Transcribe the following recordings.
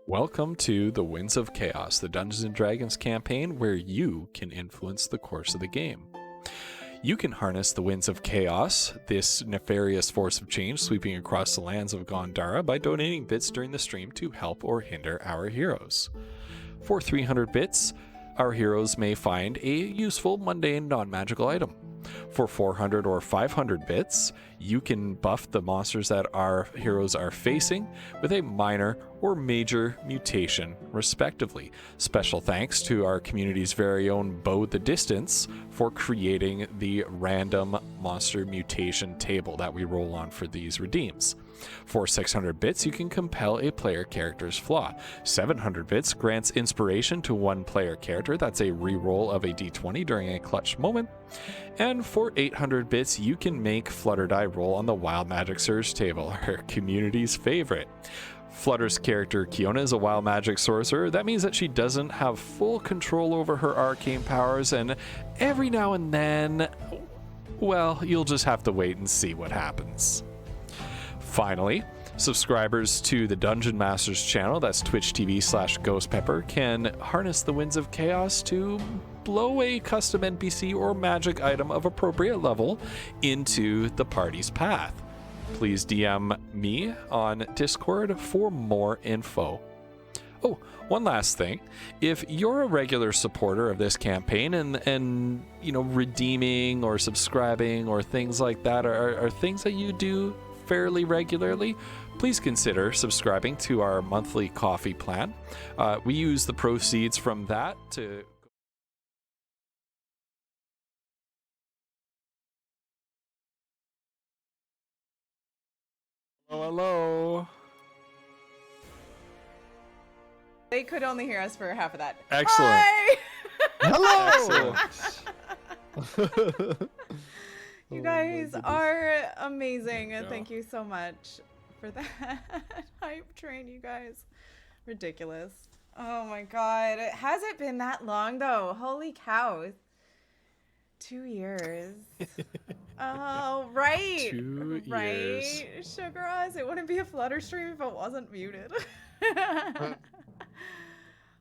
Welcome to the Winds of Chaos, the Dungeons & Dragons campaign where you can influence the course of the game. You can harness the Winds of Chaos, this nefarious force of change sweeping across the lands of Gondara, by donating bits during the stream to help or hinder our heroes. For 300 bits, our heroes may find a useful, mundane, non-magical item. For 400 or 500 bits, you can buff the monsters that our heroes are facing with a minor or major mutation, respectively. Special thanks to our community's very own Bo the Distance for creating the random monster mutation table that we roll on for these redeems. For 600 bits, you can compel a player character's flaw. 700 bits grants inspiration to one player character. That's a reroll of a d20 during a clutch moment. And for 800 bits, you can make Flutter die roll on the Wild Magic Surge table, our community's favorite. Flutter's character, Kiona, is a wild magic sorcerer. That means that she doesn't have full control over her arcane powers, and every now and then, well, you'll just have to wait and see what happens. Finally, subscribers to the Dungeon Masters channel, that's Twitch TV/GhostPepper, can harness the Winds of Chaos to blow a custom NPC or magic item of appropriate level into the party's path. Please DM me on Discord for more info. Oh, one last thing. If you're a regular supporter of this campaign and redeeming or subscribing or things like that are things that you do fairly regularly, please consider subscribing to our monthly coffee plan. We use the proceeds from that to... Hello. They could only hear us for half of that. Excellent. Hi! Hello. You guys are amazing, and thank you so much for that hype train, you guys. Ridiculous. Oh my god. Has it been that long, though? Holy cow. 2 years. Oh, right. 2 years. Right, Sugar Eyes. It wouldn't be a Flutter stream if it wasn't muted.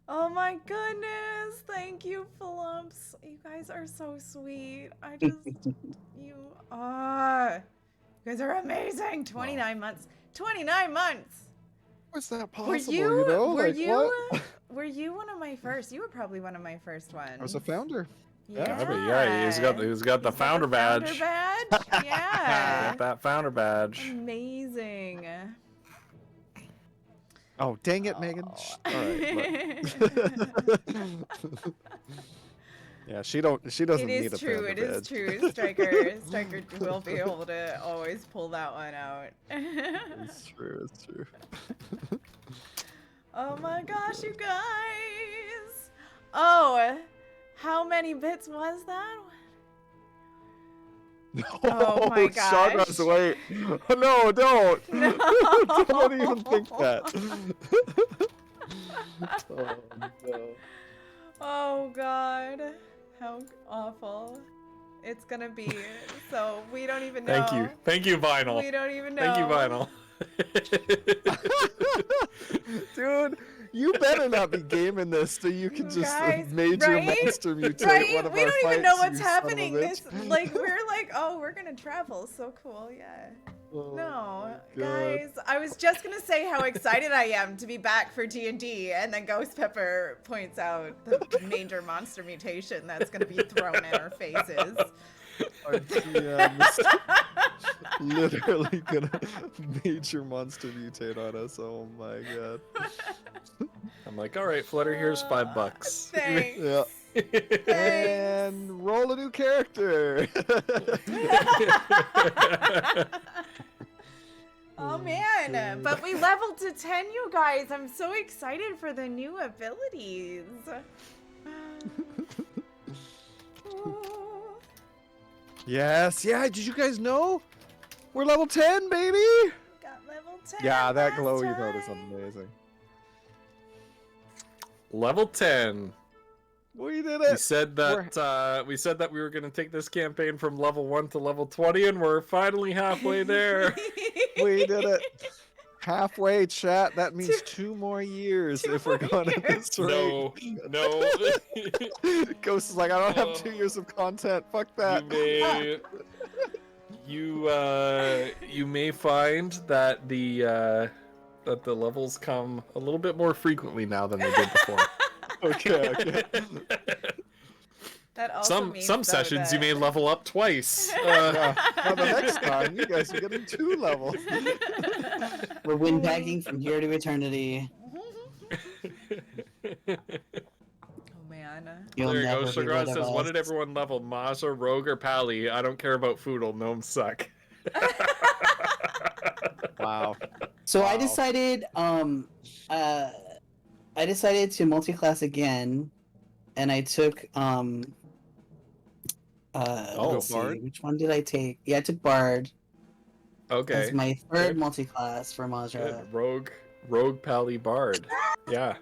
Oh my goodness. Thank you, Phillips. You guys are so sweet. You guys are amazing. 29 months. 29 months. Was that possible? Were you, What? were you one of my first? You were probably one of my first ones. I was a founder. Yeah, he's got the founder badge. Founder badge? Yeah. Got that founder badge. Amazing. Oh, dang it, Megan. Oh. All right. Yeah, she doesn't need a founder It is badge. true. Striker will be able to always pull that one out. It's true. It's true. Oh my gosh, you guys. Oh, how many bits was that? Oh my gosh. Shawgrass, wait. No, don't. No. Don't even think that. Oh, no. Oh god. How awful. It's gonna be. So we don't even know. Thank you, Vinyl. We don't even know. Thank you, Vinyl. Dude, you better not be gaming this so you can just Guys, major right? monster mutate Right? one of We our don't even fights, know what's you son of a happening. bitch. We're like, oh, we're gonna travel. So cool, yeah. Oh No, my God. guys, I was just gonna say how excited I am to be back for D&D, and then Ghost Pepper points out the major monster mutation that's gonna be thrown in our faces. Our GM is literally gonna major monster mutate on us. Oh my god. I'm like, all right, Flutter, here's $5. Thanks. Yeah. And roll a new character. Oh man, but we leveled to 10, you guys. I'm so excited for the new abilities. Yes, yeah, did you guys know? We're level 10, baby! Got level 10. Yeah, that last glow emote is time. amazing. Level 10. We did We it! said that we were going to take this campaign from level 1 to level 20, and we're finally halfway there. We did it! halfway, chat. That means Two- 2 more years 2 if we're more going at years. this rate. No. Ghost is like, I don't have 2 years of content. Fuck that. You may find that the levels come a little bit more frequently now than they did before. Okay. That also some means, some though, sessions you that- may level up twice. Yeah. Now the next time, you guys are getting 2 levels. We're win packing from here to eternity. Oh man. You'll There you never go. be Sugar rid says, of "What us. did everyone level? Maza, Rogue, or Pally? I don't care about Foodle. Gnomes suck." Wow. So I Wow. decided, to multi-class again, and I took, let's see, Bard? which one did I take? Yeah, I took Bard Okay. as my third Good. multi-class for Mazra. Good. Rogue, Pally, Bard. Yeah.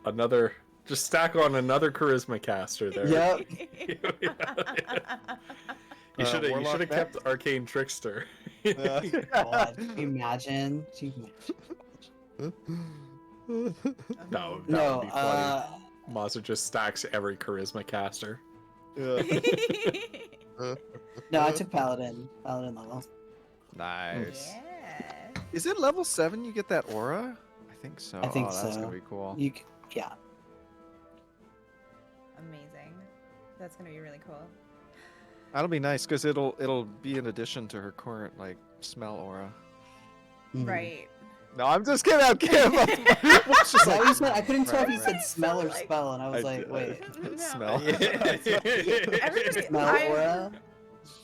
Another. Just stack on another charisma caster there. Yep. You should have Warlock kept Arcane Trickster. God, can you imagine? No, that would No, be funny. Maza just stacks every charisma caster. Yeah. no, I took Paladin. Paladin level. Nice. Yeah. Is it level 7 you get that aura? I think so. I think That's so. gonna be cool. Yeah. Amazing. That's gonna be really cool. That'll be nice because it'll be in addition to her current like smell aura. Mhm. Right. No, I'm just kidding. I'm kidding. Is that what you said? I couldn't tell if you Right, said right. smell or Like- spell, and I was I like, did- wait. No. Smell. Everybody, Smell I- aura?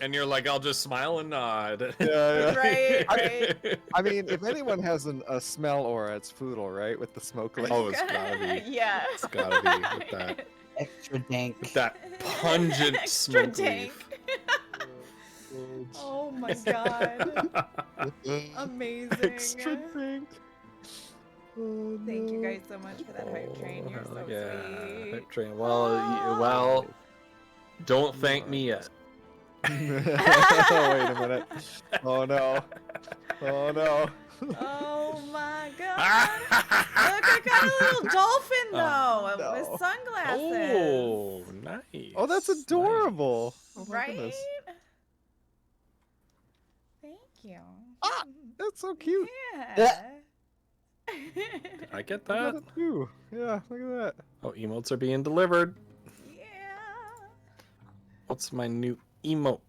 And you're like, I'll just smile and nod. Yeah, Right, right. I mean, if anyone has a smell aura, it's Foodle, right? With the smoke lake. Oh, it's gotta be. Yeah. It's gotta be with that. Extra dank. With that pungent Extra smoke dank. leaf. Oh my god. Amazing. Extra pink. Oh, Thank you no. guys so much for that hype train. You're Oh, so yeah, sweet. hype train. Well, don't thank me yet. Wait a minute. Oh no. Oh no. Oh my god. Look, I got a little dolphin though no. with sunglasses. Oh, nice. Oh, that's adorable. Oh my Right? goodness. Thank you. Ah, That's so cute. Yeah. I get I got that. it too. Yeah, look at that. Oh, emotes are being delivered. Yeah. What's my new emote?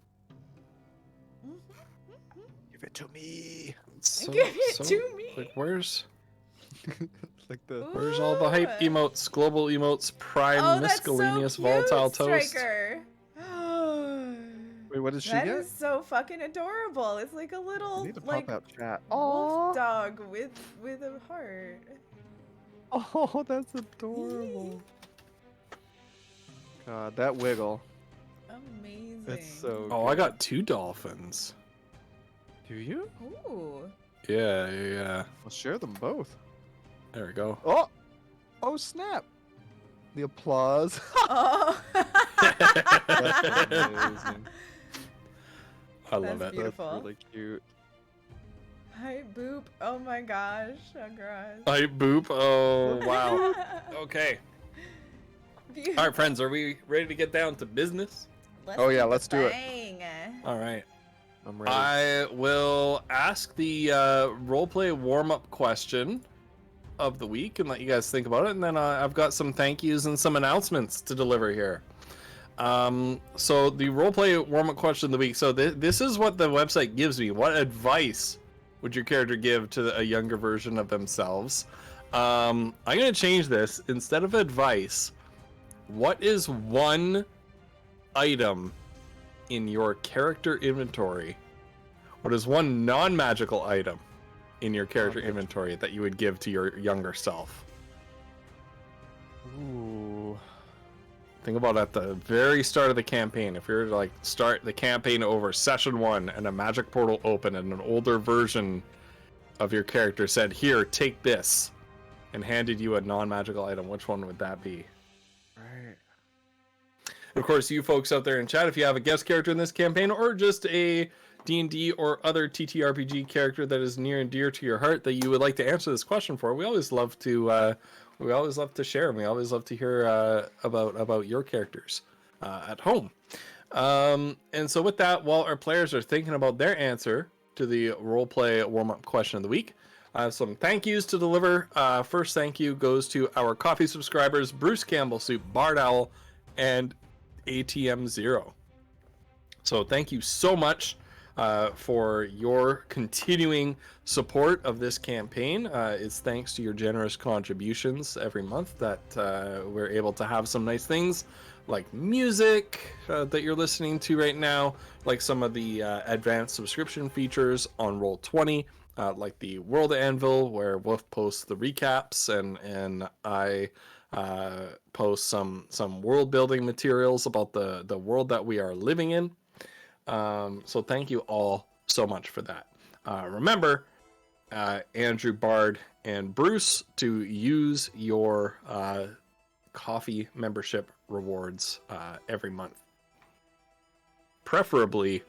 Give it to me. So, Give it so- to me. Like, where's The where's all the hype Ooh. emotes? Global emotes, prime Oh, that's miscellaneous so volatile cute, toast. Striker. Wait, what does she That get? is so fucking adorable. It's like a I little need to like pop out chat. wolf dog with a heart. Oh, that's adorable. God, that wiggle. Amazing. That's so. Oh, I good. got 2 dolphins. Do you? Ooh. Yeah. We'll share them both. There we go. Oh! Oh, snap! The applause. Oh. amazing. I love That's it. beautiful. That's really cute. Hi, boop. Oh my gosh. Agras. Hype boop. Oh, wow. Okay. All right, friends, are we ready to get down to business? Oh, yeah, let's do it. Bang. All right. I'm ready. I will ask the roleplay warm-up question of the week and let you guys think about it, and then I've got some thank yous and some announcements to deliver here. So the roleplay warm-up question of the week. So this is what the website gives me. What advice would your character give to a younger version of themselves? I'm gonna change this. Instead of advice, what is one item in your character inventory? What is one non-magical item in your character inventory that you would give to your younger self? Ooh. Think about at the very start of the campaign. If you're to like start the campaign over session 1 and a magic portal opened and an older version of your character said, "Here, take this," and handed you a non-magical item, which one would that be? Right. Of course, you folks out there in chat, if you have a guest character in this campaign or just a D&D or other TTRPG character that is near and dear to your heart that you would like to answer this question for. We always love to share, and we always love to hear about your characters at home. And so with that, while our players are thinking about their answer to the roleplay warm-up question of the week, I have some thank yous to deliver. First thank you goes to our coffee subscribers, Bruce Campbell Soup, Bard Owl, and ATM Zero. So thank you so much for your continuing support of this campaign. It's thanks to your generous contributions every month that we're able to have some nice things like music that you're listening to right now, like some of the advanced subscription features on Roll20, like the World Anvil, where Wolf posts the recaps and I post some world building materials about the world that we are living in. So thank you all so much for that. Remember, Andrew, Bard, and Bruce, to use your coffee membership rewards every month. Preferably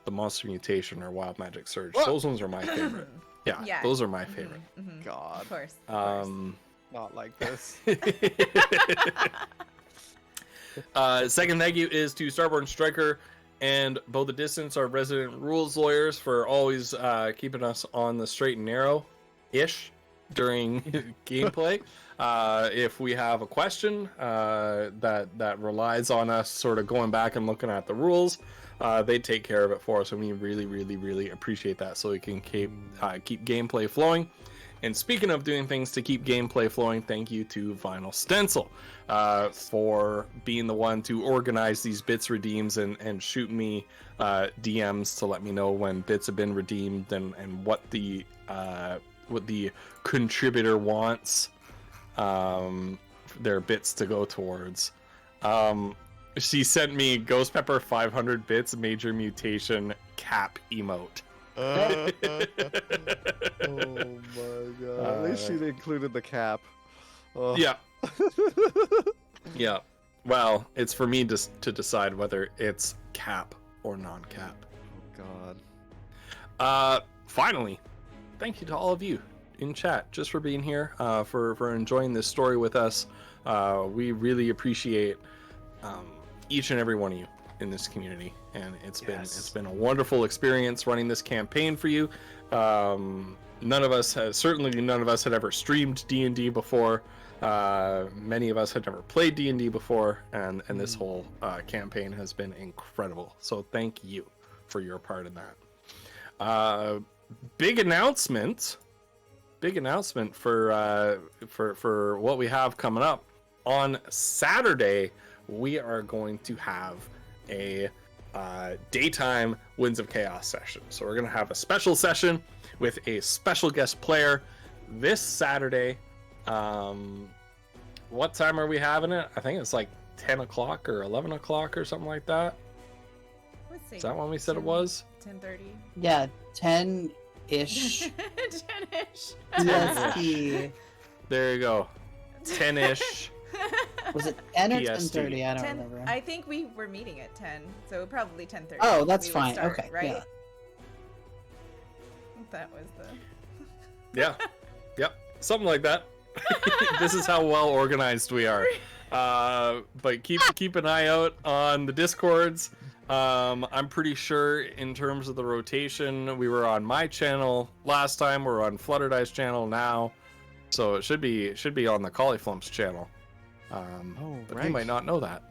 the Monster Mutation or Wild Magic Surge. Those ones are my favorite. Yeah, those are my favorite. God, Of course. not like this. Second thank you is to Starborn Striker and Bow the Distance, our resident rules lawyers, for always keeping us on the straight and narrow-ish during gameplay. If we have a question that relies on us sort of going back and looking at the rules, they take care of it for us, and we really, really, really appreciate that, so we can keep gameplay flowing. And speaking of doing things to keep gameplay flowing, thank you to Vinyl Stencil for being the one to organize these bits redeems and shoot me DMs to let me know when bits have been redeemed and what the contributor wants their bits to go towards. She sent me Ghost Pepper 500 bits major mutation cap emote. Oh my god! At least she included the cap. Oh. Yeah. Yeah. Well, it's for me to decide whether it's cap or non-cap. Oh god. Finally, thank you to all of you in chat just for being here, for enjoying this story with us. We really appreciate each and every one of you in this community, and it's been a wonderful experience running this campaign for you. None of us had ever streamed D&D before. Many of us had never played D&D before, and this whole campaign has been incredible. So thank you for your part in that. Big announcement for what we have coming up. On Saturday, we are going to have a daytime Winds of Chaos session. So we're going to have a special session with a special guest player this Saturday. What time are we having it? I think it's like 10 o'clock or 11 o'clock or something like that. Let's see. Is that when we said it was? 10:30. Yeah, 10-ish. 10-ish. EST. There you go. 10-ish. Was it 10 or EST. 10:30? I don't 10, remember. I think we were meeting at 10, so probably 10:30. Oh, that's we would fine. start, Okay, right? yeah. That was the. Yeah. Yep. Something like that. This is how well organized we are. But keep an eye out on the Discords. I'm pretty sure in terms of the rotation, we were on my channel last time. We're on Fluttered Eye's channel now, so it should be on the Cauliflumps channel. But right. you might not know that.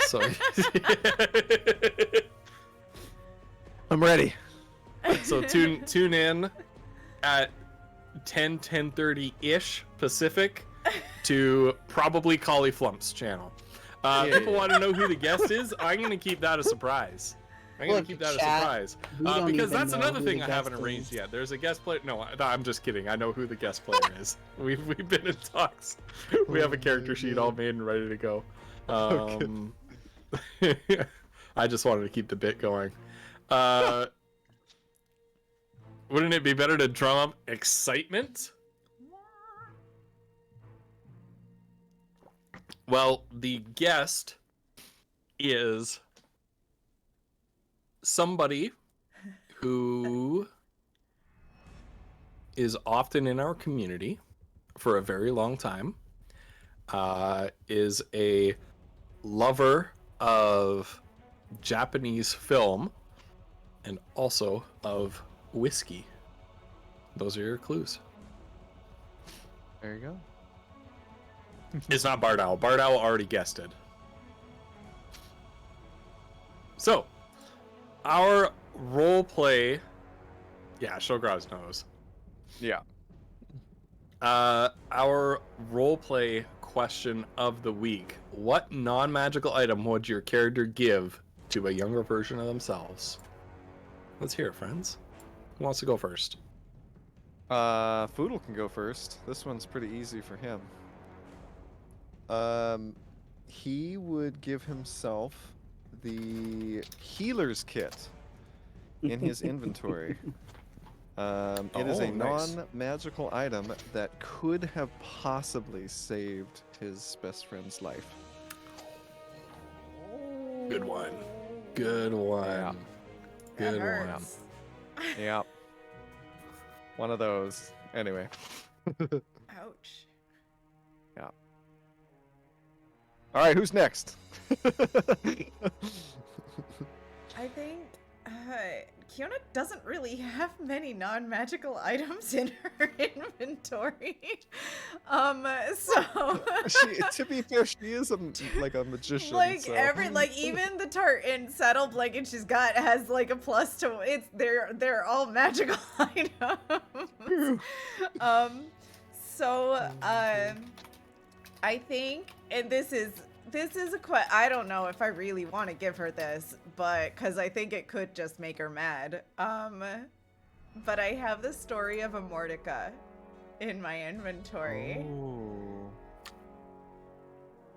So I'm ready. So tune in at 10:30 ish Pacific to probably Cauliflump's channel. People want to know who the guest is. I'm going to keep that a surprise. Look, Keep that a chat, surprise we don't because even that's know another who thing the I haven't guest arranged is. yet. There's a guest player. No, I'm just kidding. I know who the guest player is. We've been in talks. We have a character sheet all made and ready to go. I just wanted to keep the bit going. Wouldn't it be better to drum up excitement? Well, the guest is somebody who is often in our community for a very long time, is a lover of Japanese film and also of whiskey. Those are your clues. There you go. It's not Bard Owl. Bard Owl already guessed it. So, our role play. Yeah, Shograz knows. Yeah. Our role play question of the week: what non-magical item would your character give to a younger version of themselves? Let's hear it, friends. Who wants to go first? Foodle can go first. This one's pretty easy for him. He would give himself the healer's kit in his inventory. It is a nice. non-magical item that could have possibly saved his best friend's life. Good one. Good one. Yeah. That Good one. hurts. Yeah. One of those. Anyway. Ouch. All right, who's next? I think Kiona doesn't really have many non-magical items in her inventory. So To be fair, she is like a magician. like so. even the tartan saddle blanket she's got has like a plus to it's they're all magical items. I think, and this is I don't know if I really want to give her this, but because I think it could just make her mad. But I have the story of a Mordecai in my inventory. Ooh.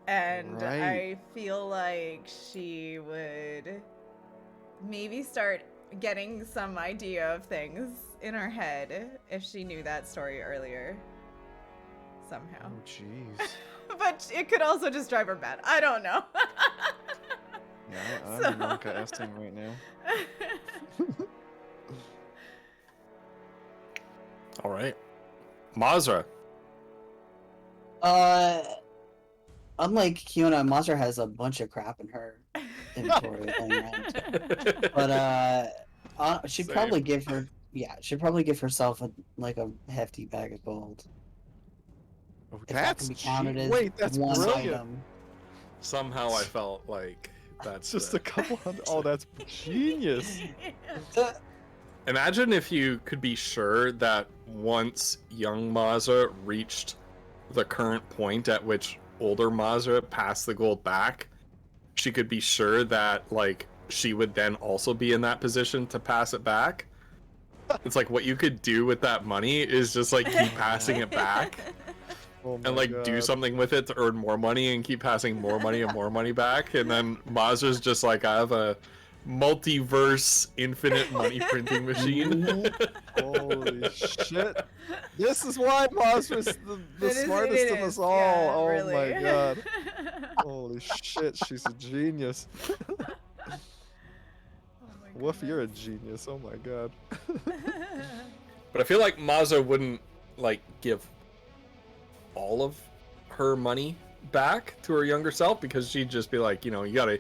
And Right. I feel like she would maybe start getting some idea of things in her head if she knew that story earlier. Somehow. Oh, jeez. But it could also just drive her mad. I don't know. Yeah, I'm Monka-esting right now. All right. Mazra. Unlike Kiona, Mazra has a bunch of crap in her inventory laying around. But she'd Same. probably give her, she'd probably give herself a hefty bag of gold. Oh, If that that's can be counted as Wait, that's one brilliant. item. Somehow I felt like that's Just the- a couple hundred. Oh, that's genius. Imagine if you could be sure that once young Mazra reached the current point at which older Mazra passed the gold back, she could be sure that like she would then also be in that position to pass it back. It's like what you could do with that money is just like keep passing it back Oh my and like God. do something with it to earn more money and keep passing more money and more money back. And then Mazra's just like, I have a multiverse infinite money printing machine. Holy shit. This is why Mazra's the It is- smartest it of us is, all. yeah, Oh really. my god. Holy shit, she's a genius. Oh my Woof, you're a goodness. genius. Oh my god. But I feel like Mazra wouldn't like give all of her money back to her younger self because she'd just be like, you know, you gotta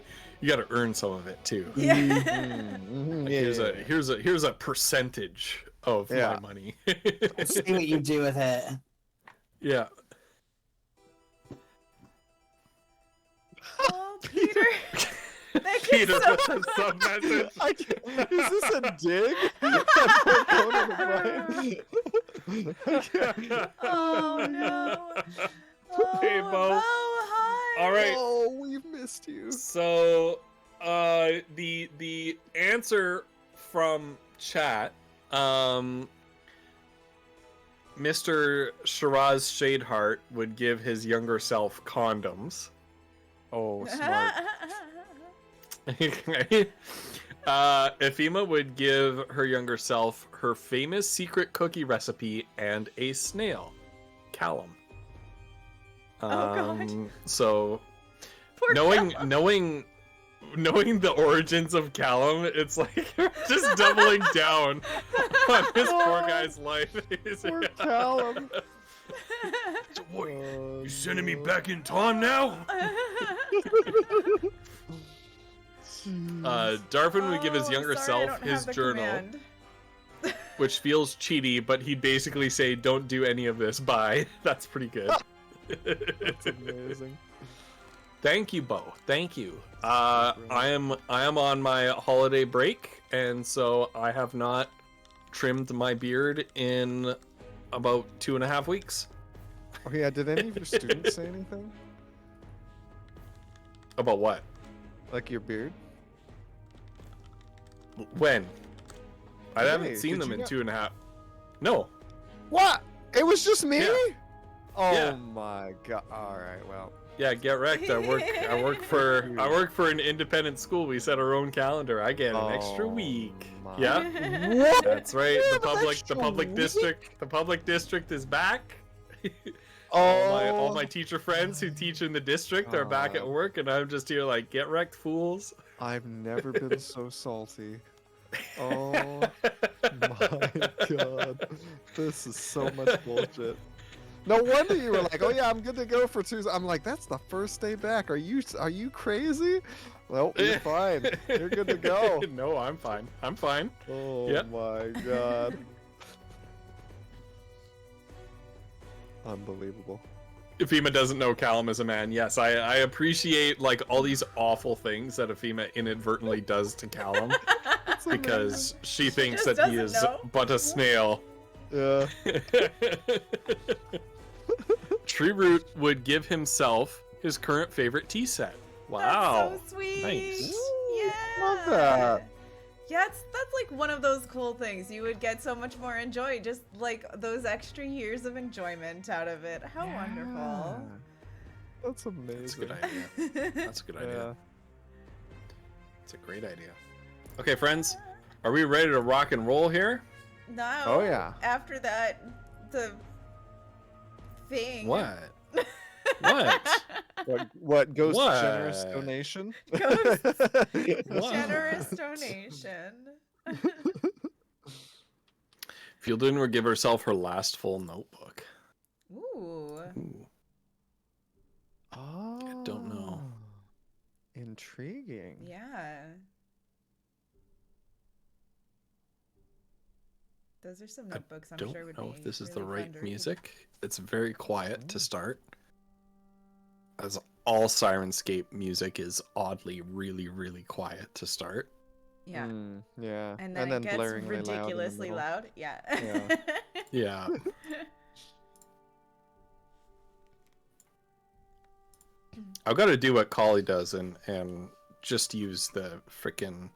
earn some of it too. Yeah. Mhm, Like, here's a percentage of Yeah. my money. Let's see what you do with it. Yeah. Oh, Peter. Thank you Peter so with much. the sub message. I can't, is this a dig? Oh no. Oh, Hey, Bo. hi. All right. Oh, we've missed you. So, the answer from chat, Mr. Shiraz Shadeheart would give his younger self condoms. Oh, smart. Efima would give her younger self her famous secret cookie recipe and a snail, Callum. Oh, God. So Poor knowing Callum. knowing knowing the origins of Callum, it's like just doubling down on this poor guy's life. Poor Callum. So what, you sending me back in time now? Darvin would give his younger sorry, I self don't his have the journal, command. which feels cheaty, but he'd basically say, "Don't do any of this." Bye. That's pretty good. That's amazing. Thank you, Bo. Thank you. I am on my holiday break, and so I have not trimmed my beard in about 2.5 weeks. Oh yeah, did any of your students say anything? About what? Like your beard? When? I Hey, haven't seen did them you in not- 2.5. No. What? It was just me? Yeah. Oh Yeah. my god. Alright, well. Yeah, get wrecked. I work for an independent school. We set our own calendar. I get an extra Oh week. my- Yeah. What? That's right. You The have an public extra district is back. Oh, All my teacher friends who teach in the district are back at work, and I'm just here like, get wrecked, fools. I've never been so salty. Oh my god. This is so much bullshit. No wonder you were like, oh yeah, I'm good to go for Tuesday. I'm like, that's the first day back. Are you crazy? Well, you're fine. You're good to go. No, I'm fine. I'm fine. Oh Yep. my god. Unbelievable. Afima doesn't know Callum is a man. Yes, I appreciate like all thii awful things that Afima inadvertently does to Callum because she thinks just that he doesn't is know. but a snail. Yeah. Treeroot would give himself his current favorite tea set. Wow. That's so sweet. Nice. Yeah. Love that. Yeah, that's like one of those cool things. You would get so much more enjoy, just like those extra years of enjoyment out of it. How wonderful. That's amazing. That's a good idea. That's a good idea. Yeah. It's a great idea. Okay, friends, are we ready to rock and roll here? No. Oh, yeah. After that, the thing. What? What? What goes What? to generous donation? What? Generous donation. Fieldin would give herself her last full notebook. Ooh. Ooh. Oh. I don't know. Intriguing. Yeah. Those are some I notebooks I'm Don't sure would know be if this is really the fun right to read. music. It's very quiet to start. As all Sirenscape music is oddly really, really quiet to start. Yeah. Yeah. And then it gets blaringly ridiculously loud. loud. Yeah. Yeah. Yeah. I've got to do what Collie does and just use the freaking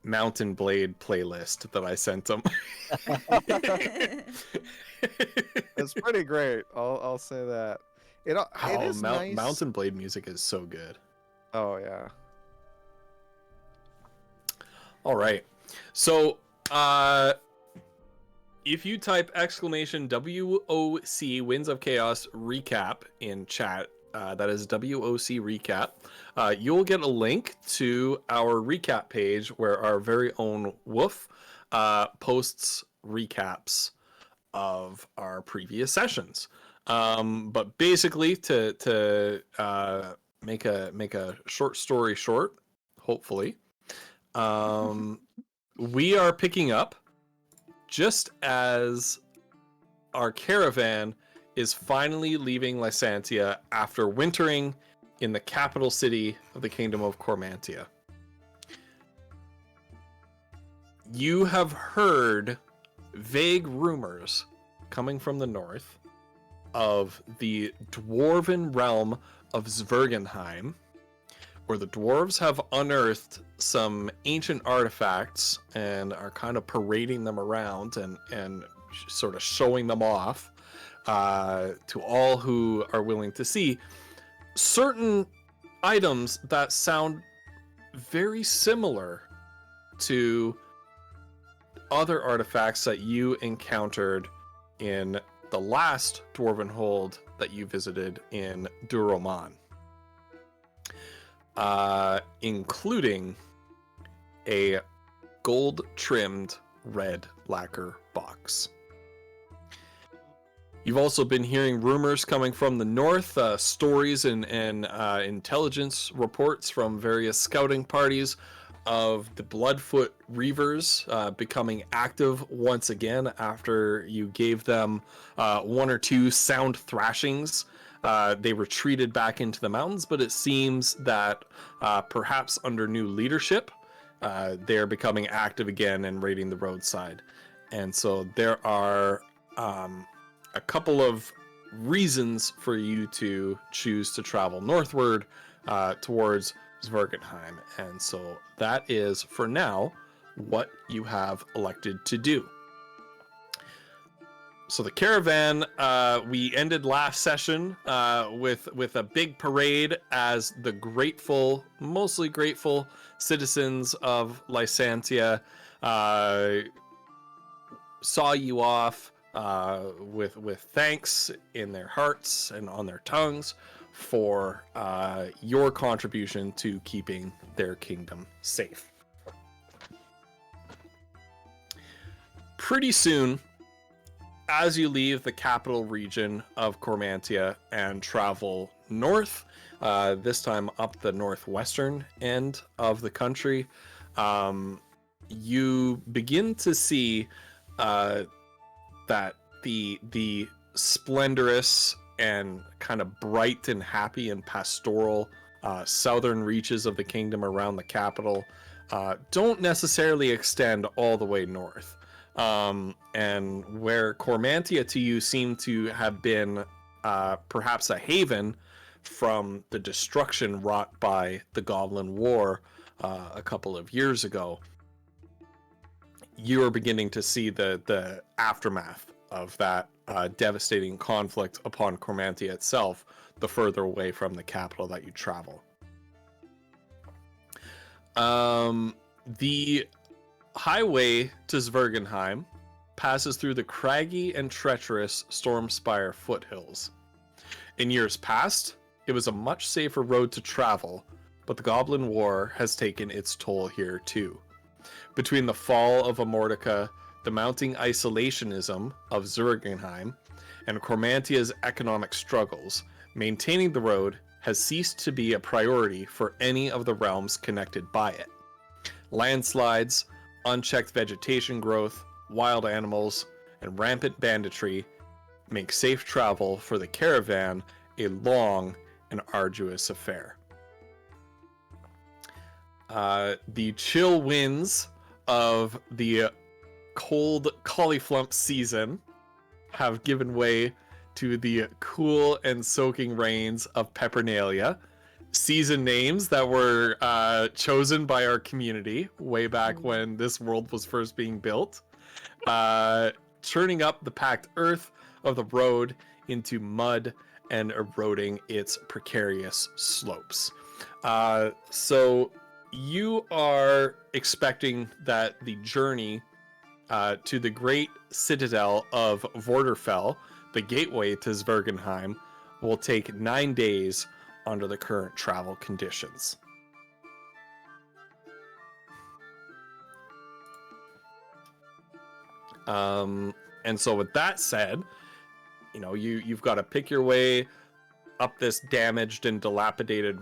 Mountain Blade playlist that I sent him. It's pretty great. I'll say that. It is nice. Mountain Blade music is so good. Oh yeah. All right. So, if you type exclamation WOC Winds of Chaos recap in chat, that is WOC recap, you'll get a link to our recap page where our very own Woof posts recaps of our previous sessions. But basically, to make a short story short, hopefully, we are picking up just as our caravan is finally leaving Lysantia after wintering in the capital city of the Kingdom of Cormantia. You have heard vague rumors coming from the north of the dwarven realm of Zwergenheim, where the dwarves have unearthed some ancient artifacts and are kind of parading them around and sort of showing them off to all who are willing to see. Certain items that sound very similar to other artifacts that you encountered in the last dwarven hold that you visited in Duroman. including a gold-trimmed red lacquer box. You've also been hearing rumors coming from the north, stories and intelligence reports from various scouting parties of the Bloodfoot Reavers becoming active once again after you gave them 1 or 2 sound thrashings. They retreated back into the mountains, but it seems that perhaps under new leadership, they're becoming active again and raiding the roadside. And so there are a couple of reasons for you to choose to travel northward towards Zwergenheim. And so that is, for now, what you have elected to do. So the caravan, we ended last session with a big parade as the grateful, mostly grateful citizens of Lysantia saw you off with thanks in their hearts and on their tongues for your contribution to keeping their kingdom safe. Pretty soon, as you leave the capital region of Cormantia and travel north, this time up the northwestern end of the country, you begin to see that the splendorous and kind of bright and happy and pastoral southern reaches of the kingdom around the capital don't necessarily extend all the way north. And where Cormantia to you seemed to have been perhaps a haven from the destruction wrought by the Goblin War a couple of years ago, you are beginning to see the aftermath of that devastating conflict upon Cormantia itself, the further away from the capital that you travel. The highway to Zwergenheim passes through the craggy and treacherous Stormspire foothills. In years past, it was a much safer road to travel, but the Goblin War has taken its toll here too. Between the fall of Amortica, the mounting isolationism of Zwergenheim, and Cormantia's economic struggles, maintaining the road has ceased to be a priority for any of the realms connected by it. Landslides, unchecked vegetation growth, wild animals, and rampant banditry make safe travel for the caravan a long and arduous affair. The chill winds of the cold Cauliflump season have given way to the cool and soaking rains of Peppernalia, season names that were chosen by our community way back when this world was first being built, churning up the packed earth of the road into mud and eroding its precarious slopes. So you are expecting that the journey to the great citadel of Vorderfell, the gateway to Zwergenheim, will take 9 days under the current travel conditions. And so with that said, you know, you've got to pick your way up this damaged and dilapidated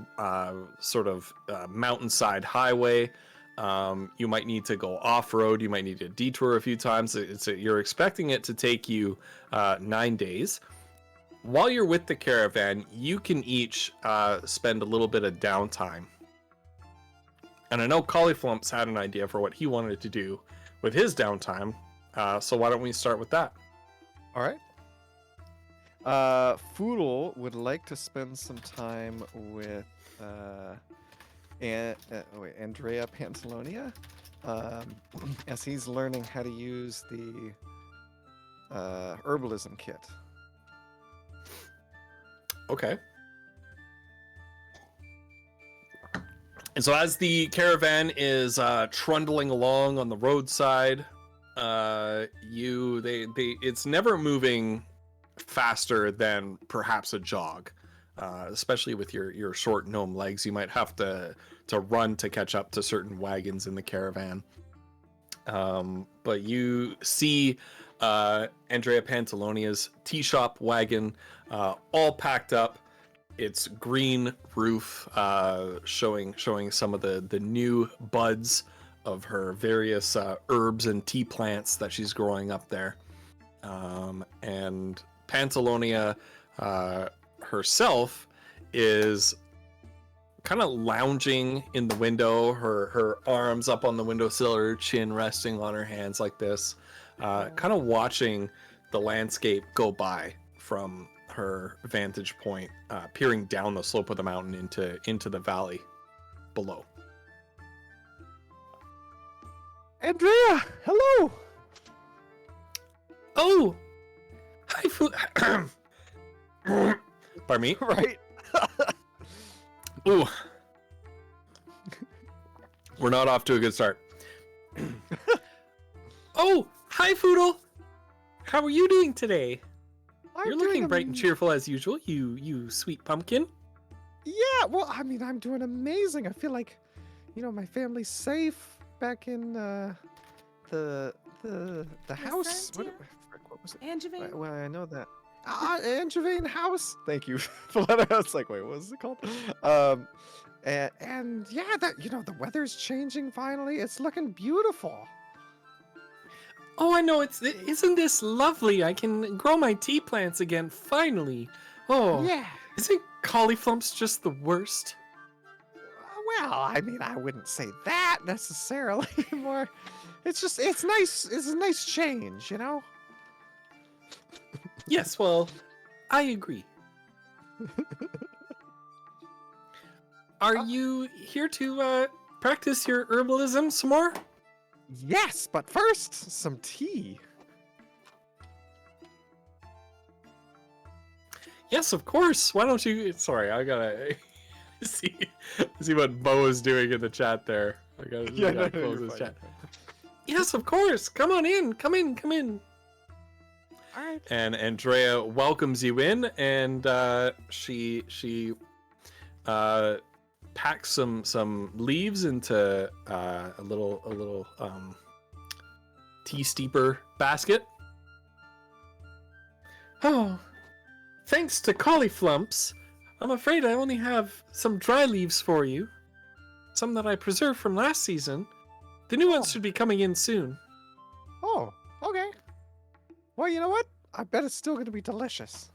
sort of mountainside highway. You might need to go off-road. You might need to detour a few times. You're expecting it to take you 9 days. While you're with the caravan, you can each spend a little bit of downtime. And I know Cauliflump's had an idea for what he wanted to do with his downtime. So why don't we start with that? All right. Foodle would like to spend some time with Andrea Pantalonia, as he's learning how to use the herbalism kit. Okay. And so as the caravan is trundling along on the roadside, it's never moving faster than perhaps a jog. especially with your short gnome legs. You might have to run to catch up to certain wagons in the caravan. But you see Andrea Pantalonia's tea shop wagon, all packed up. It's green roof, showing some of the new buds of her various herbs and tea plants that she's growing up there. And Pantalonia herself is kind of lounging in the window, her arms up on the windowsill, her chin resting on her hands like this, kind of watching the landscape go by from her vantage point, peering down the slope of the mountain into the valley below. Andrea, hello. Oh, hi, pardon me. Right. Ooh, we're not off to a good start. Oh, hi, Foodle. How are you doing today? You're looking bright and cheerful as usual, you sweet pumpkin. Yeah, well, I mean, I'm doing amazing. I feel like, my family's safe back in the house. Santia? What was it? Angevine? Well, I know that. Angevine House. Thank you. I was like, wait, what was it called? And yeah, that the weather's changing finally. It's looking beautiful. Oh, I know. Isn't this lovely? I can grow my tea plants again, finally. Oh, Yeah. Isn't cauliflumps just the worst? Well, I mean, I wouldn't say that necessarily. More, it's nice. It's a nice change, Yes, well, I agree. Are you here to practice your herbalism some more? Yes, but first, some tea. Yes, of course. Why don't you? Sorry, I gotta see what Bo is doing in the chat there. I gotta close this chat. Yes, of course. Come on in. Come in. All right. And Andrea welcomes you in, and she packs some leaves into a little tea steeper basket. Oh, thanks to cauliflumps, I'm afraid I only have some dry leaves for you. Some that I preserved from last season. The new ones should be coming in soon. Oh, okay. Well, you know what? I bet it's still going to be delicious.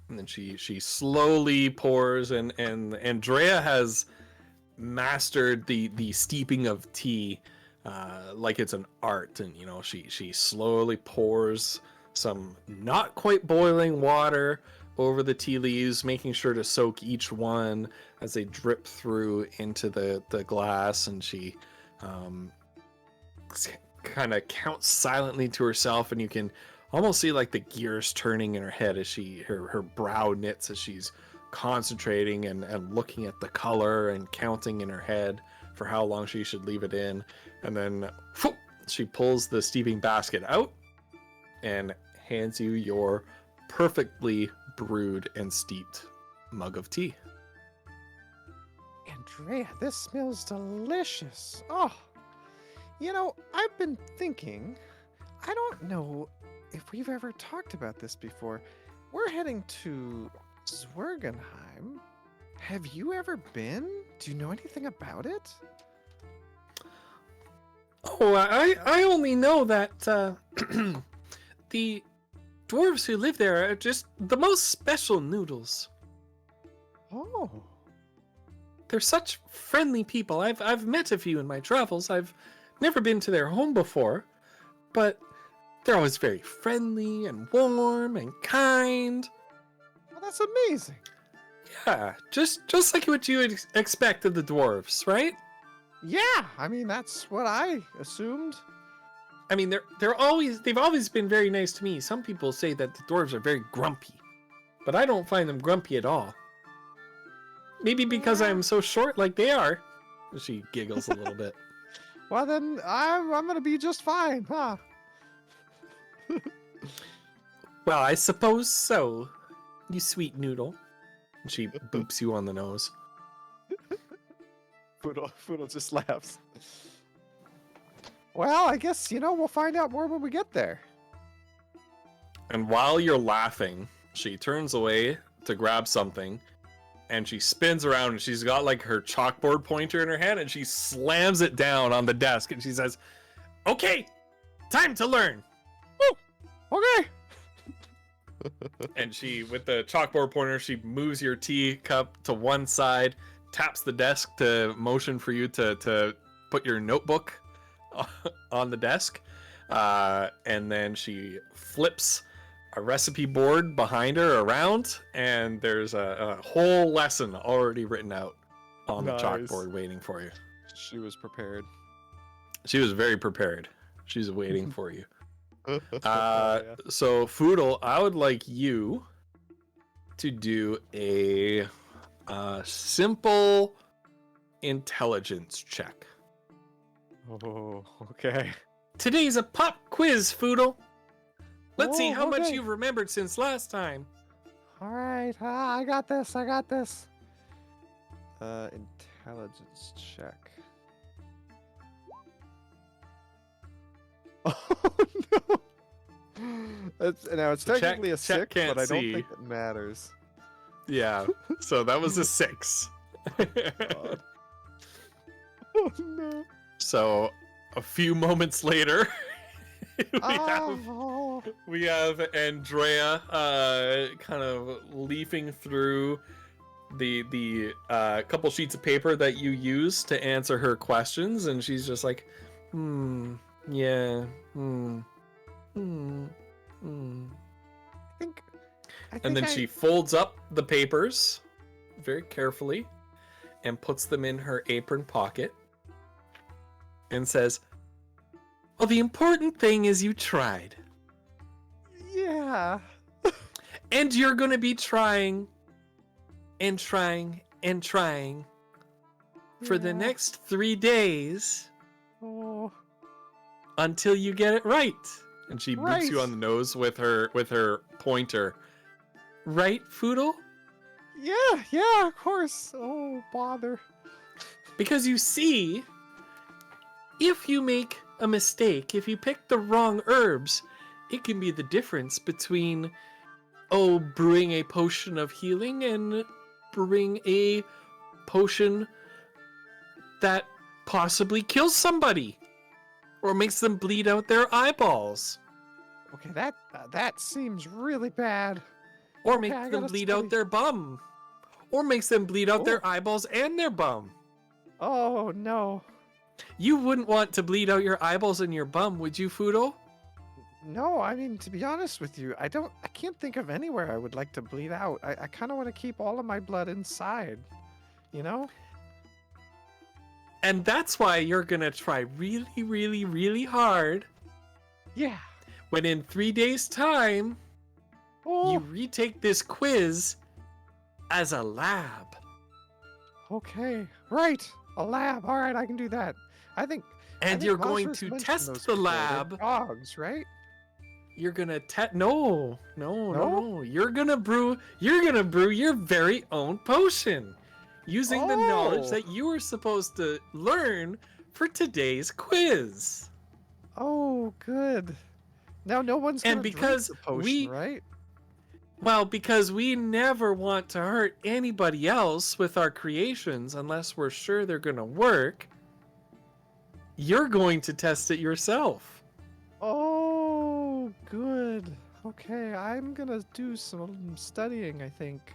And then she slowly pours, and Andrea has mastered the steeping of tea like it's an art. And she slowly pours some not quite boiling water over the tea leaves, making sure to soak each one as they drip through into the glass. And she kind of counts silently to herself, and you can almost see like the gears turning in her head as her brow knits as she's concentrating and looking at the color and counting in her head for how long she should leave it in. And then she pulls the steeping basket out and hands you your perfectly brewed and steeped mug of tea. Andrea, this smells delicious. Oh, I've been thinking, I don't know if we've ever talked about this before. We're heading to Zwergenheim. Have you ever been? Do you know anything about it? Oh, I only know that the dwarves who live there are just the most special noodles. Oh. They're such friendly people. I've met a few in my travels. I've never been to their home before, but they're always very friendly and warm and kind. Well, that's amazing. Yeah, just like what you would expect of the dwarves, right? Yeah, I mean, that's what I assumed. I mean, they've always been very nice to me. Some people say that the dwarves are very grumpy, but I don't find them grumpy at all. Maybe because I'm so short like they are. She giggles a little bit. Well, then I'm gonna be just fine, huh? Well, I suppose so. You sweet noodle. And she boops you on the nose. Foodle just laughs. Well, I guess, we'll find out more when we get there. And while you're laughing, she turns away to grab something, and she spins around, and she's got like her chalkboard pointer in her hand, and she slams it down on the desk, and she says, "Okay, time to learn." Okay. And she, with the chalkboard pointer, she moves your teacup to one side, taps the desk to motion for you to put your notebook on the desk, and then she flips a recipe board behind her around, and there's a whole lesson already written out on the Nice. chalkboard waiting for you. She was prepared. She was very prepared. She's waiting for you. Oh, yeah. So Foodle, I would like you to do a simple intelligence check. Oh, okay. Today's a pop quiz, Foodle. Let's see Oh, how much okay. you've remembered since last time. All right. I got this. Intelligence check. Oh, no. It's Check- technically a check 6, can't but I don't see. think it matters. Yeah, so that was a 6. God. Oh, no. So a few moments later, Oh. we have Andrea kind of leafing through the couple sheets of paper that you use to answer her questions, and she's just like, yeah, I think and then she folds up the papers very carefully and puts them in her apron pocket and says, "Well, the important thing is you tried. Yeah. And you're going to be trying and trying and trying for the Yeah. next 3 days Oh. until you get it right." And she boops you Right. on the nose with her pointer. Right, Foodle? Yeah, of course. Oh, bother. Because you see, if you make a mistake, if you pick the wrong herbs, it can be the difference between, brewing a potion of healing and brewing a potion that possibly kills somebody or makes them bleed out their eyeballs Okay, that seems really bad. or Okay, makes I them gotta bleed study. out their bum or makes them bleed out Oh. their eyeballs and their bum. Oh, no. You wouldn't want to bleed out your eyeballs and your bum, would you, Foodle? No, I mean, to be honest with you, I can't think of anywhere I would like to bleed out. I kind of want to keep all of my blood inside, you know? And that's why you're gonna try really, really, really hard Yeah. when in 3 days' time Oh, you retake this quiz as a lab. okay. Right. A lab. All right, I can do that. I think And you're going Monsters to mentioned test those the before. They're lab. dogs, right? You're gonna no. No? You're gonna brew your very own potion using the knowledge Oh. that you were supposed to learn for today's quiz. Oh, good. Now no one's And gonna drink because the potion, we- right? Well, because we never want to hurt anybody else with our creations unless we're sure they're going to work, you're going to test it yourself. Oh, good. Okay, I'm gonna do some studying, I think.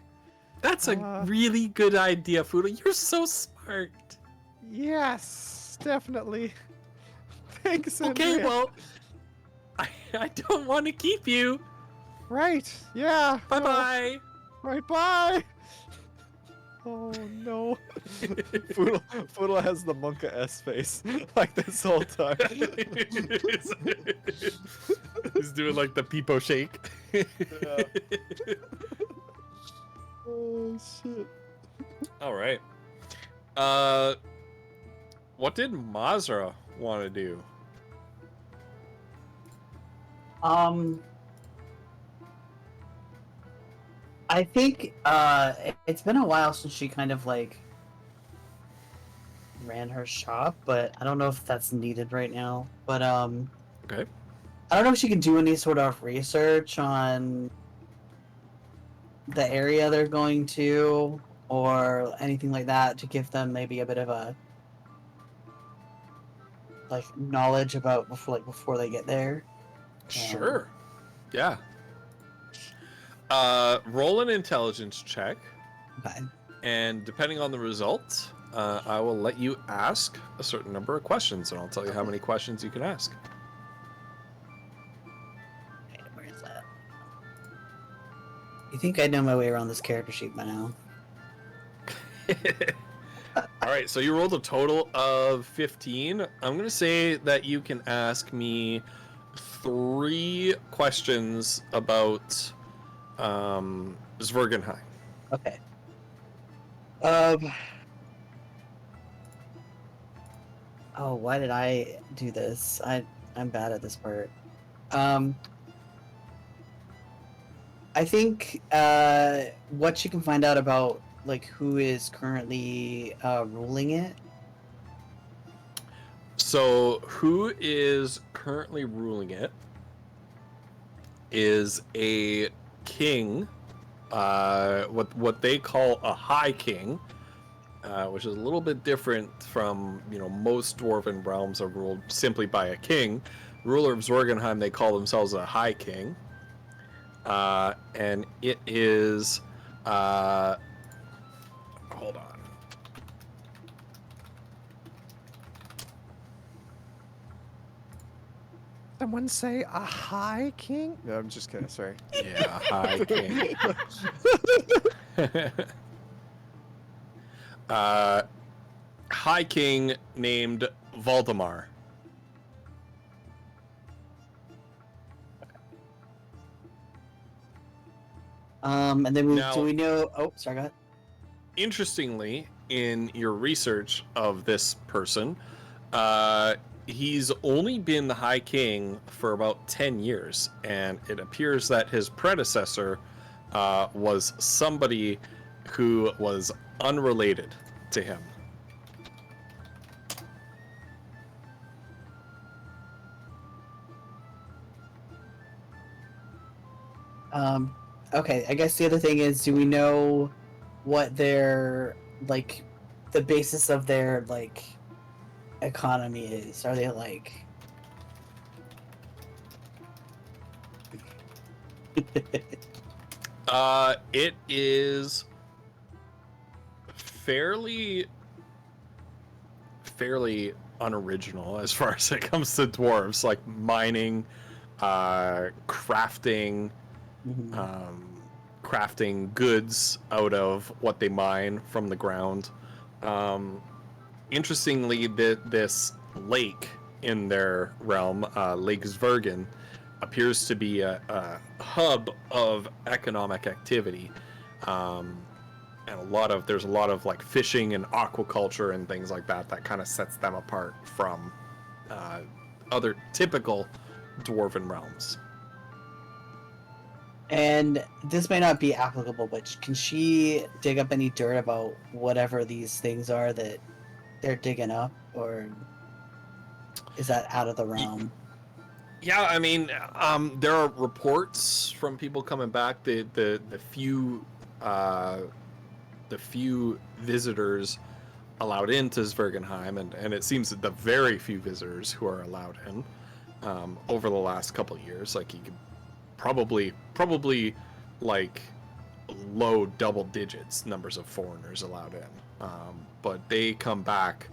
That's a Uh. really good idea, Foodle. You're so smart. Yes, definitely. Thanks, Okay, Andrea. well, I don't want to keep you. Right, yeah. Bye-bye. Right, bye. Oh, no. Foodle has the Monka S face, like this whole time. He's doing like the peepo shake. Oh, shit. All right. What did Mazra want to do? I think it's been a while since she kind of like ran her shop, but I don't know if that's needed right now. But Okay. I don't know if she can do any sort of research on the area they're going to or anything like that to give them maybe a bit of a like knowledge about before they get there. Sure. Yeah. Roll an intelligence check, Okay. and depending on the result, I will let you ask a certain number of questions, and I'll tell you how many questions you can ask. Okay, where is that? You think I know my way around this character sheet by now? All right, so you rolled a total of 15. I'm going to say that you can ask me 3 questions about Zwergenheim. Okay. Oh, why did I do this? I'm bad at this part. I think what you can find out about like who is currently ruling it. So, who is currently ruling it is a king, what they call a high king, which is a little bit different from most dwarven realms are ruled simply by a king. Ruler of Zwergenheim, they call themselves a high king, and it is. Hold on. Someone say a high king? No, I'm just kidding. Sorry. Yeah, high king. High king named Valdemar. And then Now- do we know? Oh, sorry, go ahead. Interestingly, in your research of this person, he's only been the High King for about 10 years, and it appears that his predecessor was somebody who was unrelated to him. Okay, I guess the other thing is, do we know what their like the basis of their like economy is? Are they like It is fairly unoriginal as far as it comes to dwarves, like mining, crafting, crafting goods out of what they mine from the ground. Interestingly, this lake in their realm, Lake Zwergen, appears to be a hub of economic activity, and there's a lot of like fishing and aquaculture and things like that kind of sets them apart from other typical dwarven realms. And this may not be applicable, but can she dig up any dirt about whatever these things are that they're digging up, or is that out of the realm? Yeah, I mean, there are reports from people coming back. The few visitors allowed into Zwergenheim, and it seems that the very few visitors who are allowed in over the last couple of years, like you could probably like low double digits numbers of foreigners allowed in, but they come back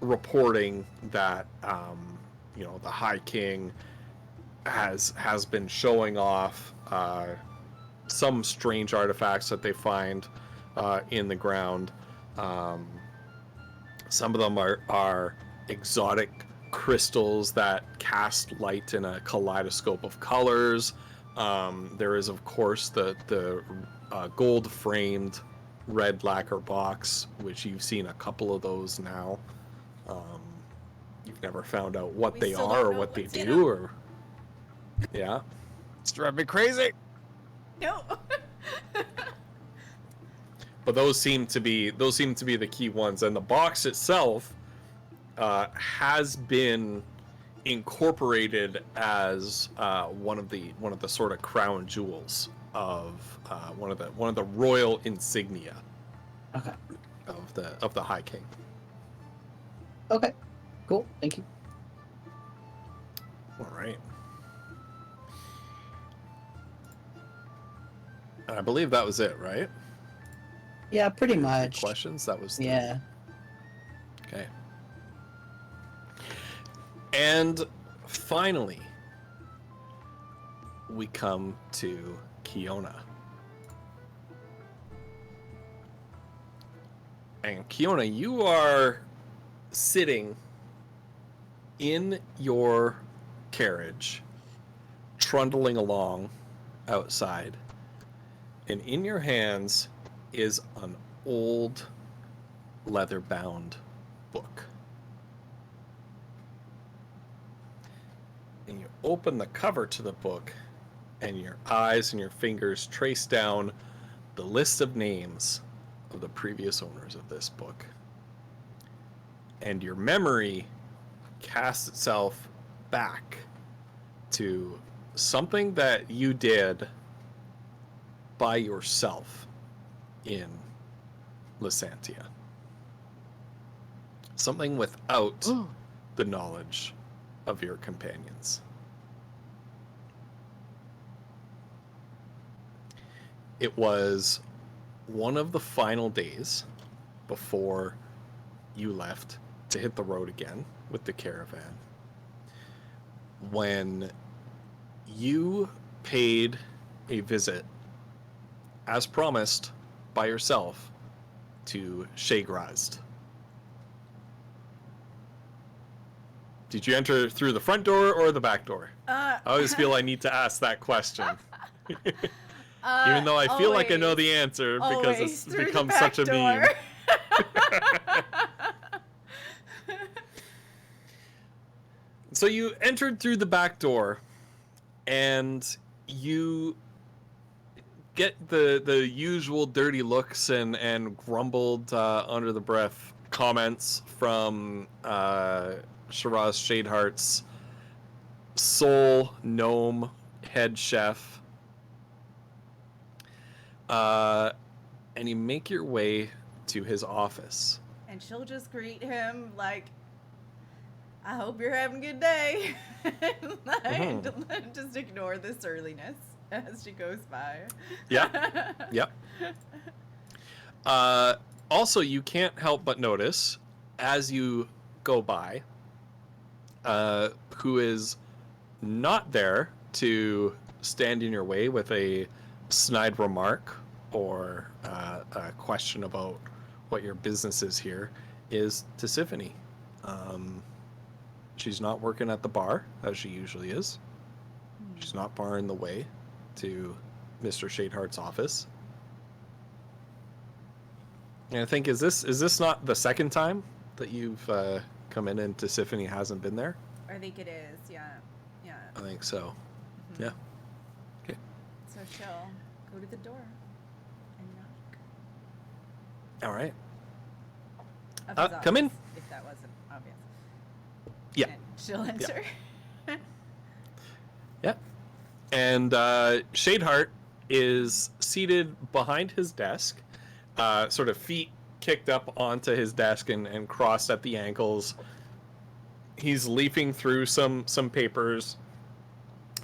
reporting that the High King has been showing off some strange artifacts that they find in the ground. Some of them are exotic crystals that cast light in a kaleidoscope of colors. There is, of course, the gold-framed red lacquer box, which you've seen a couple of those now. You've never found out what We they still are don't or know what they what's in do, 'em. or yeah. It's driving me crazy. No. But those seem to be the key ones, and the box itself has been incorporated as one of the sort of crown jewels of one of the royal insignia Okay. of the High King. Okay. Cool. Thank you. All right. And I believe that was it, right? Yeah, pretty Three much. questions. That was Yeah. Okay. And finally, we come to Kiona. And Kiona, you are sitting in your carriage, trundling along outside, and in your hands is an old leather-bound book. And you open the cover to the book, and your eyes and your fingers trace down the list of names of the previous owners of this book. And your memory casts itself back to something that you did by yourself in Lysantia. Something without the knowledge of your companions. It was one of the final days before you left to hit the road again with the caravan, when you paid a visit, as promised, by yourself to Shagrazd. Did you enter through the front door or the back door? I always feel I need to ask that question. Even though I feel like I know the answer because it's become such a meme. So you entered through the back door, and you get the usual dirty looks and grumbled under the breath comments from Shiraz Shadeheart's sole gnome head chef. And you make your way to his office. And she'll just greet him like, I hope you're having a good day. Just ignore the surliness as she goes by. Yeah. Yep. Also, you can't help but notice as you go by, who is not there to stand in your way with a snide remark or a question about what your business is here, is Tisiphone. She's not working at the bar as she usually is. She's not barring the way to Mr. Shadeheart's office. And I think, is this not the second time that you've come in and Tisiphone hasn't been there? I think it is, yeah. I think so. Mhm. Yeah. Okay. So she'll go to the door and knock. All right. Of his Come in. office, if that wasn't obvious. Yeah. And she'll enter. Yeah. And Shadeheart is seated behind his desk, sort of feet kicked up onto his desk and crossed at the ankles. He's leafing through some papers.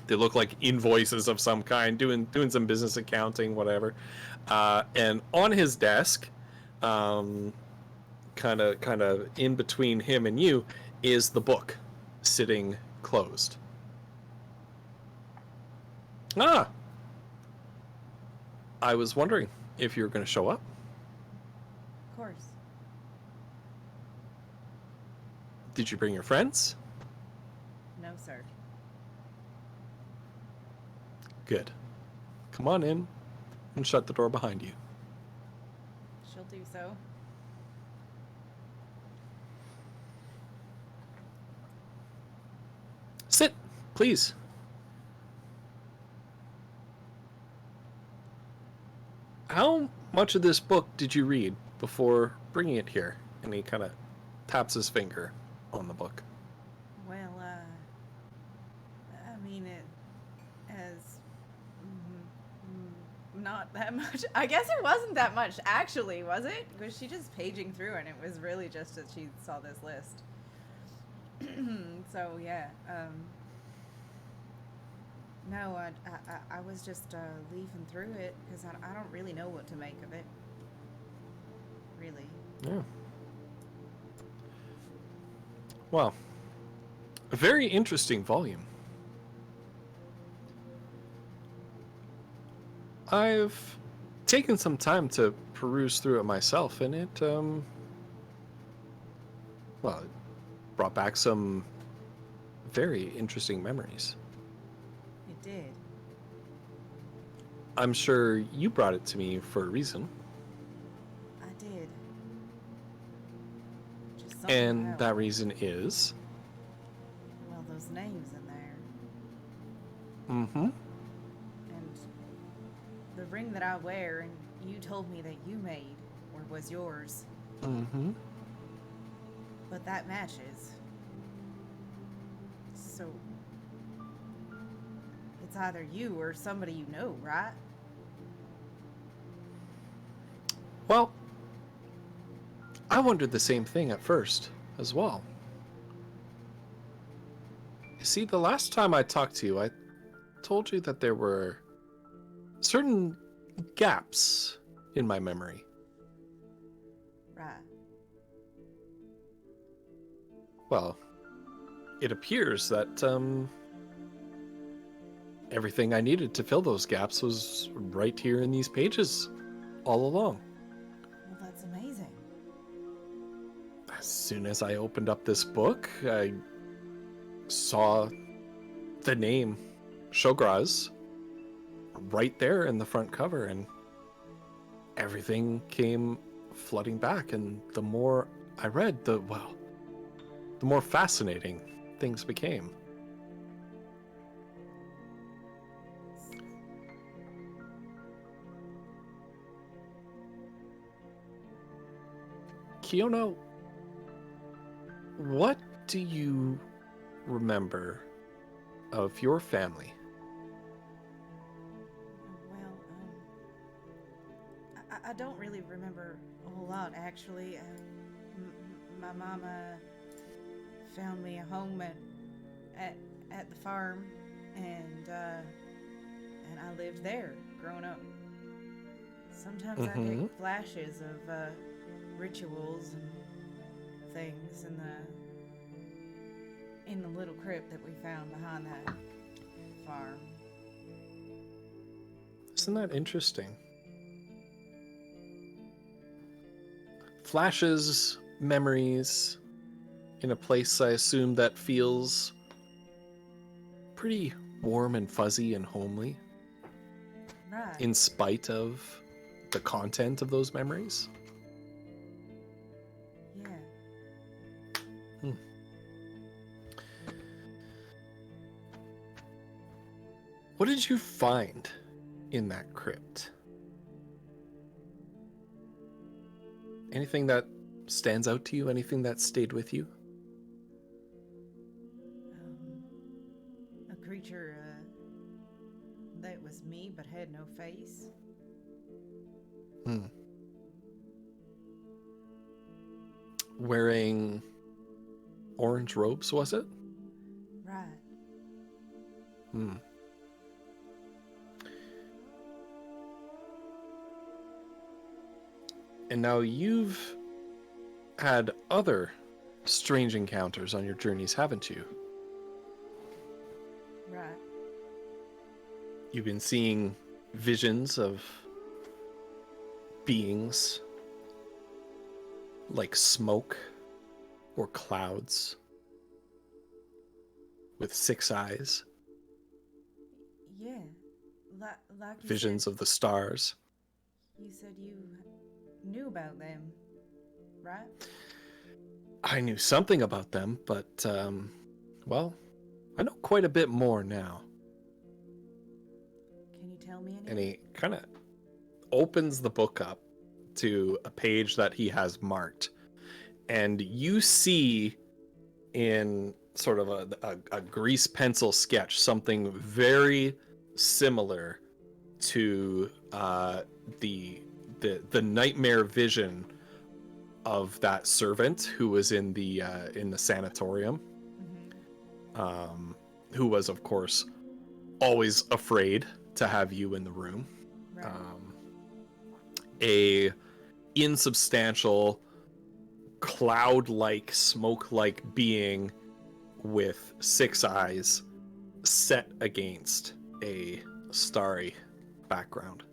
They look like invoices of some kind, doing some business accounting, whatever. And on his desk, kind of in between him and you, is the book sitting closed. I was wondering if you were going to show up. Of course. Did you bring your friends? No, sir. Good. Come on in and shut the door behind you. She'll do so. Sit, please. How much of this book did you read before bringing it here? And he kind of taps his finger on the book. Well, I mean, it has not that much. I guess it wasn't that much, actually, was it? Was she just paging through, and it was really just that she saw this list. So, yeah. No, I was just leafing through it because I don't really know what to make of it. Really. Yeah. Well, a very interesting volume. I've taken some time to peruse through it myself, and it, well, it brought back some very interesting memories. It did. I'm sure you brought it to me for a reason, I did. Just something and about, that reason is... well, those names in there. Mm-hmm. And the ring that I wear, and you told me that you made, or was yours, Mm-hmm. but that matches. So, it's either you or somebody you know, right? Well, I wondered the same thing at first as well. You see, the last time I talked to you, I told you that there were certain gaps in my memory. Right. Well, it appears that everything I needed to fill those gaps was right here in these pages all along. Well, that's amazing. As soon as I opened up this book, I saw the name Shograz right there in the front cover, and everything came flooding back. And the more I read, the more fascinating things became. Kiona, what do you remember of your family? Well, I don't really remember a whole lot, actually. My mama found me a home at the farm, and I lived there growing up. Sometimes I get flashes of rituals and things in the little crypt that we found behind that farm. Isn't that interesting? Flashes, memories, in a place I assume that feels pretty warm and fuzzy and homely, Right. in spite of the content of those memories. Yeah. What did you find in that crypt? Anything that stands out to you? Anything that stayed with you? A creature that was me but had no face. Wearing orange robes, was it? Right. And now you've had other strange encounters on your journeys, haven't you? Right. You've been seeing visions of beings like smoke or clouds with 6 eyes, Yeah. Like you visions said, of the stars. you said you knew about them, right? I knew something about them, but, well, I know quite a bit more now. Can you tell me anything? And he kind of opens the book up to a page that he has marked, and you see in sort of a grease pencil sketch something very similar to the nightmare vision of that servant who was in the sanatorium, who was of course always afraid to have you in the room. Right. A insubstantial, cloud-like, smoke-like being with 6 eyes set against a starry background.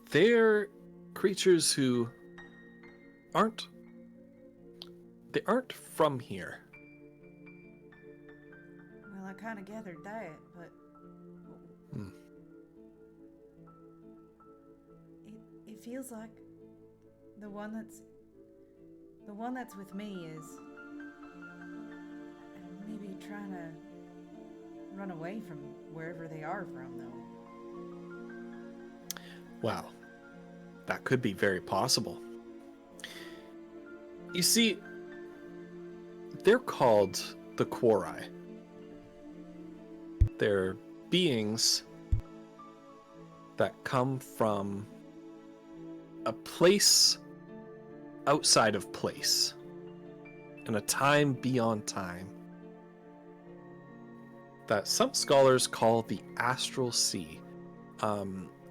They're creatures who aren't from here. Well, I kind of gathered that, but it feels like the one that's with me is maybe trying to run away from wherever they are from, though. Well, that could be very possible. You see, they're called the Quori. They're beings that come from a place outside of place, and a time beyond time, that some scholars call the astral sea.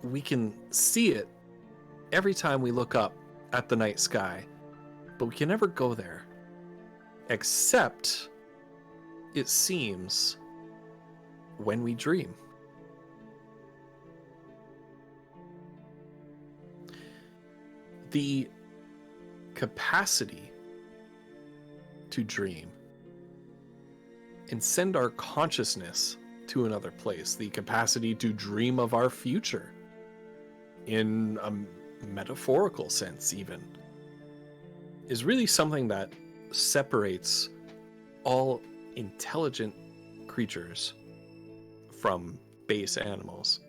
We can see it every time we look up at the night sky, but we can never go there, except, it seems, when we dream. The capacity to dream and send our consciousness to another place, the capacity to dream of our future, in a metaphorical sense even, is really something that separates all intelligent creatures from base animals.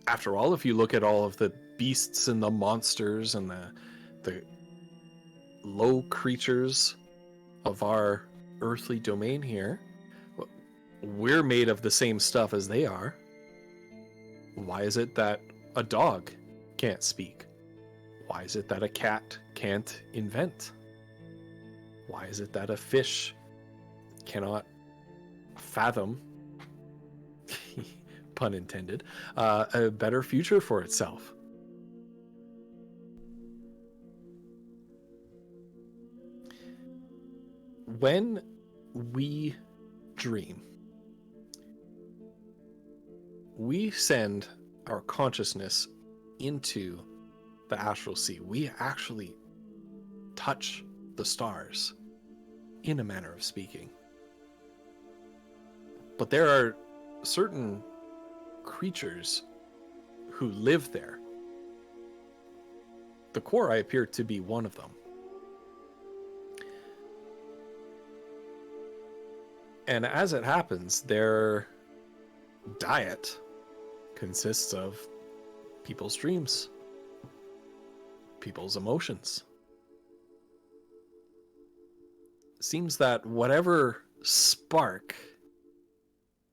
After all, if you look at all of the beasts and the monsters and the low creatures of our earthly domain here, we're made of the same stuff as they are. Why is it that a dog can't speak? Why is it that a cat can't invent? Why is it that a fish cannot fathom, pun intended, a better future for itself? When we dream, we send our consciousness into the astral sea. We actually touch the stars, in a manner of speaking. But there are certain creatures who live there. The Quori appear to be one of them. And as it happens, their diet consists of people's dreams, people's emotions. It seems that whatever spark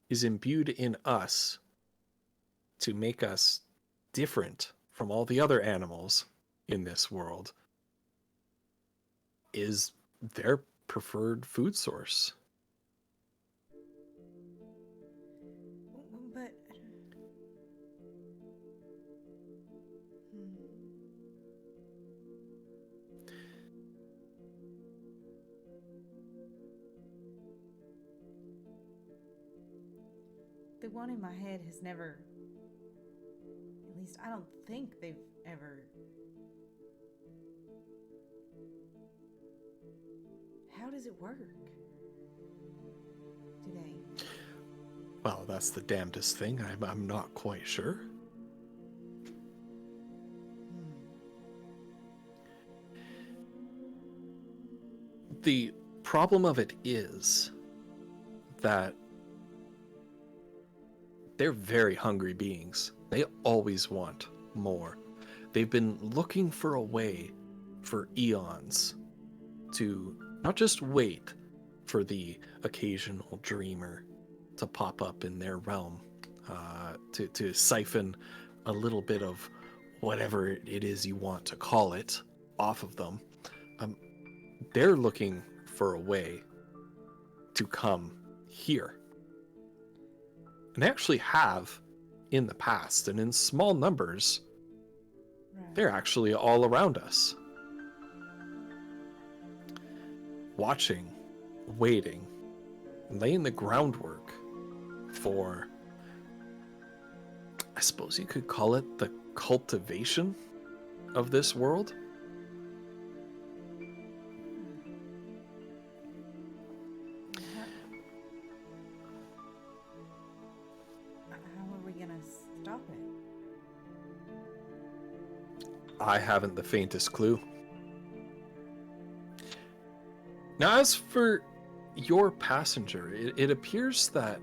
is imbued in us to make us different from all the other animals in this world is their preferred food source. But the one in my head has never, at least I don't think they've ever. How does it work? Do they? Well, that's the damnedest thing. I'm not quite sure. The problem of it is that they're very hungry beings. They always want more. They've been looking for a way for eons to not just wait for the occasional dreamer to pop up in their realm, to siphon a little bit of whatever it is you want to call it off of them. They're looking for a way to come here. And they actually have in the past, and in small numbers. Right. They're actually all around us. Watching, waiting, laying the groundwork for, I suppose you could call it the cultivation of this world. How are we gonna stop it? I haven't the faintest clue. Now, as for your passenger, it appears that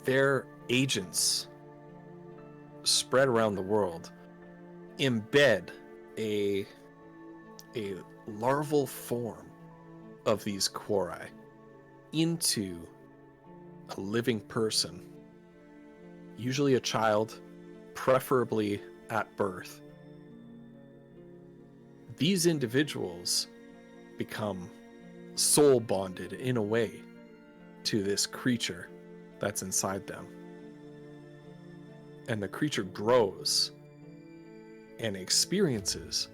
their agents spread around the world embed a larval form of these Quori into a living person, usually a child, preferably at birth. These individuals become soul bonded in a way to this creature that's inside them. And the creature grows and experiences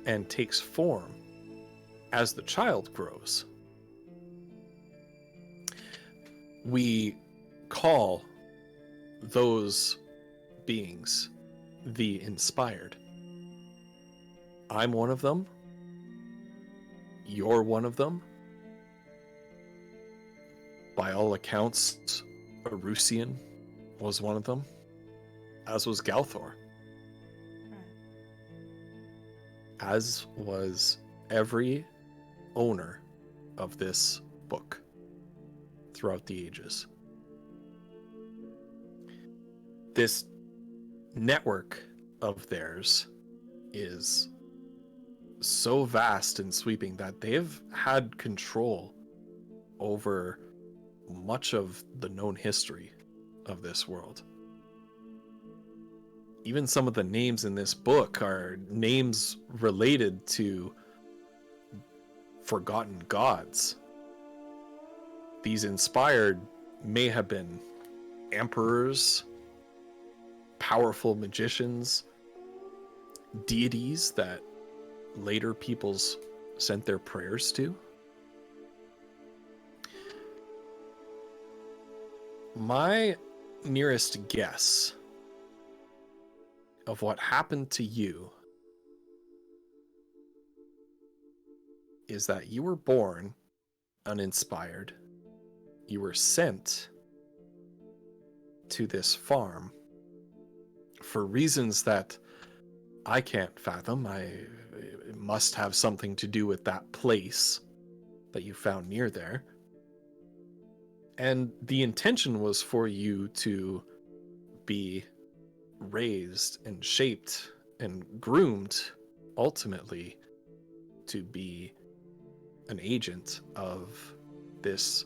and takes form as the child grows. We call those beings the inspired. I'm one of them. You're one of them. By all accounts, Erusian was one of them, as was Galthor. As was every owner of this book throughout the ages. This network of theirs is so vast and sweeping that they've had control over much of the known history of this world. Even some of the names in this book are names related to forgotten gods. These inspired may have been emperors, powerful magicians, deities that later peoples sent their prayers to. My nearest guess of what happened to you is that you were born uninspired. You were sent to this farm for reasons that I can't fathom. It must have something to do with that place that you found near there. And the intention was for you to be raised and shaped and groomed, ultimately, to be an agent of this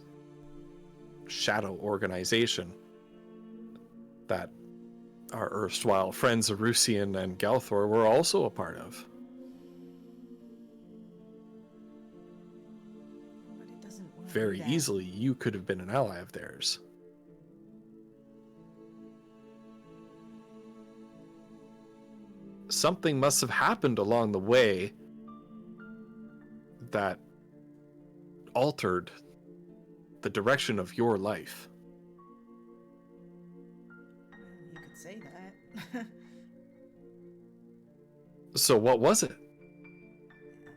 shadow organization that our erstwhile friends Erusian and Galthor were also a part of. But it doesn't want to Very do that. easily, you could have been an ally of theirs. Something must have happened along the way that altered the direction of your life. You could say that. So what was it?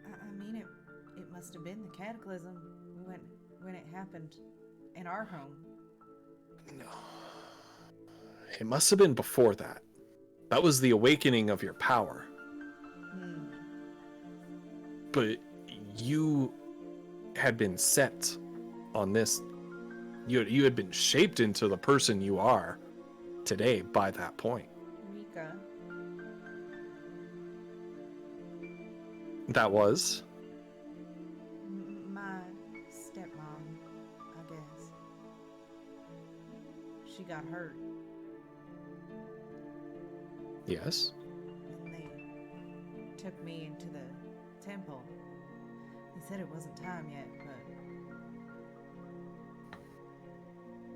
I mean, it must have been the cataclysm when it happened in our home. No. It must have been before that. That was the awakening of your power. Hmm. But you had been set on this You had been shaped into the person you are today by that point. Rika. That was My stepmom, I guess. She got hurt, yes. and they took me into the temple. They said it wasn't time yet, but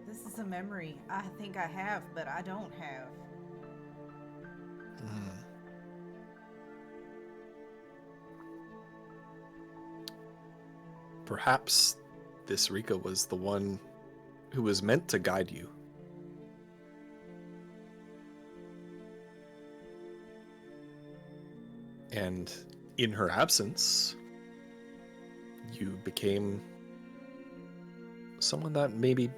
this is a memory I think I have, but I don't have. Perhaps this Rika was the one who was meant to guide you. And in her absence, you became someone that maybe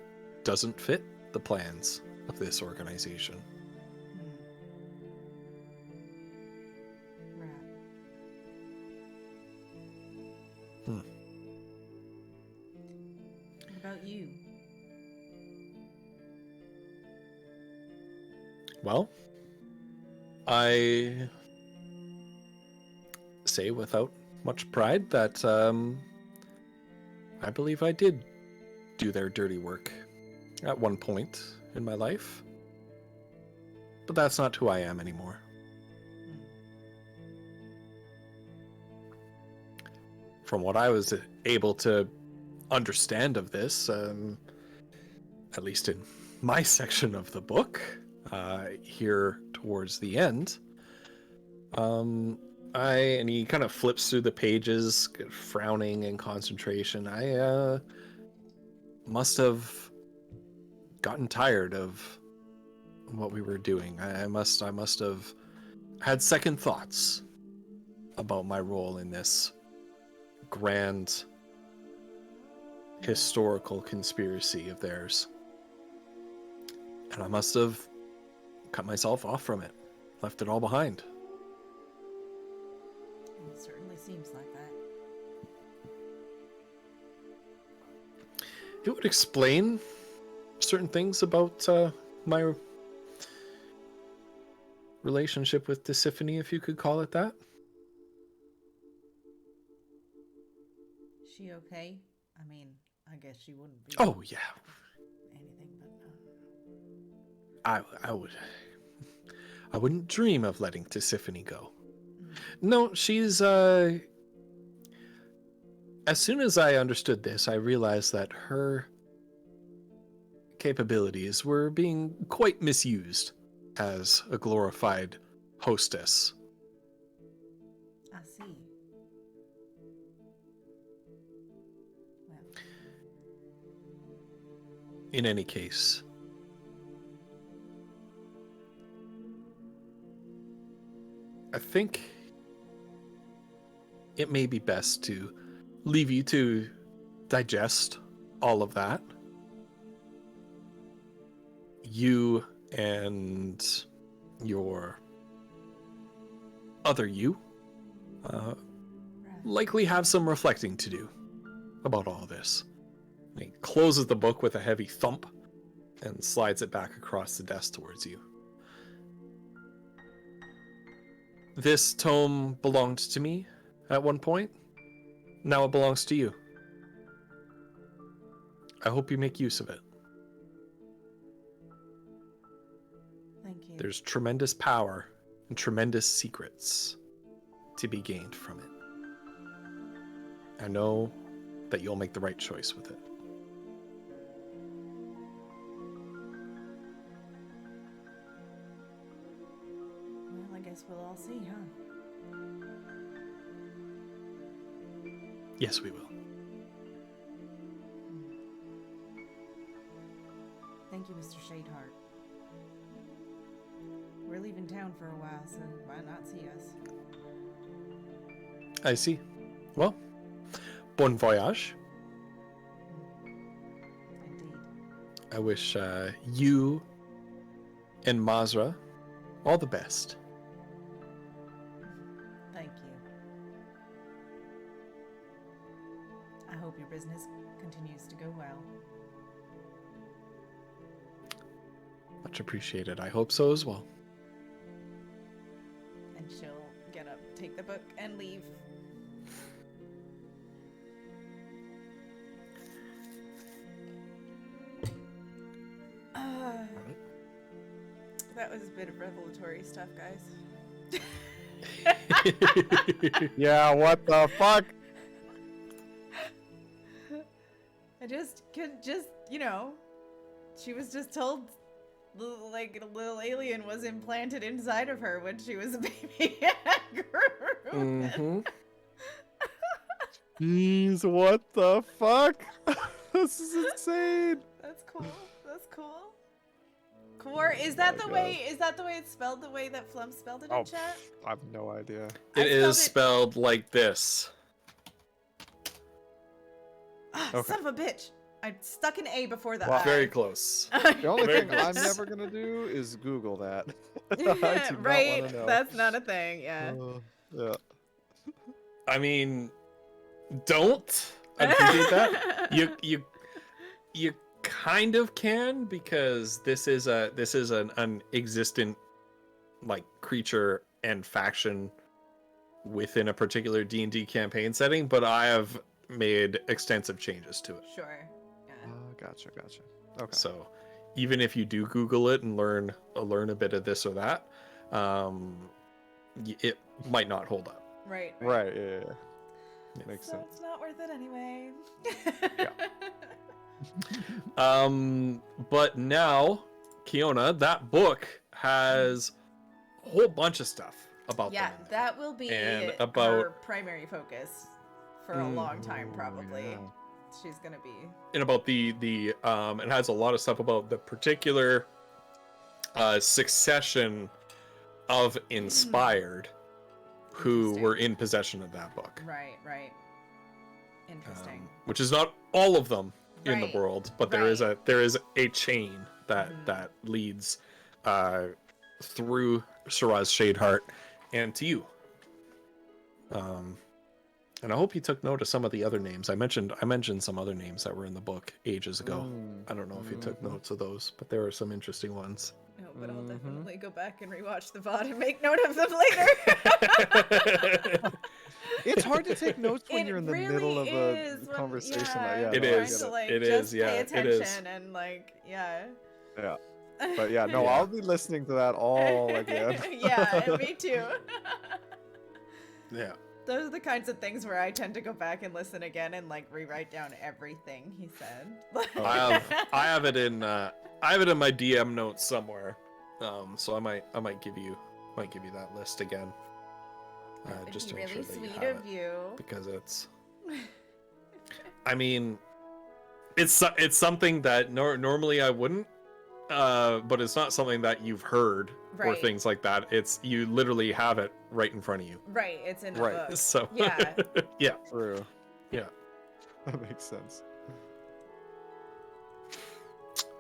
doesn't fit the plans of this organization. Right. What about you? Well, I say without much pride that I believe I did do their dirty work at one point in my life. But that's not who I am anymore. From what I was able to understand of this, at least in my section of the book, here towards the end, and he kind of flips through the pages, frowning in concentration. I must have gotten tired of what we were doing. I must have had second thoughts about my role in this grand historical conspiracy of theirs. And I must have cut myself off from it, left it all behind. It certainly seems like that. It would explain certain things about my relationship with Tisiphone, if you could call it that. She okay? I mean, I guess she wouldn't be. Oh yeah, Anything but. I wouldn't dream of letting Tisiphone go. No, she's as soon as I understood this, I realized that her capabilities were being quite misused as a glorified hostess. I see. Well, In any case, I think it may be best to leave you to digest all of that. You and your other you right. likely have some reflecting to do about all this. And he closes the book with a heavy thump and slides it back across the desk towards you. This tome belonged to me at one point. Now it belongs to you. I hope you make use of it. Thank you. There's tremendous power and tremendous secrets to be gained from it. I know that you'll make the right choice with it. Well, I guess we'll all see, huh? Yes, we will. Thank you, Mr. Shadeheart. We're leaving town for a while, so why not see us? I see. Well, bon voyage. Indeed. I wish you and Mazra all the best. Thank you. I hope your business continues to go well. much appreciated. I hope so as well. And she'll get up, take the book, and leave. That was a bit of revelatory stuff, guys. Yeah, what the fuck? I just could just, you know, she was just told like a little alien was implanted inside of her when she was a baby and grew. Mm-hmm. Jeez, what the fuck? This is insane. That's cool. That's cool. Core, is that the way? Is that the way it's spelled? The way that Flum spelled it in Oh, chat? I have no idea. It is spelled spelled like this. Ah, Okay. son of a bitch! I stuck an A before the Wow. I. Very close. The only Very thing I'm close. never gonna do is Google that. I do not Right? wanna know. That's not a thing. Yeah. Yeah. I mean, don't. I appreciate that. You kind of can, because this is an existent like creature and faction within a particular D&D campaign setting, but I have made extensive changes to it. Sure. Yeah. Gotcha. Okay. So even if you do Google it and learn a bit of this or that, it might not hold up. Right. Right. Yeah. Makes So sense. it's not worth it anyway. But now, Kiona, that book has a whole bunch of stuff about Yeah, them in there. that will be And her about- primary focus for a long time, probably. yeah. She's gonna be. And about the it has a lot of stuff about the particular succession of Inspired who Interesting. were in possession of that book. Right. Interesting. Which is not all of them in the Right, world, but there is a chain that leads through Shiraz Shadeheart and to you. And I hope you took note of some of the other names. I mentioned some other names that were in the book ages ago. I don't know if you took notes of those, but there are some interesting ones. No, but I'll Mhm. definitely go back and rewatch the VOD and make note of them later. It's hard to take notes when It you're in the really middle of is a when- conversation. yeah, Like, It no, I trying is. get To, like, It just is, yeah, pay it is. attention and like, yeah. Yeah. But yeah, no, Yeah. I'll be listening to that all again. Yeah, me too. Yeah. Those are the kinds of things where I tend to go back and listen again and like rewrite down everything he said. I have it in my DM notes somewhere. So I might give you that list again. That would Just be to make really sure that you sweet have of it, you. because it's I mean it's something that normally I wouldn't, but it's not something that you've heard or Right. things like that. It's you literally have it right in front of you. Right, it's in the Right. book. So Yeah. yeah. True. Yeah. That makes sense.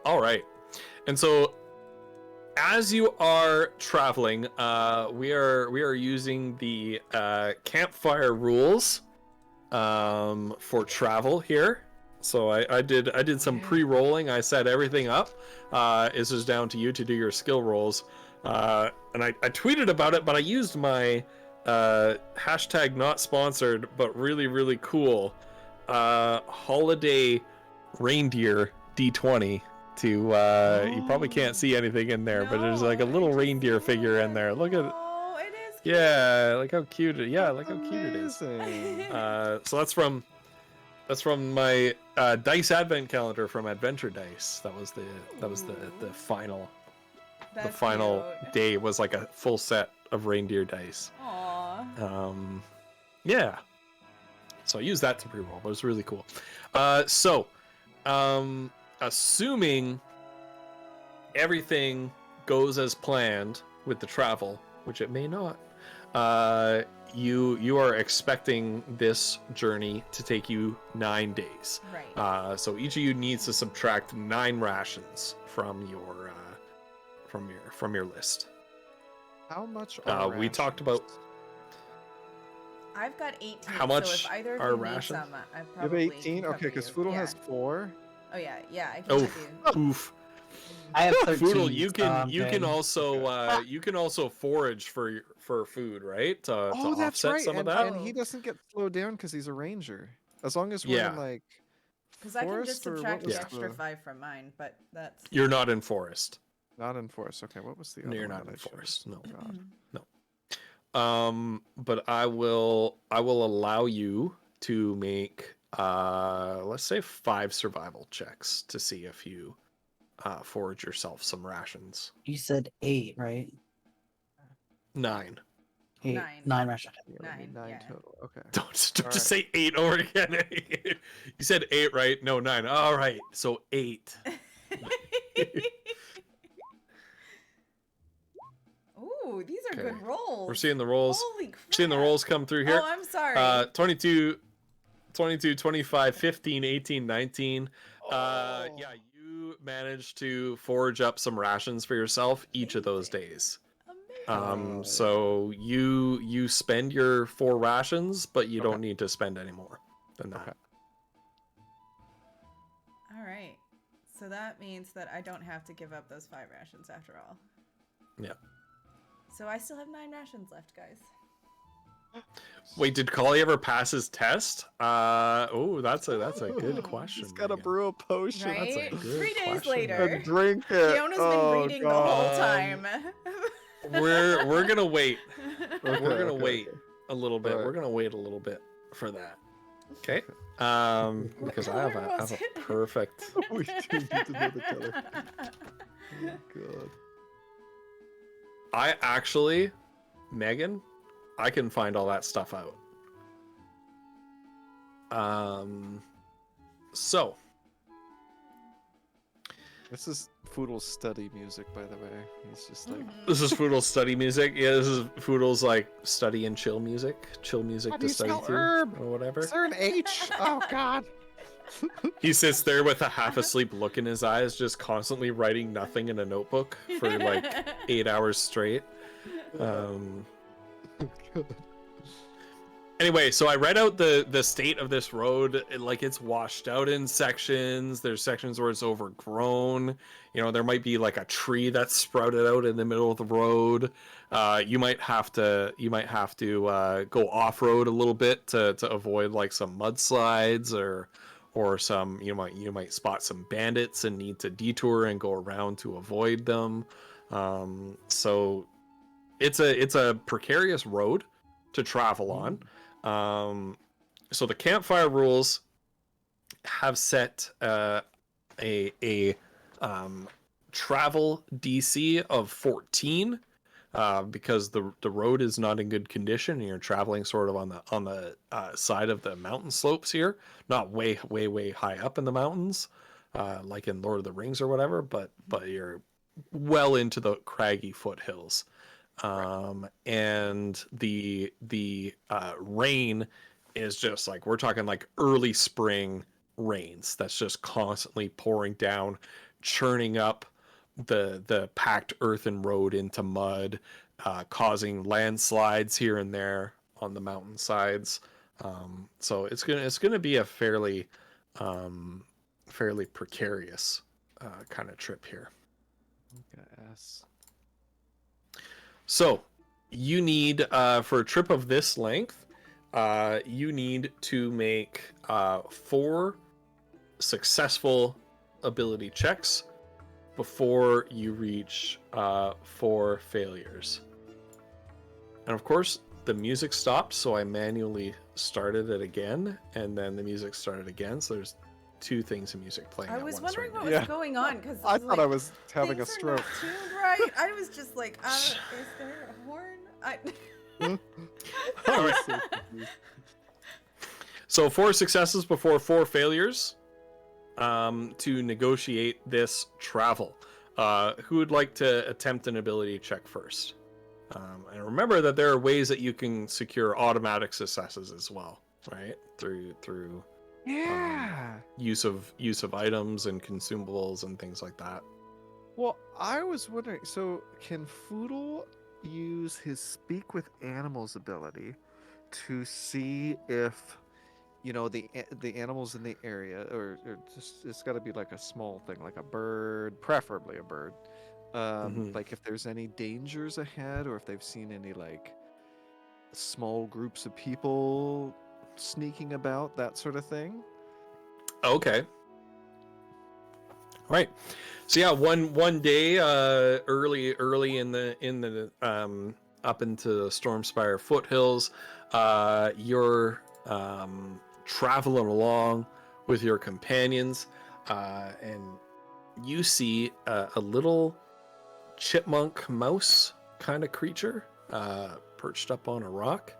All right. And so as you are traveling, we are using the campfire rules for travel here. So I did some pre-rolling. I set everything up. This is down to you to do your skill rolls. And I tweeted about it, but I used my hashtag not sponsored, but really cool holiday reindeer D20 to you probably can't see anything in there, but there's like a little reindeer figure in there. Look at Oh, it is cute. yeah, look how cute it look how cute it is. Amazing. So that's from my dice advent calendar from Adventure Dice. That was the final That's cute. day was like a full set of reindeer dice. Aw. Yeah. So I used that to pre-roll, but it was really cool. Assuming everything goes as planned with the travel, which it may not, you are expecting this journey to take you 9 days. Right. So each of you needs to subtract 9 rations from your list. How much we talked about- I've got 18. How much so if either of are you need rations? some, I You have probably 18? can Okay, cover because you. Foodle Yeah. has 4. Oh yeah, I can Oh, give you. oof. I have 13. Foodle, you so can I'm you can good. also you can also forage for food, right? To Oh, that's offset right. some of And, that. and he doesn't get slowed down because he's a ranger. As long as we're Yeah. in like Because I can just forest or what subtract was the extra the 5 from mine, but that's. You're not in forest. not in forest. Okay, what was the No, other you're one not that in I chose? forest, no. Oh, God. But I will allow you to make let's say 5 survival checks to see if you forage yourself some rations. You said 8, right? 9. 8, 9. 9 rations. Yeah, we need 9 yeah. total. Okay. Don't just All say 8 over again. You said 8, right? No, 9. All right. So 8. Ooh, these are Okay. good rolls. We're seeing the rolls. Holy crap. Seeing the rolls come through here. Oh, I'm sorry. 22, 25, 15, 18, 19. Yeah, you managed to forage up some rations for yourself each of those days. Amazing. So you spend your 4 rations, but you Okay. don't need to spend any more than that. Okay. All right. So that means that I don't have to give up those 5 rations after all. Yeah. So I still have 9 rations left, guys. Wait, did Collie ever pass his test? Oh, that's a good question. He's got to Megan. brew a potion. Right? a good 3 days question, later. And drink it. Fiona's Oh, been reading the whole God. time. We're gonna wait. Okay, We're gonna okay, wait okay. a little bit. Alright. We're gonna wait a little bit for that. Okay. Because I have color a was it? We perfect. do need to know the color. Oh, God. I actually, Megan, I can find all that stuff out. So This is Foodle's study music, by the way. He's just like, this is Foodle's study music. Yeah, this is Foodle's like study and chill music How do to you study spell to herb? or whatever. is there an H? Oh, God. He sits there with a half asleep look in his eyes, just constantly writing nothing in a notebook for like 8 hours straight. Anyway, so I read out the state of this road. Like, it's washed out in sections. There's sections where it's overgrown. You know, there might be like a tree that's sprouted out in the middle of the road. You might have to go off road a little bit to avoid like some mudslides or some you might spot some bandits and need to detour and go around to avoid them. So it's a precarious road to travel on. So the campfire rules have set a travel DC of 14 because the road is not in good condition and you're traveling sort of on the side of the mountain slopes here, not way high up in the mountains like in Lord of the Rings or whatever, but you're well into the craggy foothills. And the rain is just like, we're talking like early spring rains that's just constantly pouring down, churning up the packed earthen road into mud, causing landslides here and there on the mountain sides. So it's gonna be a fairly precarious kind of trip here. S. So you need for a trip of this length, you need to make 4 successful ability checks before you reach 4 failures. And of course, the music stopped, so I manually started it again, and then the music started again. So there's 2 things of music playing. I at was once wondering right what now. was going on because I thought I was having a things are not stroke. tuned right. I was just like, is there a horn? I was so confused. So 4 successes before 4 failures to negotiate this travel. Who would like to attempt an ability check first? And remember that there are ways that you can secure automatic successes as well, right? Through Yeah. use of items and consumables and things like that. Well, I was wondering, so can Foodle use his Speak with Animals ability to see if you know, the animals in the area, or just it's got to be like a small thing, like a bird, preferably a bird. Mhm. Like if there's any dangers ahead, or if they've seen any like small groups of people sneaking about, that sort of thing. Okay. Right. So yeah, one day, early in the up into the Stormspire foothills, you're traveling along with your companions, and you see a little chipmunk mouse kind of creature perched up on a rock,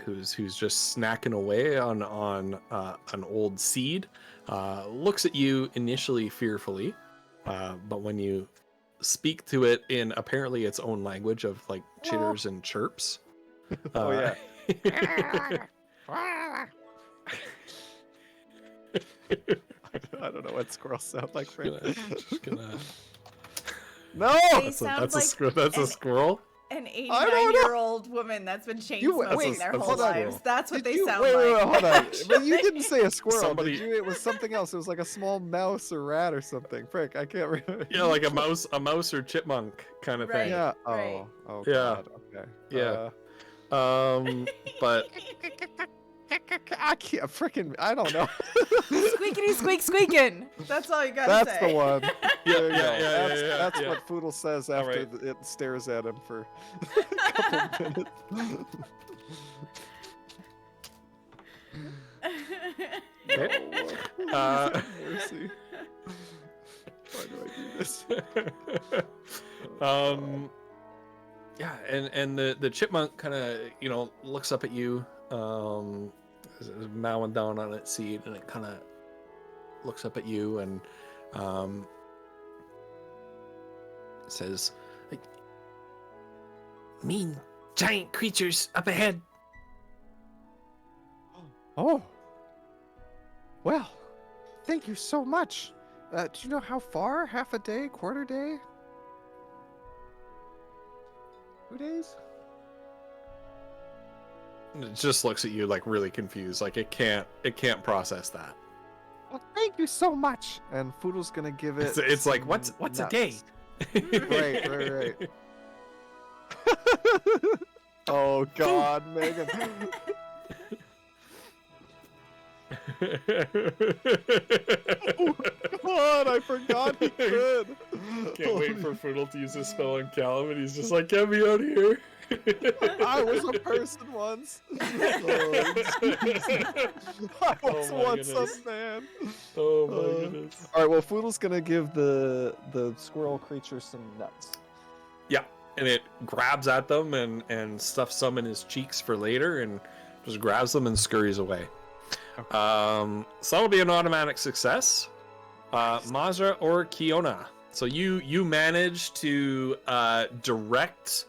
who's just snacking away on an old seed. Looks at you initially fearfully, but when you speak to it in apparently its own language of like chitters and chirps. Oh, yeah. I don't know what squirrels sound like, Frank. just gonna... No! They That's sound a like that's a an- squirrel. An I don't know. 89-year-old woman that's been chain You- smoking wait, their that's whole a lives. squirrel. That's what they you, sound wait, like. wait, hold on. But you didn't say a squirrel, Somebody- did you? It was something else. It was like a small mouse or rat or something. Frick, I can't remember. Yeah, like a mouse or chipmunk kind of Right. thing. Yeah. Right. Oh. Yeah. God. Okay. Yeah. But I can't freaking. I don't know. Squeakity squeak squeaking. That's all you gotta That's say. the one. There you yeah, go. yeah, That's, yeah, that's yeah. what Foodle says All after right. it stares at him for a couple minutes. okay. Oh, mercy. Why do I do this? Yeah, and the chipmunk kind of looks up at you, is mowing down on its seed, and it kind of looks up at you and says, like, "Mean giant creatures up ahead." Oh. Well, thank you so much. Do you know how far? Half a day? Quarter day? 2 days? And it just looks at you like really confused, like it can't process that. Well, thank you so much. And Foodle's gonna give it. It's like, some what's a day? nuts. Right. Oh God, Megan. Oh God, I forgot he could. Can't wait for Foodle to use his spell on Callum, and he's just like, "Get me out of here." I was a person once. Oh, jeez. I was Oh my once goodness. a man. Oh my goodness. All right, well, Foodle's gonna give the squirrel creature some nuts. Yeah, and it grabs at them and stuffs some in his cheeks for later, and just grabs them and scurries away. So that'll be an automatic success. Mazra or Kiona. So you manage to direct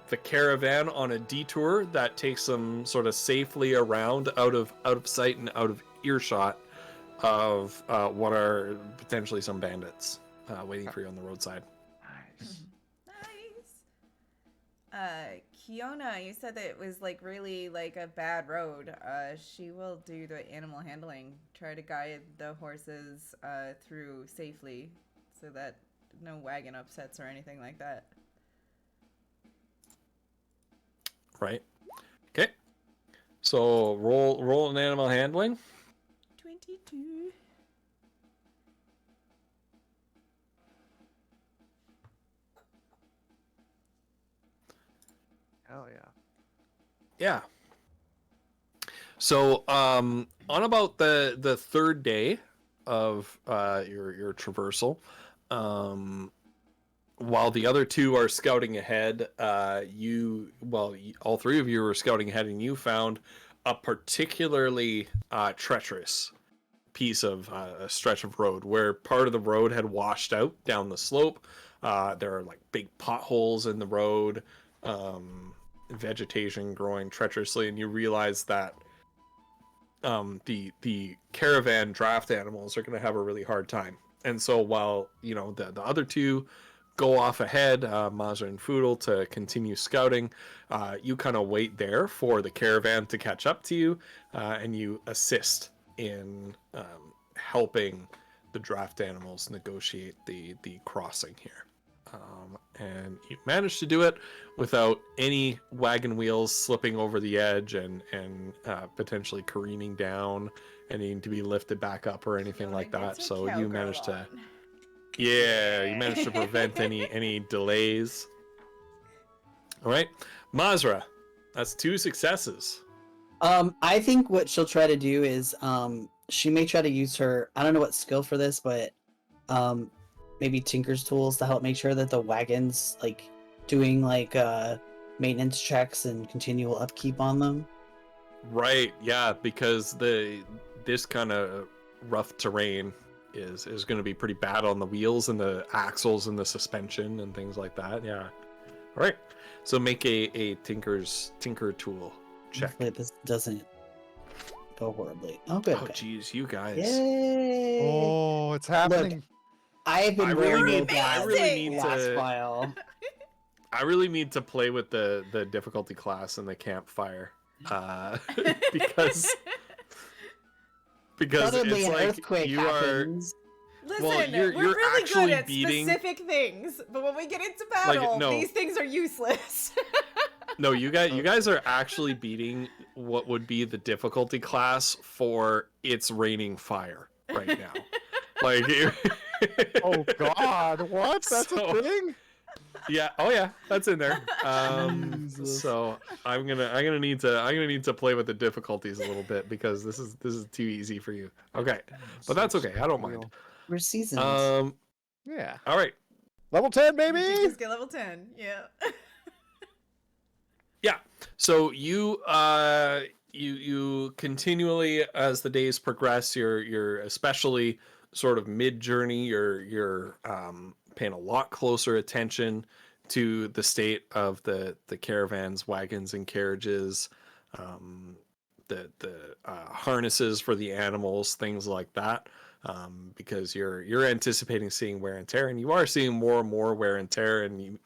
the caravan on a detour that takes them sort of safely around, out of sight and out of earshot of what are potentially some bandits waiting for you on the roadside. Nice. Nice. Kiona, you said that it was like really like a bad road. She will do the animal handling, try to guide the horses through safely so that no wagon upsets or anything like that. Right. Okay. So roll an animal handling. 22. Hell yeah. Yeah. So on about the third day of your traversal, while the other two are scouting ahead, all three of you are scouting ahead, and you found a particularly treacherous piece of a stretch of road where part of the road had washed out down the slope. There are like big potholes in the road, vegetation growing treacherously, and you realize that the caravan draft animals are going to have a really hard time. And so while the other two go off ahead, Mazra and Foodle, to continue scouting. You kind of wait there for the caravan to catch up to you, and you assist in helping the draft animals negotiate the crossing here. And you managed to do it without any wagon wheels slipping over the edge and potentially careening down and needing to be lifted back up or anything like that. So you managed to, you managed to prevent any delays. All right, Mazra, that's 2 successes. I think what she'll try to do is she may try to use her, I don't know what skill for this, but maybe Tinker's tools to help make sure that the wagon's like doing like maintenance checks and continual upkeep on them. Right, yeah, because this kind of rough terrain is going to be pretty bad on the wheels and the axles and the suspension and things like that. Yeah. All right. So make a tinker tool check. Hopefully this doesn't go horribly. Oh, good. Oh, Okay. geez, you guys. Yay! Oh, it's happening. I've been I really wearing need last to. while. I really need to play with the difficulty class and the campfire, because Suddenly it's an like earthquake you happens. Listen, Well, you're we're really actually good at beating- specific things, but when we get into battle, no. these things are useless. No, you guys are actually beating what would be the difficulty class for It's Raining Fire right now. Like, Oh God, what? That's So- a thing? yeah, oh yeah, that's in there. Jesus. So I'm gonna need to play with the difficulties a little bit because this is too easy for you. Okay, but that's okay. I don't mind. We're seasoned. Yeah. All right. Level 10, baby! Just get level 10. Yeah. Yeah. So you continually, as the days progress, you're especially sort of mid journey, you're paying a lot closer attention to the state of the caravans, wagons, and carriages, the harnesses for the animals, things like that, because you're anticipating seeing wear and tear, and you are seeing more and more wear and tear, and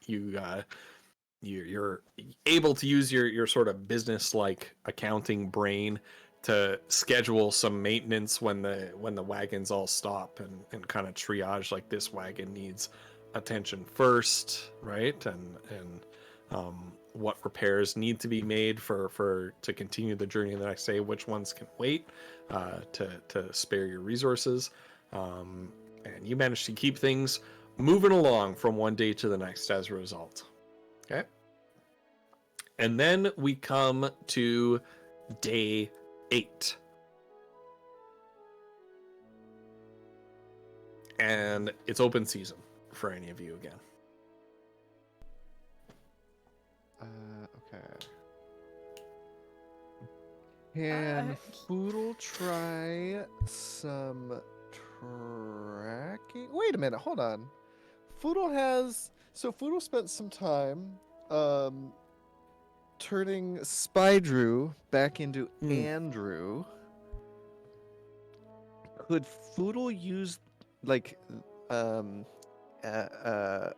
you're able to use your sort of business like accounting brain to schedule some maintenance when the wagons all stop and kind of triage, like, this wagon needs attention first, right? And what repairs need to be made for to continue the journey the next day, which ones can wait, to spare your resources. And you manage to keep things moving along from one day to the next as a result. Okay. And then we come to day 8. And it's open season for any of you again. Okay. Can Foodle try some tracking? Wait a minute, hold on. Foodle spent some time turning Spydrew back into Andrew. Could Foodle use like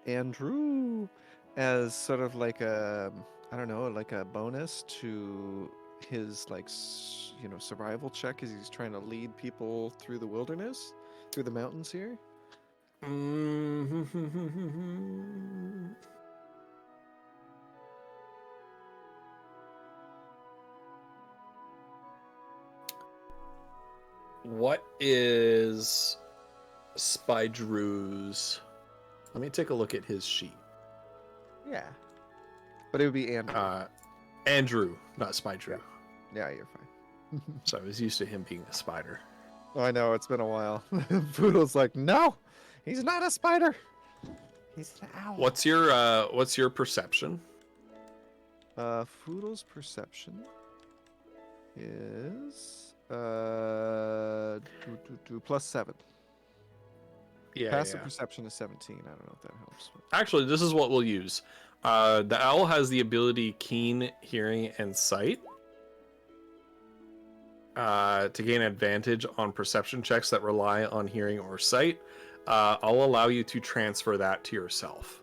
Andrew as sort of like a, I don't know, like a bonus to his like survival check as he's trying to lead people through the wilderness, through the mountains here? What is Spydrew's? Let me take a look at his sheet. Yeah. But it would be Andrew. Andrew, not Spydrew. Yeah, you're fine. So I was used to him being a spider. Oh, I know, it's been a while. Foodle's like, no, he's not a spider. He's an owl. What's your perception? Foodle's perception is +7. Yeah. Passive perception is 17. I don't know if that helps. Actually, this is what we'll use. The owl has the ability keen hearing and sight to gain advantage on perception checks that rely on hearing or sight. I'll allow you to transfer that to yourself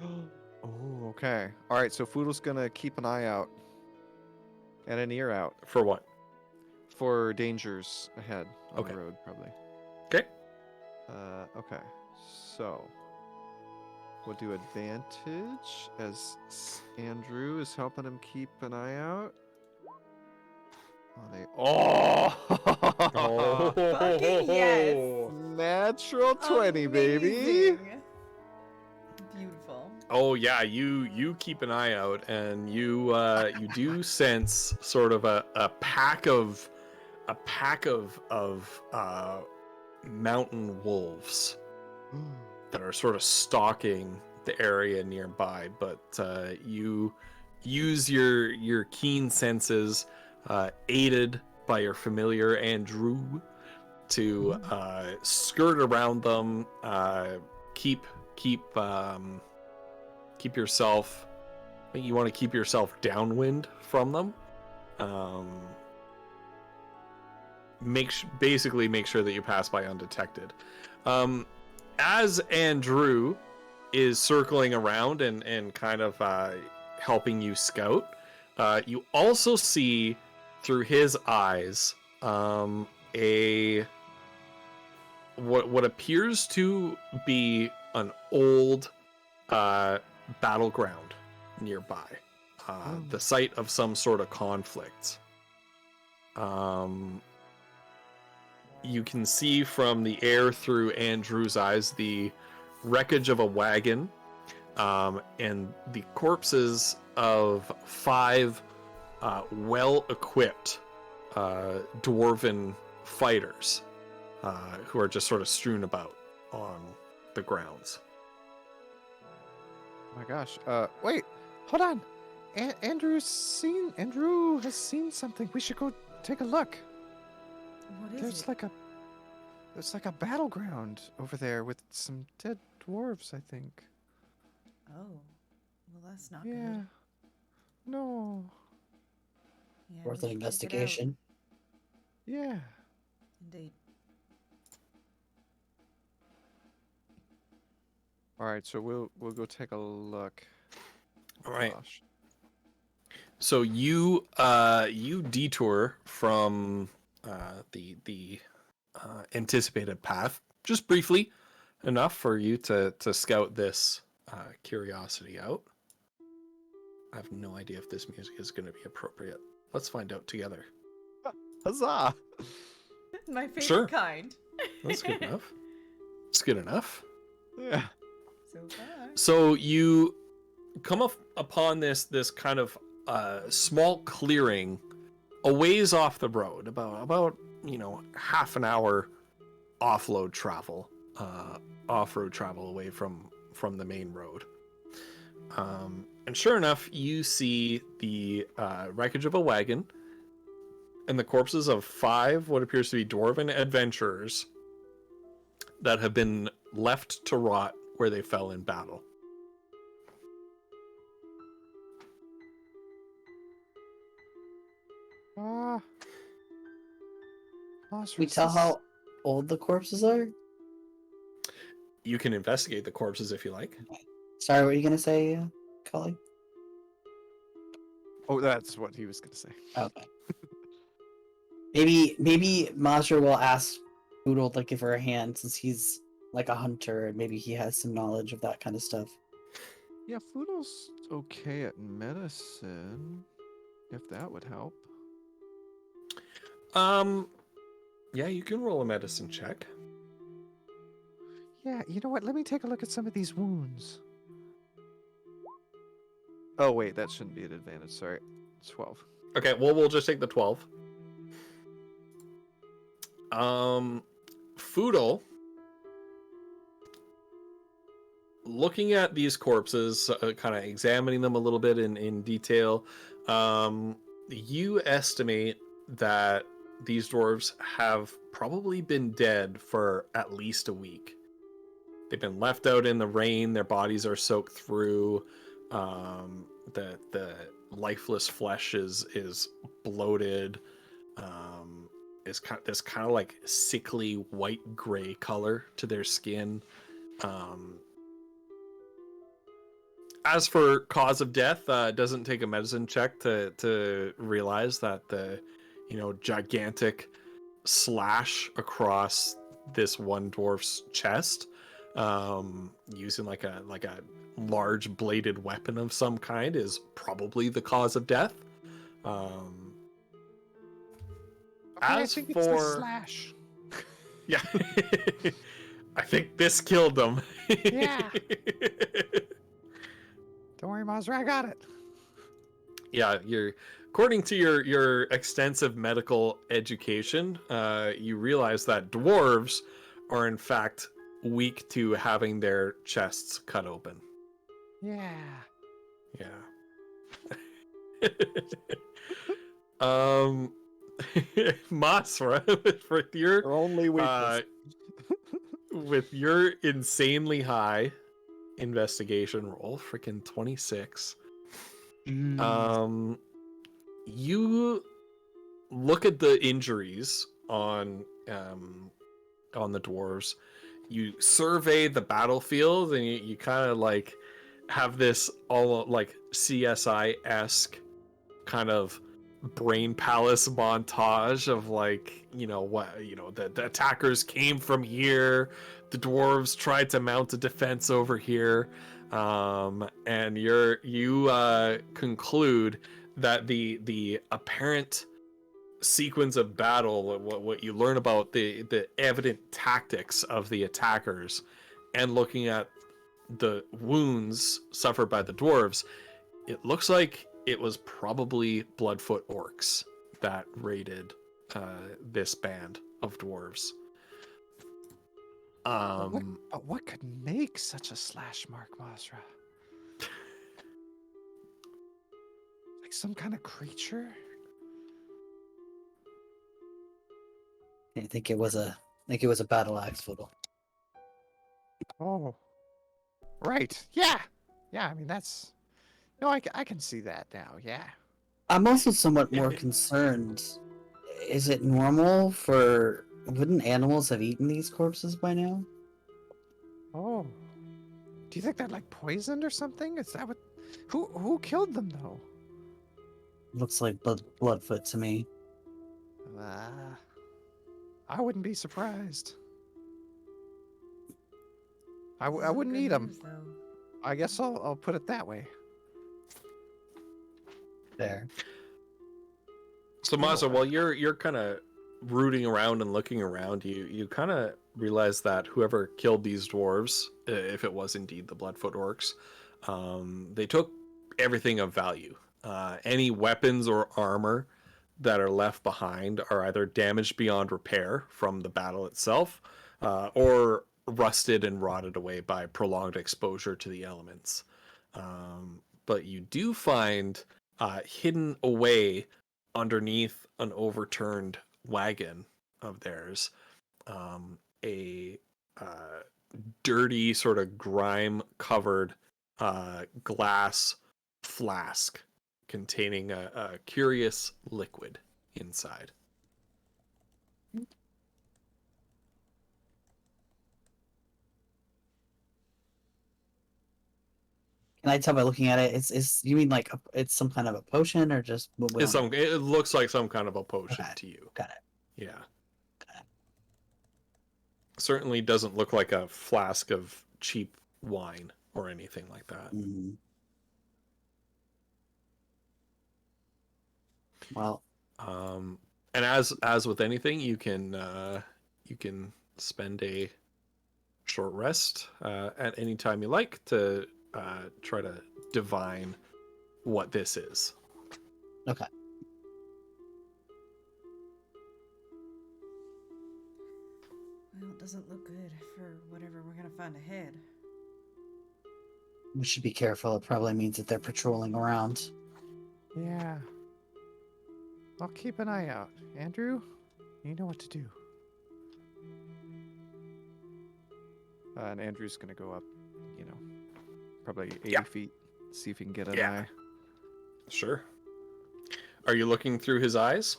Oh, okay. All right, so Foodle's gonna keep an eye out and an ear out For what? for dangers ahead on Okay. the road, probably. Okay. Okay. So we'll do advantage as Andrew is helping him keep an eye out. Oh, Fucking yes. natural 20, baby. Amazing. Beautiful. Oh yeah, you keep an eye out, and you do sense sort of a pack of mountain wolves that are sort of stalking the area nearby. But you use your keen senses, aided by your familiar Andrew, to skirt around them. Keep yourself. You want to keep yourself downwind from them. Basically make sure that you pass by undetected. As Andrew is circling around and kind of helping you scout, you also see through his eyes a what appears to be an old battleground nearby, the site of some sort of conflict. You can see from the air through Andrew's eyes the wreckage of a wagon, and the corpses of 5 well-equipped dwarven fighters who are just sort of strewn about on the grounds. Oh my gosh. Wait, hold on. Andrew has seen something. We should go take a look. What is There's it? like a battleground over there with some dead dwarves, I think. Oh, well, that's not Yeah. good. No. Yeah, Worth we an should check it out. investigation. Yeah. Indeed. All right, so we'll go take a look. All right. Gosh. So you detour from the anticipated path just briefly enough for you to scout this curiosity out. I have no idea if this music is going to be appropriate. Let's find out together. Huzzah! My favorite Sure. kind. That's good enough. It's good enough. Yeah. So far. So you come upon this kind of small clearing a ways off the road, about half an hour off-road travel away from the main road. And sure enough, you see the wreckage of a wagon and the corpses of 5 what appears to be dwarven adventurers that have been left to rot where they fell in battle. We tell how old the corpses are? You can investigate the corpses if you like. Sorry, what were you gonna say, Cully? Oh, that's what he was gonna say. Okay. maybe Mazra will ask Boodle to give her a hand since he's like a hunter and maybe he has some knowledge of that kind of stuff. Yeah, Foodle's okay at medicine. If that would help. Yeah, you can roll a medicine check. Yeah, you know what? Let me take a look at some of these wounds. Oh wait, that shouldn't be an advantage. Sorry, 12. Okay, well, we'll just take the 12. Foodle, looking at these corpses, kind of examining them a little bit in detail, you estimate that these dwarves have probably been dead for at least a week. They've been left out in the rain. Their bodies are soaked through. The lifeless flesh is bloated. Is this kind of like sickly white gray color to their skin. As for cause of death, it doesn't take a medicine check to realize that the, gigantic slash across this one dwarf's chest, using like a large bladed weapon of some kind, is probably the cause of death. I As think for it's the slash. yeah, I think this killed them. Yeah. Don't worry, Mazra, I got it. Yeah, according to your extensive medical education, you realize that dwarves are in fact weak to having their chests cut open. Yeah. Yeah. Masra, with your Their only weakness. with your insanely high investigation roll, freaking 26. You look at the injuries on the dwarves. You survey the battlefield, and you kind of like have this all like CSI-esque kind of brain palace montage of like, the attackers came from here, the dwarves tried to mount a defense over here, and you conclude that the apparent sequence of battle, what you learn about the evident tactics of the attackers, and looking at the wounds suffered by the dwarves, it looks like it was probably Bloodfoot orcs that raided this band of dwarves. But what could make such a slash mark, Masra? Like some kind of creature? I think it was a battle axe, Fiddle. Oh. Right. Yeah. Yeah, I mean, that's... No, I can see that now, yeah. I'm also somewhat more concerned. Is it normal for... Wouldn't animals have eaten these corpses by now? Oh. Do you think they're, like, poisoned or something? Is that what... Who killed them, though? Looks like Bloodfoot to me. I wouldn't be surprised. I wouldn't eat them. I guess I'll put it that way. There. So Mazza, while you're kind of rooting around and looking around, you kind of realize that whoever killed these dwarves, if it was indeed the Bloodfoot orcs, they took everything of value. Any weapons or armor that are left behind are either damaged beyond repair from the battle itself, or rusted and rotted away by prolonged exposure to the elements. But you do find hidden away underneath an overturned wagon of theirs, a dirty, sort of grime-covered glass flask containing a curious liquid inside. Can I tell by looking at it? It's you mean like it's some kind of a potion or just? It looks like some kind of a potion to you. Got it. Yeah. Got it. Certainly doesn't look like a flask of cheap wine or anything like that. Mm. Well, and as with anything, you can spend a short rest at any time you like to try to divine what this is. okay. Well, it doesn't look good for whatever we're gonna find ahead. We should be careful. It probably means that they're patrolling around. Yeah. I'll keep an eye out. Andrew, you know what to do. And Andrew's gonna go up, probably 80 feet, see if he can get an eye. Sure. Are you looking through his eyes?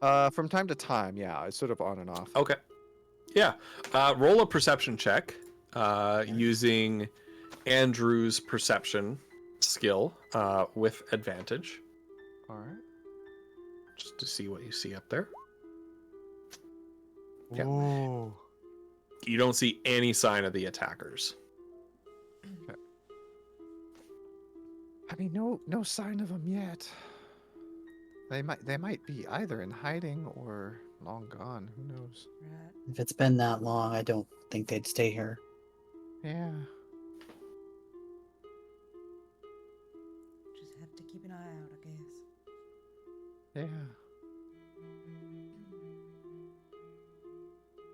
From time to time, yeah. It's sort of on and off. Okay. Yeah. Roll a perception check using Andrew's perception skill with advantage, All right. just to see what you see up there. Yeah. Whoa. You don't see any sign of the attackers. I mean, no sign of them yet. They might be either in hiding or long gone. Who knows? Right. If it's been that long, I don't think they'd stay here. Yeah. Just have to keep an eye out, I guess. Yeah.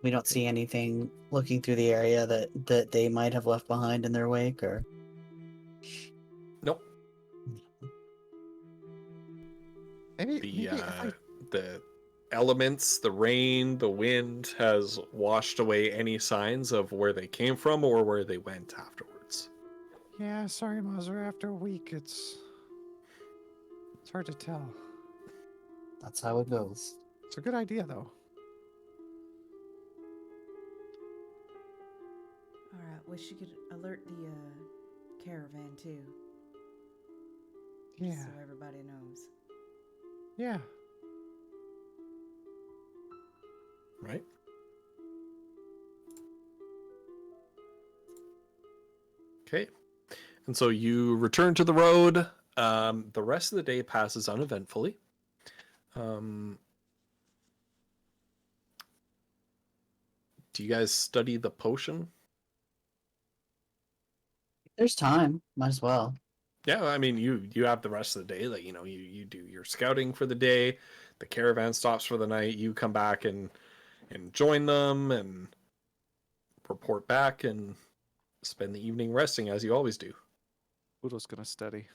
We don't see anything looking through the area that they might have left behind in their wake, or Nope. Maybe The elements, the rain, the wind has washed away any signs of where they came from or where they went afterwards. Yeah, sorry, Mazur. After a week, it's hard to tell. that's how it goes. It's a good idea, though. All right, wish you could alert the caravan too, Yeah. so everybody knows. Yeah. Right? Okay. And so you return to the road. The rest of the day passes uneventfully. Do you guys study the potion? There's time. Might as well. Yeah, I mean, you have the rest of the day. Like, you do your scouting for the day. The caravan stops for the night. You come back and join them and report back and spend the evening resting as you always do. Udo's gonna study.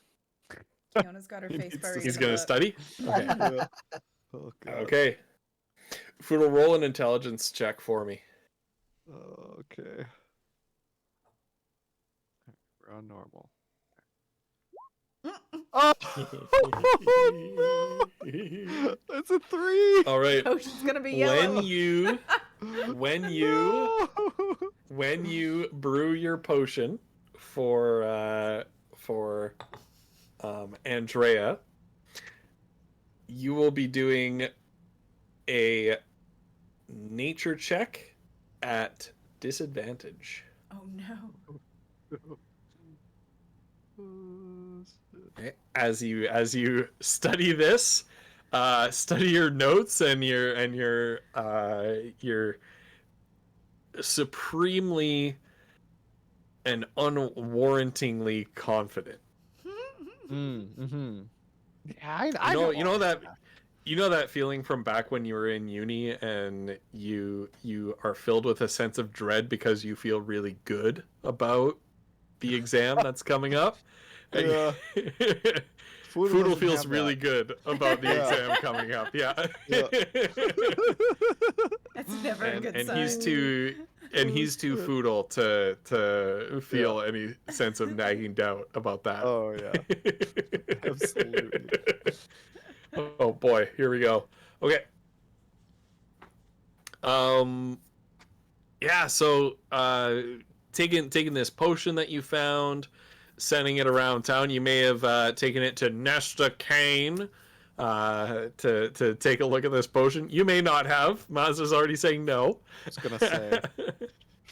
Fiona's got her face buried. He's in gonna a book. study. Okay. Yeah. Oh, God. Okay. Foodle, roll an intelligence check for me. Okay. We're on normal. Oh! That's a 3. All right. Oh, she's gonna be yellow. When you brew your potion for Andrea, you will be doing a nature check at disadvantage. Oh no. Okay. As you study this, study your notes and your supremely and unwarrantingly confident. Mm-hmm. Yeah, You know that feeling from back when you were in uni and you are filled with a sense of dread because you feel really good about the exam that's coming up. Yeah. Foodle doesn't feels have really that. good about the Yeah. exam coming up. Yeah. That's never a good and sign. he's too foodle to feel any sense of nagging doubt about that. Oh yeah. Absolutely. Oh boy, here we go. Okay. Yeah, so taking this potion that you found, sending it around town. You may have taken it to Nesta Kane to take a look at this potion. You may not have. Maz is already saying no. I was gonna say,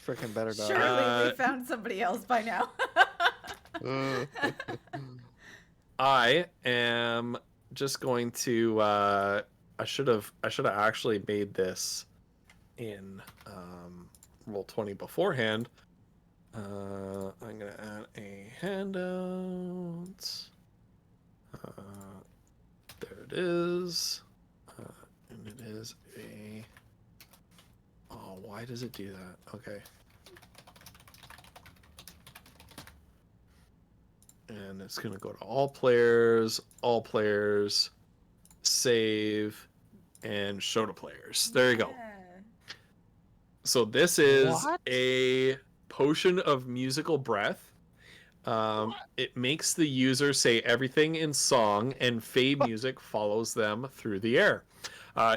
freaking better not. Surely we found somebody else by now. I am just going to I should have actually made this in Roll20 beforehand. I'm gonna add a handout. There it is. And it is a... Oh, why does it do that? Okay. And it's gonna go to all players, save, and show to players. There you go. Yeah. So this is What? a potion of musical breath. It makes the user say everything in song, and Fey music follows them through the air.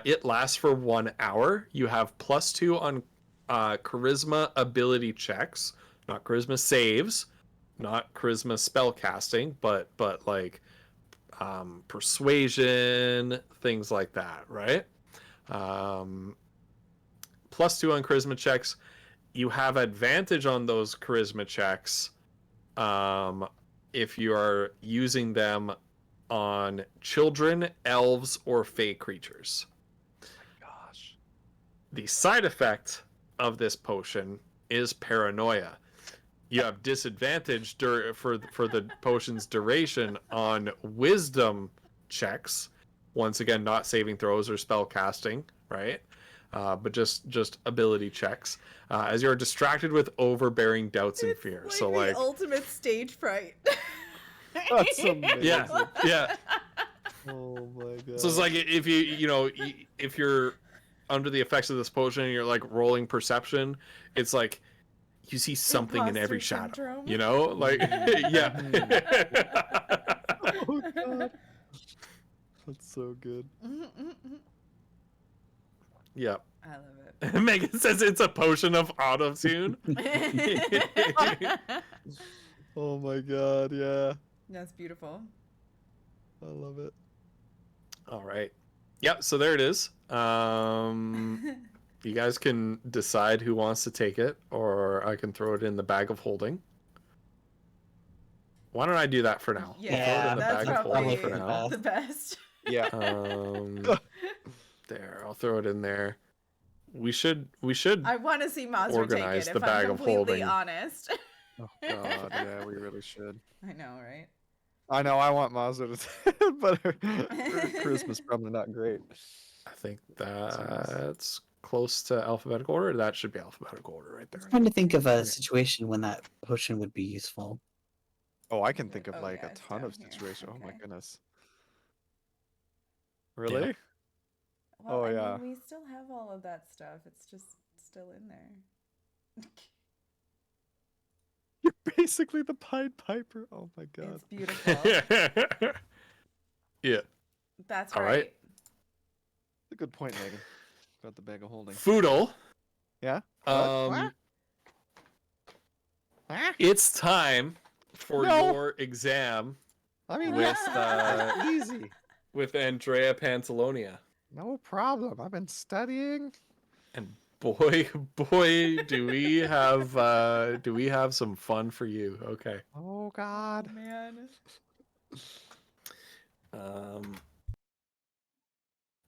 It lasts for 1 hour. You have +2 on charisma ability checks, not charisma saves. not charisma spell casting, but like persuasion, things like that, right? +2 on charisma checks. You have advantage on those charisma checks if you are using them on children, elves, or fey creatures. Gosh. The side effect of this potion is paranoia. You have disadvantage for the potion's duration on wisdom checks. Once again, not saving throws or spell casting, right? But just ability checks. As you're distracted with overbearing doubts and fear. Like So the like, ultimate stage fright. That's amazing. yeah. Oh my god. So it's like if if you're under the effects of this potion and you're like rolling perception, it's like you see something in every Imposter shadow. syndrome. You know, like yeah. Oh god. That's so good. Yeah. I love Megan says it's a potion of auto-tune. it. Oh my god, yeah. That's beautiful. I love it. All right. Yep, so there it is. You guys can decide who wants to take it, or I can throw it in the bag of holding. Why don't I do that for now? Yeah, Throw it in the that's bag of holding for probably now. the best. Yeah. There, I'll throw it in there. We should I want to see Mazra take Organize it, the if bag I'm of completely holding. honest. Oh god, yeah, we really should. I know, right? I know I want Mazda to but her charisma's probably not great. I think that's close to alphabetical order. That should be alphabetical order right there. I'm trying to think of a Okay. situation when that potion would be useful. Oh, I can think of Oh, like yeah, a it's ton down of here. situations. Oh my Okay. goodness. Really? Well, Oh, I yeah. mean, we still have all of that stuff. It's just still in there. You're basically the Pied Piper. Oh my god. It's beautiful. Yeah. That's All right. right. A good point, Megan. About the bag of holding. Foodle. Yeah? It's time for No. your exam I mean, with that's easy. with Andrea Pantalonia. No problem. I've been studying. And boy, do we have some fun for you. Okay. Oh god. Oh, man.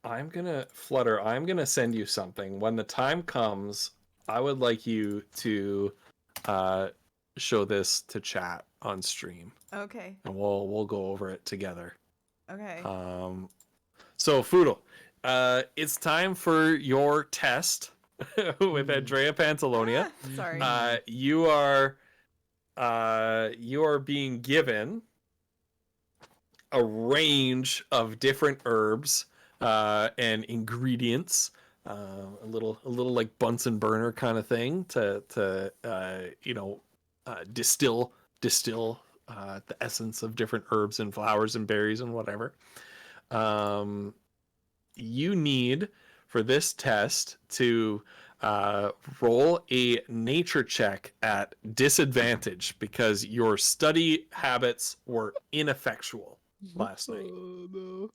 I'm gonna send you something. When the time comes, I would like you to show this to chat on stream, Okay. and we'll go over it together. Okay. So Foodle, it's time for your test with Andrea Pantalonia. Sorry. You are being given a range of different herbs and ingredients, a little like Bunsen burner kind of thing to distill the essence of different herbs and flowers and berries and whatever. You need for this test to roll a nature check at disadvantage because your study habits were ineffectual last night. Oh no.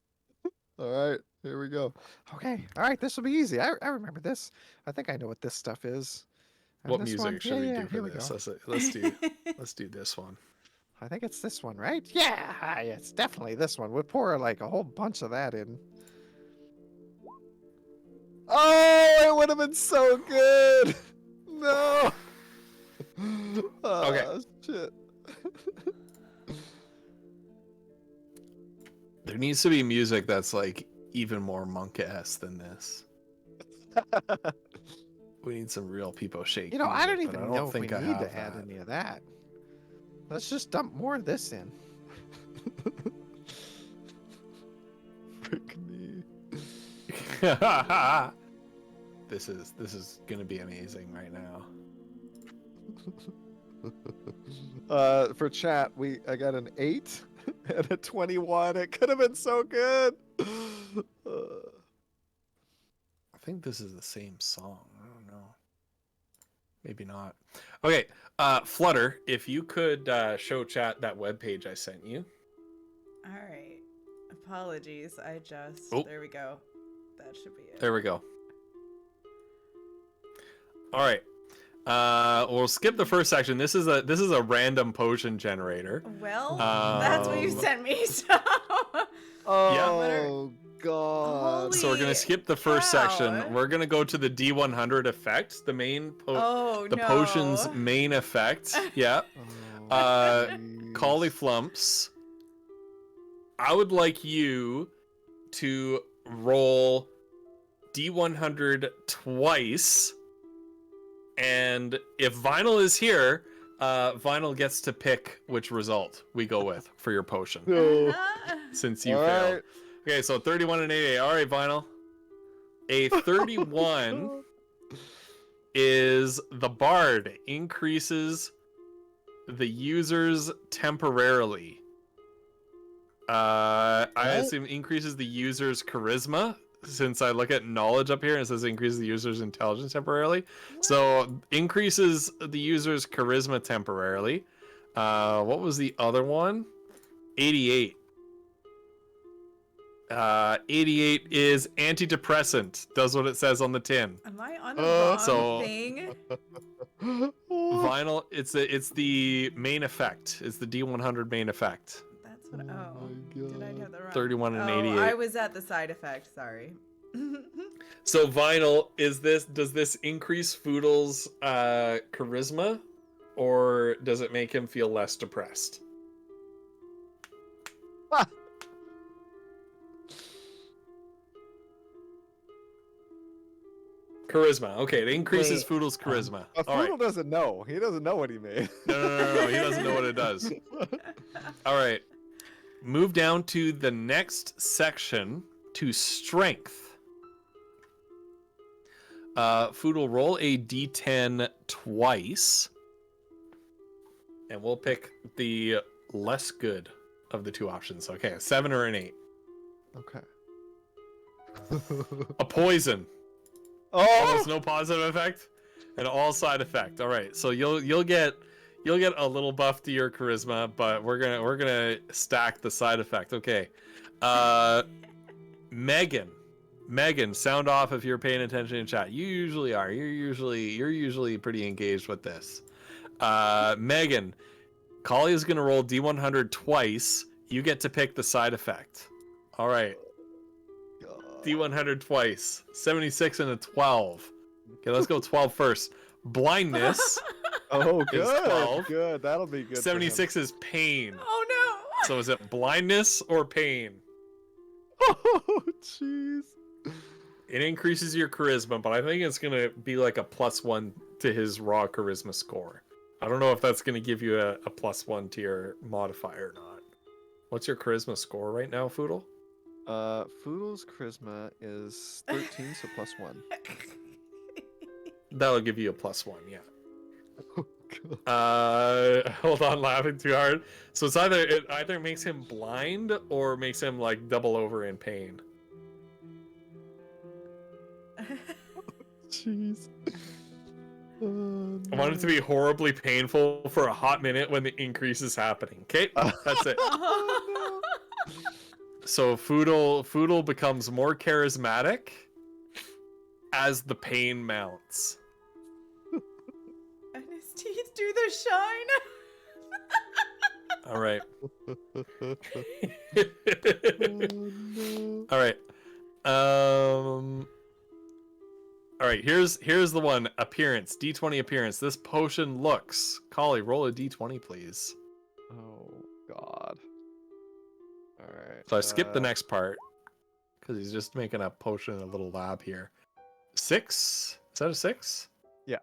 All right, here we go. Okay, all right, this will be easy. I remember this. I think I know what this stuff is. And What this music one- should yeah, we yeah, do here for we this? go. Let's do this one. I think it's this one, right? Yeah, it's definitely this one. We'll pour like a whole bunch of that in. Oh, it would have been so good. No. Okay. Shit. There needs to be music that's like even more monk-esque than this. We need some real people shake. You know, I don't music, but even know if we think I need have to add that. any of that. Let's just dump more of this in. Frick me. This is gonna be amazing right now. For chat, I got an 8 and a 21. It could have been so good. I think this is the same song. I don't know. Maybe not. Okay, Flutter, if you could show chat that webpage I sent you. All right. Apologies. I just. Oh. There we go. That should be it. There we go. All right. We'll skip the first section. This is a random potion generator. Well, that's what you sent me. So. Oh god. Holy So we're gonna skip the first cow. section. We're gonna go to the D100 effect, the main Oh, the no. potion's main effect. Yeah. jeez. Cauliflumps. I would like you to roll D100 twice, and if Vinyl is here, Vinyl gets to pick which result we go with for your potion, No. since you All failed. right. Okay, so 31 and 88. All right, Vinyl. A 31 is the Bard increases the users temporarily. I assume increases the user's charisma, since I look at knowledge up here and it says increases the user's intelligence temporarily. So increases the user's charisma temporarily. What was the other one? 88. 88 is antidepressant. Does what it says on the tin. Am I on the wrong so- thing? Vinyl, it's the main effect. It's the D100 main effect. That's what. Oh Oh, my did I God. have the wrong? 31 and Oh, 88. I was at the side effect. Sorry. So Vinyl, does this increase Foodle's charisma, or does it make him feel less depressed? Charisma. Okay, it increases Wait, Foodle's charisma. But All right. Foodle doesn't know. He doesn't know what he made. No, he doesn't know what it does. All right. Move down to the next section to strength. Food will roll a d10 twice. And we'll pick the less good of the two options. Okay, a 7 or an 8. Okay. A poison. Oh! Almost no positive effect. And all side effect. All right. So you'll get a little buff to your charisma, but we're gonna stack the side effect. Okay. Megan, sound off if you're paying attention in chat. You usually are. You're usually pretty engaged with this. Megan, Kali is gonna roll D100 twice. You get to pick the side effect. All right. God. D100 twice. 76 and a 12. Okay, let's go 12 first. Blindness. Oh, is good. 12. Good. That'll be good. for him. 76 is pain. Oh no. So is it blindness or pain? Oh, jeez. It increases your charisma, but I think it's going to be like a +1 to his raw charisma score. I don't know if that's going to give you a +1 to your modifier or not. What's your charisma score right now, Foodle? Foodle's charisma is 13, so +1. That'll give you a +1, yeah. Oh, God. Hold on, laughing too hard. So it either makes him blind or makes him like double over in pain. Jeez. I want it to be horribly painful for a hot minute when the increase is happening. Okay, that's it. Oh, So Foodle becomes more charismatic as the pain mounts. And his teeth do the shine. All right. no. All right. All right. Here's the one. Appearance. D20 appearance. This potion looks. Kali, roll a D20, please. Oh, God. All right. So I skipped the next part because he's just making a potion in a little lab here. 6? Is that a 6? Yeah.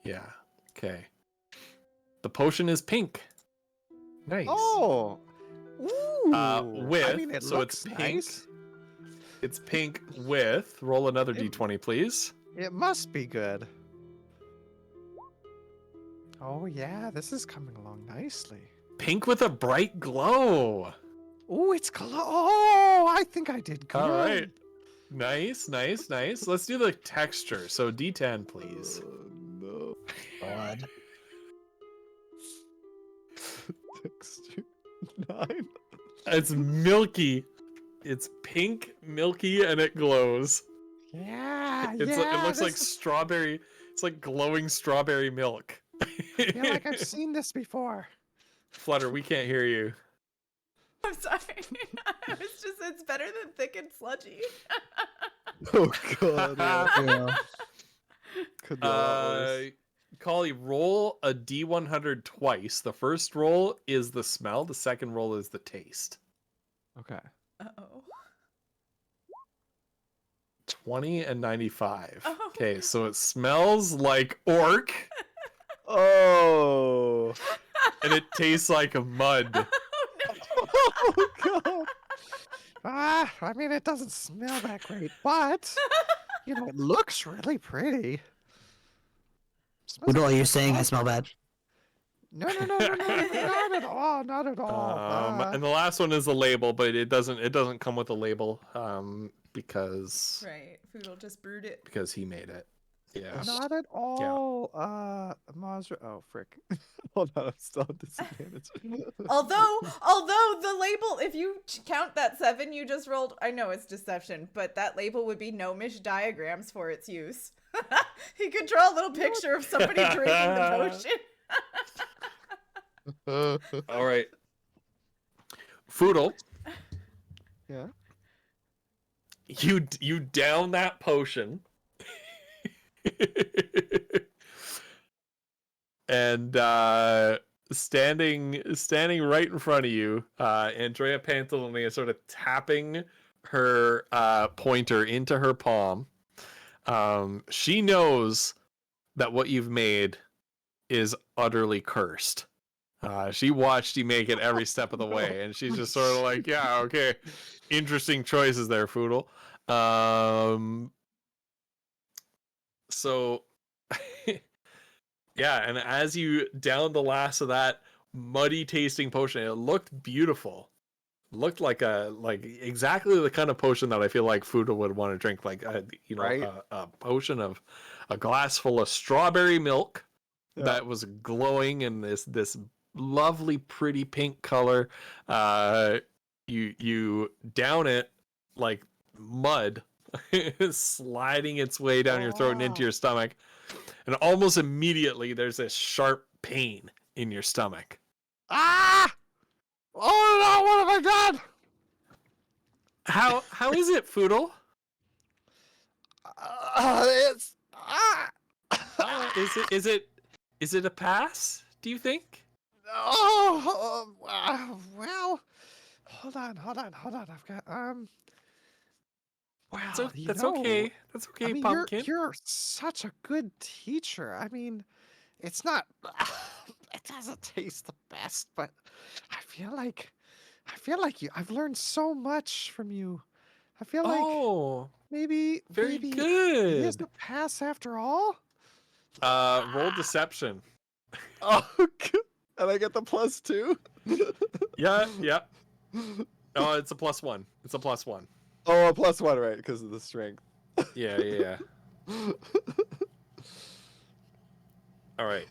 Yeah. Okay. The potion is pink. Nice. Oh. Ooh. With, I mean, it so looks it's pink. nice. It's pink with. Roll another It- D20, please. It must be good. Oh yeah, this is coming along nicely. Pink with a bright glow. Oh, it's Oh, I think I did good. All right. Nice. Let's do the texture. So D10, please. No. god. Texture 9. It's milky. It's pink, milky, and it glows. Yeah, It looks like strawberry. It's like glowing strawberry milk. I feel like I've seen this before. Flutter, we can't hear you. I'm sorry. It's better than thick and sludgy. Oh god. Yeah. Could be a lot worse. Collie, roll a D100 twice. The first roll is the smell. The second roll is the taste. Okay. Uh-oh. 20 and 95. Oh. Okay, so it smells like orc Oh. and it tastes like mud. Oh god. I mean, it doesn't smell that great, but you know, it looks really pretty. Smells What are like you a saying? I lot. smell bad. No, not at all, not at all. And the last one is the label, but it doesn't come with a label because Right. Foodle just brewed it. he made it. Yeah. Not at all. Mazra. Oh, frick. Hold on, I'm still at disadvantage. Although the label, if you count that 7 you just rolled, I know it's deception, but that label would be gnomish diagrams for its use. He could draw a little picture of somebody drinking the potion. All right. Foodle, Yeah. you down that potion. And standing right in front of you, Andrea Pantalone is sort of tapping her pointer into her palm. She knows that what you've made is utterly cursed. She watched you make it every step of the way, and she's just sort of like, yeah, okay, interesting choices there, Foodle. So, yeah, and as you down the last of that muddy tasting potion, it looked beautiful. Looked like exactly the kind of potion that I feel like Foodle would want to drink, like Right. a potion of a glass full of strawberry milk Yeah. that was glowing in this lovely pretty pink color. You down it like mud sliding its way down your throat and into your stomach, and almost immediately there's this sharp pain in your stomach. Ah! Oh no! What have I done? How is it, Foodle? It's Is it a pass, do you think? well. Hold on. I've got Wow, That's okay. That's okay, I mean, Pumpkin. you're such a good teacher. I mean, it's not. It doesn't taste the best, but I feel like I've learned so much from you. I feel like maybe very maybe good. It is a pass after all. Roll deception. Oh, and I get the +2. Yeah. Oh, it's a +1. It's a +1. Oh, a +1, right? Because of the strength. Yeah. All right.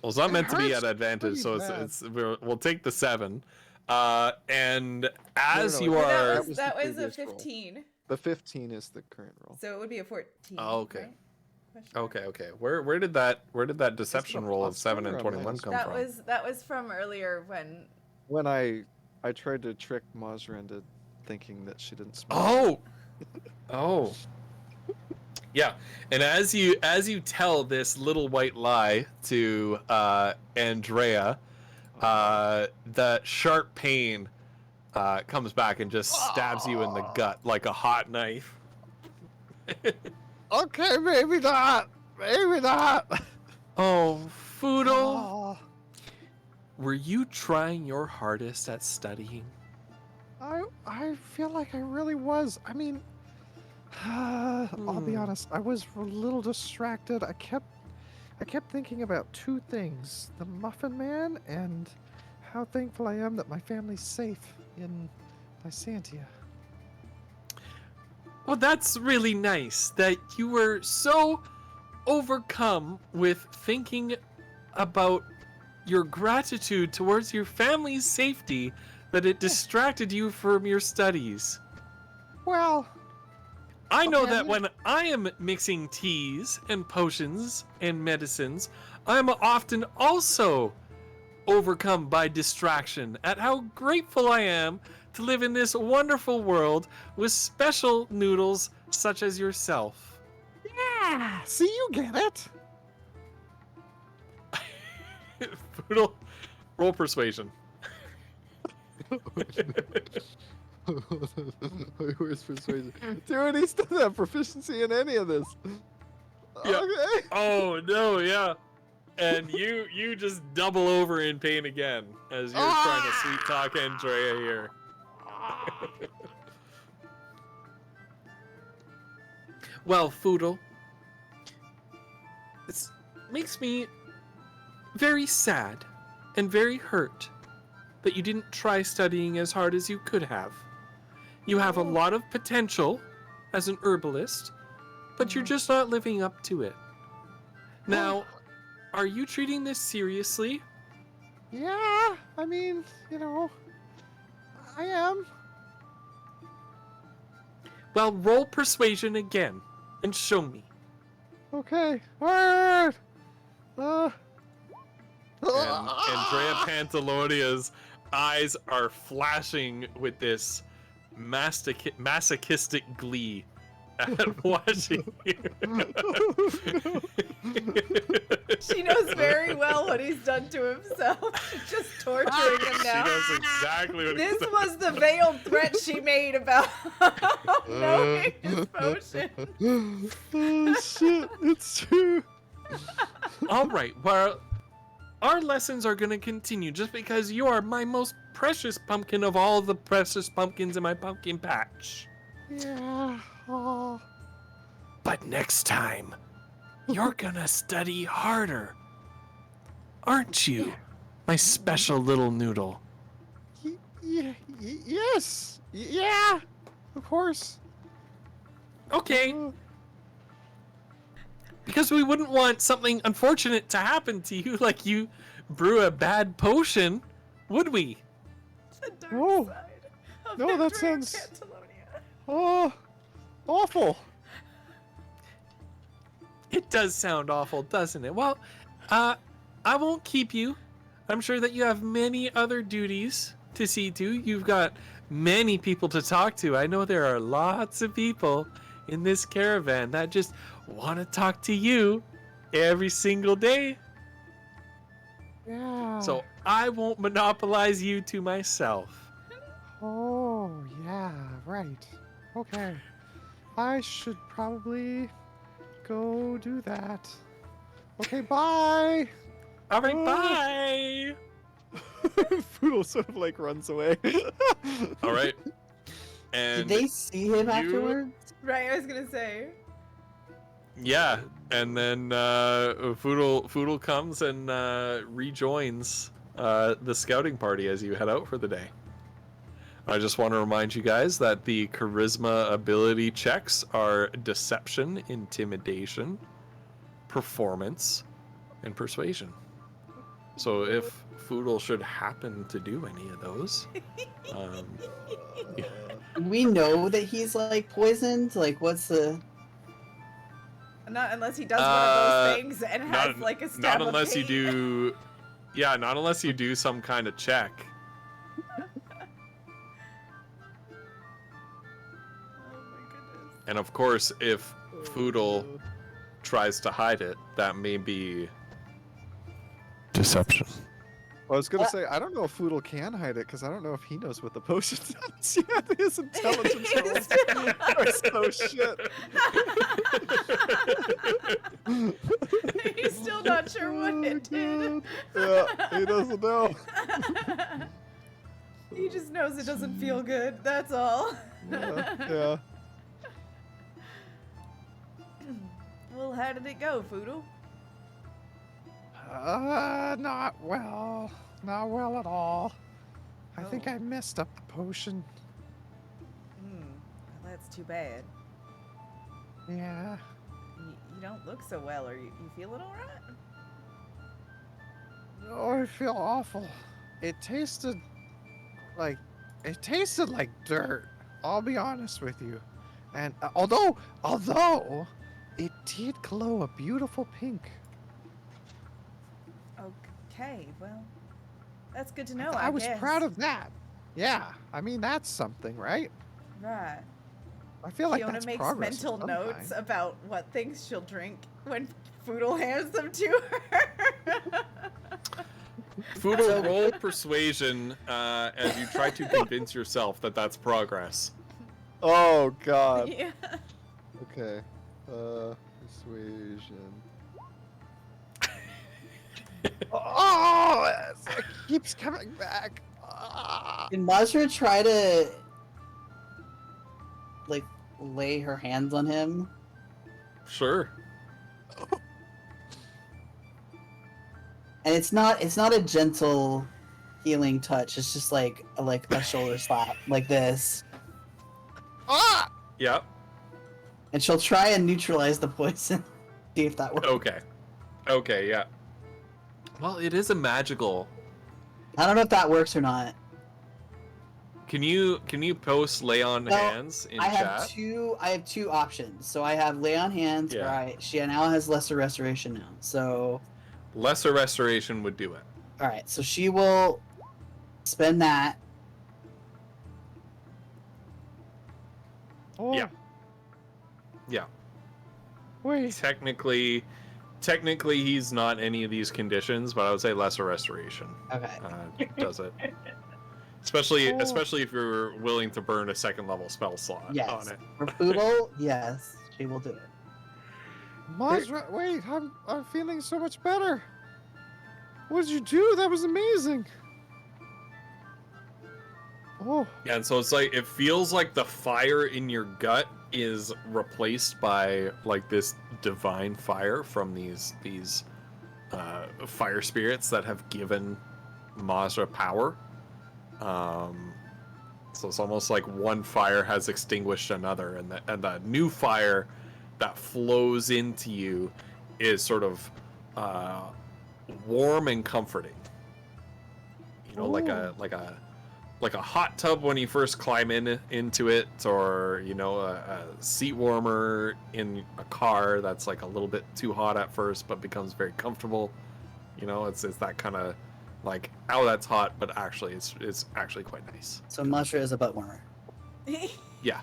Well, it's not It meant to be hurts at advantage, so pretty we'll take the 7. And as no, you no, are, that was the That was a previous roll. 15. The 15 is the current roll. So it would be a 14. Oh, okay. Right? Question mark. okay. Where did that deception roll of plus 7 and or 21 minus come That from? was from earlier when. When I tried to trick Mazra into thinking that she didn't smell. Oh. Yeah, and as you tell this little white lie to Andrea, the sharp pain comes back and just stabs you in the gut like a hot knife. Okay, maybe not. Maybe not. Oh, Foodle, Oh, were you trying your hardest at studying? I feel like I really was. I mean, I'll be honest. I was a little distracted. I kept thinking about 2 things: the Muffin Man and how thankful I am that my family's safe in Lysantia. Well, that's really nice that you were so overcome with thinking about your gratitude towards your family's safety that it distracted you from your studies. Well, I know Okay. that when I am mixing teas and potions and medicines, I'm often also overcome by distraction at how grateful I am to live in this wonderful world with special noodles such as yourself. yeah. See, you get it. Poodle, roll persuasion. Where's persuasion? Dude, he doesn't have proficiency in any of this. Yeah. Okay. Oh no, yeah. And you just double over in pain again as you're trying to sweet talk Andrea here. Well, Foodle, this makes me very sad and very hurt that you didn't try studying as hard as you could have. You have a lot of potential as an herbalist, but you're just not living up to it. Now, are you treating this seriously? Yeah, I mean, you know, I am. Well, roll persuasion again and show me. Okay. Alright. And Andrea Pantalonia's eyes are flashing with this masochistic glee at watching you. She knows very well what he's done to himself. She's just torturing him She now. knows exactly what This he's was the veiled threat she made about knowing his potion. Oh shit, it's true. All right, well, our lessons are going to continue just because you are my most precious pumpkin of all the precious pumpkins in my pumpkin patch. Yeah. Oh. But next time, you're gonna study harder. Aren't you, my special little noodle? Yes. Yeah. Of course. Okay. Because we wouldn't want something unfortunate to happen to you, like you brew a bad potion, would we? The dark No. side of No, that Andrea sounds- Pantalonia. Oh, awful. It does sound awful, doesn't it? Well, I won't keep you. I'm sure that you have many other duties to see to. You've got many people to talk to. I know there are lots of people in this caravan that just want to talk to you every single day. Yeah. So I won't monopolize you to myself. Oh, yeah, right. Okay. I should probably go do that. Okay, bye. All right, Oh. bye. Foodle sort of like runs away. All right. Did And they see him afterwards? Right, I was gonna say. yeah, and then Foodle comes and rejoins the scouting party as you head out for the day. I just want to remind you guys that the charisma ability checks are deception, intimidation, performance, and persuasion. So if Foodle should happen to do any of those, We know that he's like poisoned. Like, what's the? Not unless he does one of those things and has not, like a stab not of unless you pain. do, yeah, not unless you do some kind of check. Oh my goodness. And of course, if Foodle tries to hide it, that may be deception. I was gonna say, I don't know if Foodle can hide it because I don't know if he knows what the potion does. Yeah, his intelligence rolls are so shit. He's still not sure what it did. Yeah, he doesn't know. He just knows it doesn't feel good. That's all. Yeah. Well, how did it go, Foodle? Not well. Not well at all. I think Oh. I messed up the potion. Well, that's too bad. Yeah. You don't look so well. Are you feeling all right? Oh, I feel awful. It tasted like dirt. I'll be honest with you. And although it did glow a beautiful pink. Okay, well, that's good to know. I was guess. proud of that. Yeah, I mean that's something, right? Right. I feel like Fiona that's makes progress of mental some notes kind. about what things she'll drink when Foodle hands them to her. Foodle, roll persuasion as you try to convince yourself that that's progress. Oh God. Yeah. Okay. Persuasion. Oh, it keeps coming back. Ah. Can Mazra try to like lay her hands on him? Sure. And it's not a gentle healing touch. It's just like a shoulder slap like this. Ah! Yep. And she'll try and neutralize the poison. See if that works. Okay. Okay, yeah. Well, it is a magical. I don't know if that works or not. Can you post lay on No, hands in I chat? have two options. So I have lay on hands Yeah. where she now has lesser restoration now. So Lesser restoration would do it. all right, so she will spend that. Oh, Yeah. Yeah. wait. Technically he's not any of these conditions, but I would say lesser restoration Okay. does it. Especially Oh. especially if you're willing to burn a second level spell slot Yes. on it. For Poodle, yes, she will do it. Mazra, wait, I'm feeling so much better. What did you do? That was amazing. Oh, Yeah, and so it's like it feels like the fire in your gut is replaced by like this divine fire from these fire spirits that have given Mazra power. So it's almost like one fire has extinguished another, and the new fire that flows into you is sort of warm and comforting. You know, like a hot tub when you first climb into it, or you know, a seat warmer in a car that's like a little bit too hot at first, but becomes very comfortable. You know, it's that kind of like, oh, that's hot, but actually, it's actually quite nice. So Mazra is a butt warmer. Yeah.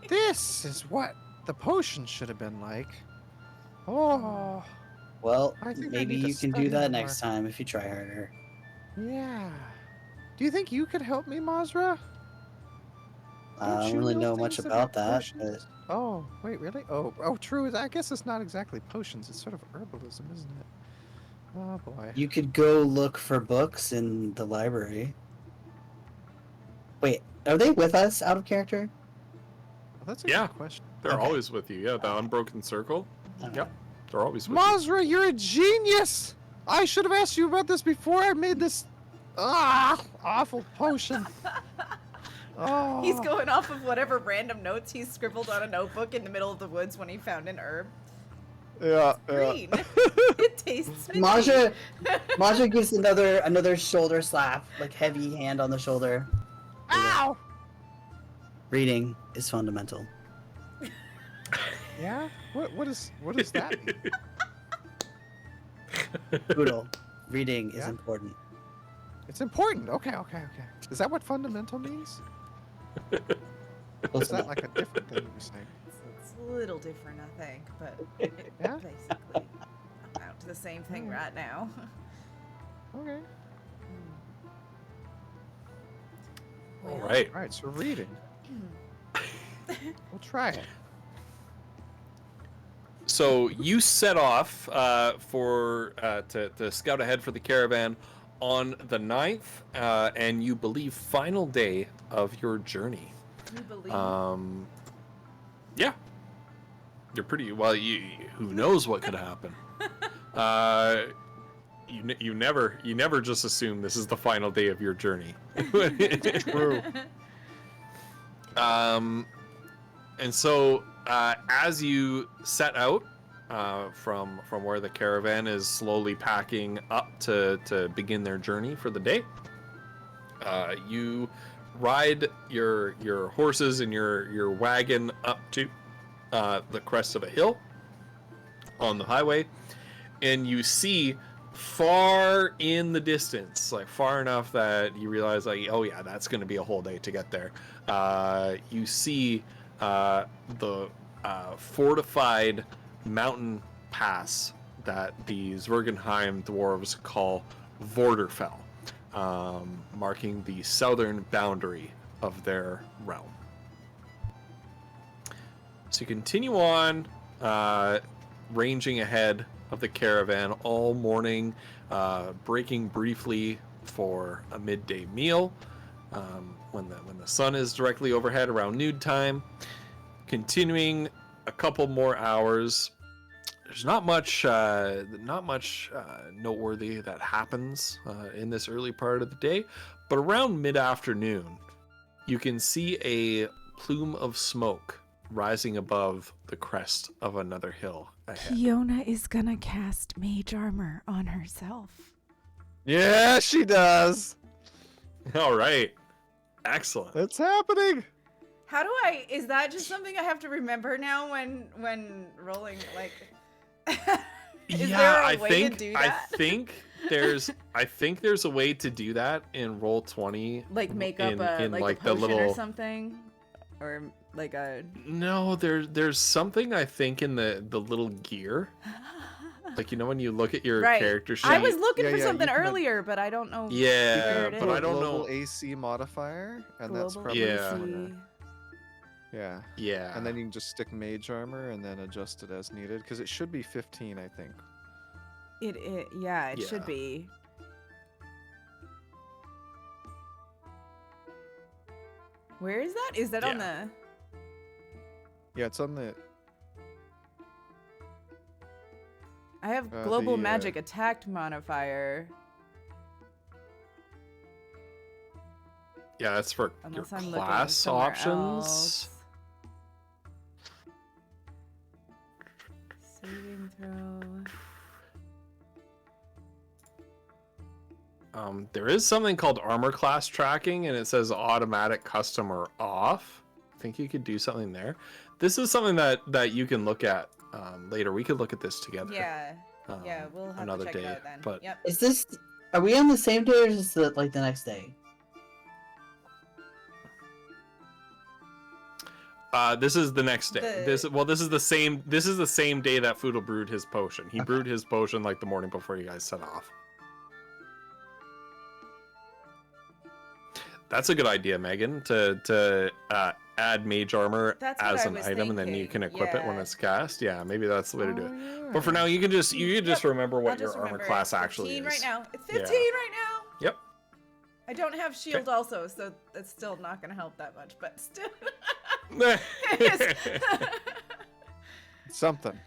this is what the potion should have been like. Oh, Well, I think I maybe need to you can study do that more. next time if you try harder. yeah. Do you think you could help me, Mazra? I don't you really know things much about about that, potions? Oh, wait, really? Oh, true. I guess it's not exactly potions. It's sort of herbalism, isn't it? Oh boy. but you could go look for books in the library. Wait, are they with us out of character? Well, that's a Yeah. good question. They're Okay. always with you. Yeah, the unbroken circle. Okay. Yep. They're always with you. Mazra, you're a genius! I should have asked you about this before I made this awful potion. Oh. He's going off of whatever random notes he's scribbled on a notebook in the middle of the woods when he found an herb. Yeah. Green. It tastes minty. Mazra gives another shoulder slap, like heavy hand on the shoulder. Ow! Reading is fundamental. Yeah? What does that mean? Poodle, reading is Yeah? important. It's important. Okay. Is that what fundamental means? Or is that like a different thing you were saying? It's a little different, I think, but it Yeah? basically amount to the same thing right now. Okay. All right. All right, so reading. We'll try it. So you set off to scout ahead for the caravan on the 9th, and you believe final day of your journey. You believe? Yeah, you're pretty well. Who knows what could happen? You never just assume this is the final day of your journey. True. And so as you set out from where the caravan is slowly packing up to begin their journey for the day. You ride your horses and your wagon up to the crest of a hill on the highway, and you see far in the distance, like far enough that you realize, like, oh yeah, that's going to be a whole day to get there. You see the fortified mountain pass that the Zwergenheim dwarves call Vorderfell, marking the southern boundary of their realm. So you continue on, ranging ahead of the caravan all morning, breaking briefly for a midday meal when the sun is directly overhead around noon time. Continuing a couple more hours. There's not much noteworthy that happens in this early part of the day, but around mid-afternoon, you can see a plume of smoke rising above the crest of another hill ahead. Kiona is gonna cast mage armor on herself. Yeah, she does. All right, excellent. It's happening. How do I? Is that just something I have to remember now when rolling? Like, is there a way to do that? I think there's a way to do that in Roll20. Like make up a like potion the little or something, or like a. No, there's something I think in the little gear. Like, you know, when you look at your Right. character sheet. I was looking Yeah, for yeah, something you can- earlier, but I don't know. Yeah, where it but I is. don't know. Global AC modifier, and that's Global probably Yeah. AC. yeah. Yeah. And then you can just stick mage armor and then adjust it as needed because it should be 15, I think. It Yeah. should be. Where is that? Is that on Yeah. the? Yeah, it's on the. I have The, global magic attack modifier. Yeah, that's for Unless your I'm looking class somewhere options. else. Saving throw. There is something called armor class tracking, and it says automatic custom or off. I think you could do something there. This is something that you can look at later. We could look at this together. Yeah. Yeah, we'll have another to check day. it out then. But Yep. Is this? Are we on the same day or is it like the next day? this is the next day. The- This is the same. This is the same day that Foodle brewed his potion. He brewed his potion like the morning before you guys set off. That's a good idea, Megan, to add mage armor That's what as I an was item, and then you thinking, can equip it when yeah. it's cast. Yeah, maybe that's the way to do it. yeah. But for now, you can just Yep, remember I'll what just your armor remember class it's actually 15 is. right now. It's Yeah. 15 right now. Yep. I don't have shield also, so that's still not going to help that much, but still. Something.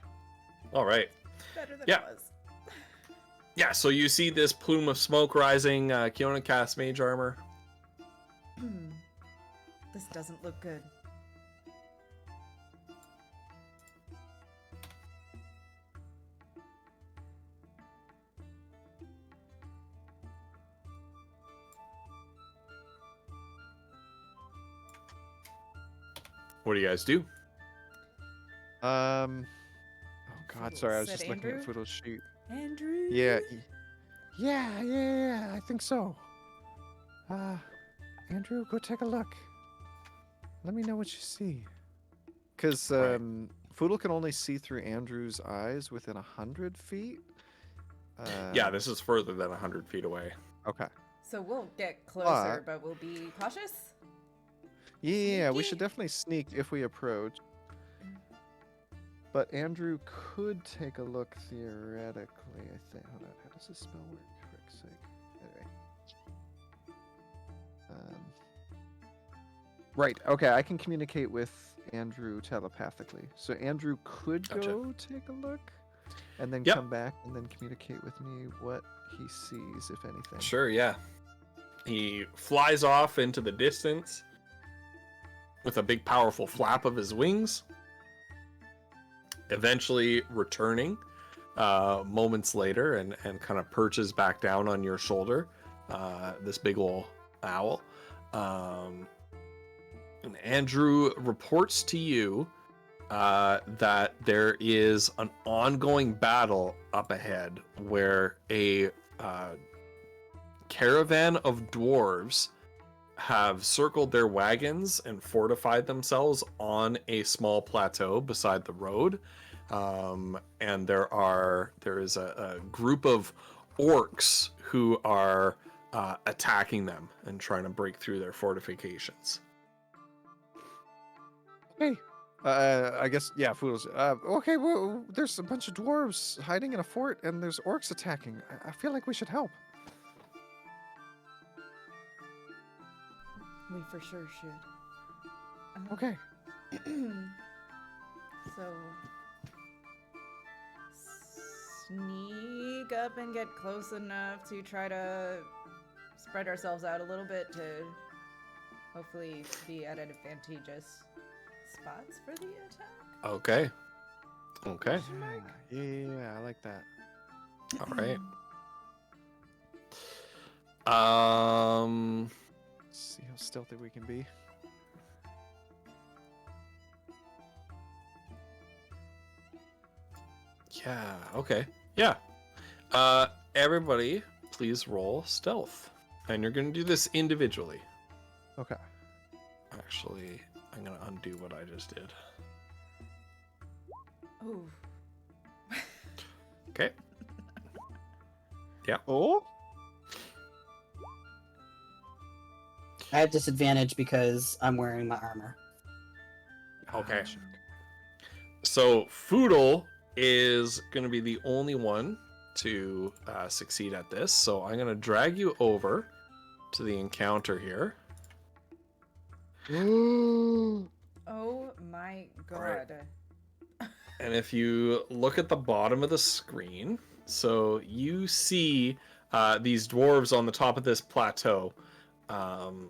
All right. Better than Yeah. it was. Yeah. So you see this plume of smoke rising. Kiona casts mage armor. This doesn't look good. What do you guys do? Oh God, sorry, I was Said just looking at Andrew? Foodle's sheet. Andrew? Yeah. Yeah, I think so. Andrew, go take a look. Let me know what you see. Because Right. Foodle can only see through Andrew's eyes within 100 feet. Yeah, this is further than 100 feet away. Okay. So we'll get closer, but we'll be cautious. Yeah, we Sneaky. should definitely sneak if we approach. But Andrew could take a look theoretically, I think. Hold on, how does this spell work? For frick's sake. Anyway. Right, okay, I can communicate with Andrew telepathically. So Andrew could Gotcha. go take a look and then Yep. come back and then communicate with me what he sees, if anything. Sure, yeah. He flies off into the distance with a big, powerful flap of his wings. eventually returning moments later and kind of perches back down on your shoulder, this big ol' owl. And Andrew reports to you that there is an ongoing battle up ahead where a caravan of dwarves have circled their wagons and fortified themselves on a small plateau beside the road. And there is a group of orcs who are attacking them and trying to break through their fortifications. Hey, I guess, yeah, Foodles. Okay, well, there's a bunch of dwarves hiding in a fort, and there's orcs attacking. I feel like we should help. We for sure should. Okay. So, sneak up and get close enough to try to spread ourselves out a little bit to hopefully be at advantageous spots for the attack. Okay. Okay. Yeah, I like that. All right. See how stealthy we can be. Yeah, okay. Yeah. Everybody, please roll stealth. And you're going to do this individually. Okay. Actually, I'm going to undo what I just did. Ooh. Okay. Yeah. Oh? I have disadvantage because I'm wearing my armor. Okay. Gotcha. So, Foodle is going to be the only one to succeed at this. So, I'm going to drag you over to the encounter here. Oh my god. Right. And if you look at the bottom of the screen, so you see these dwarves on the top of this plateau have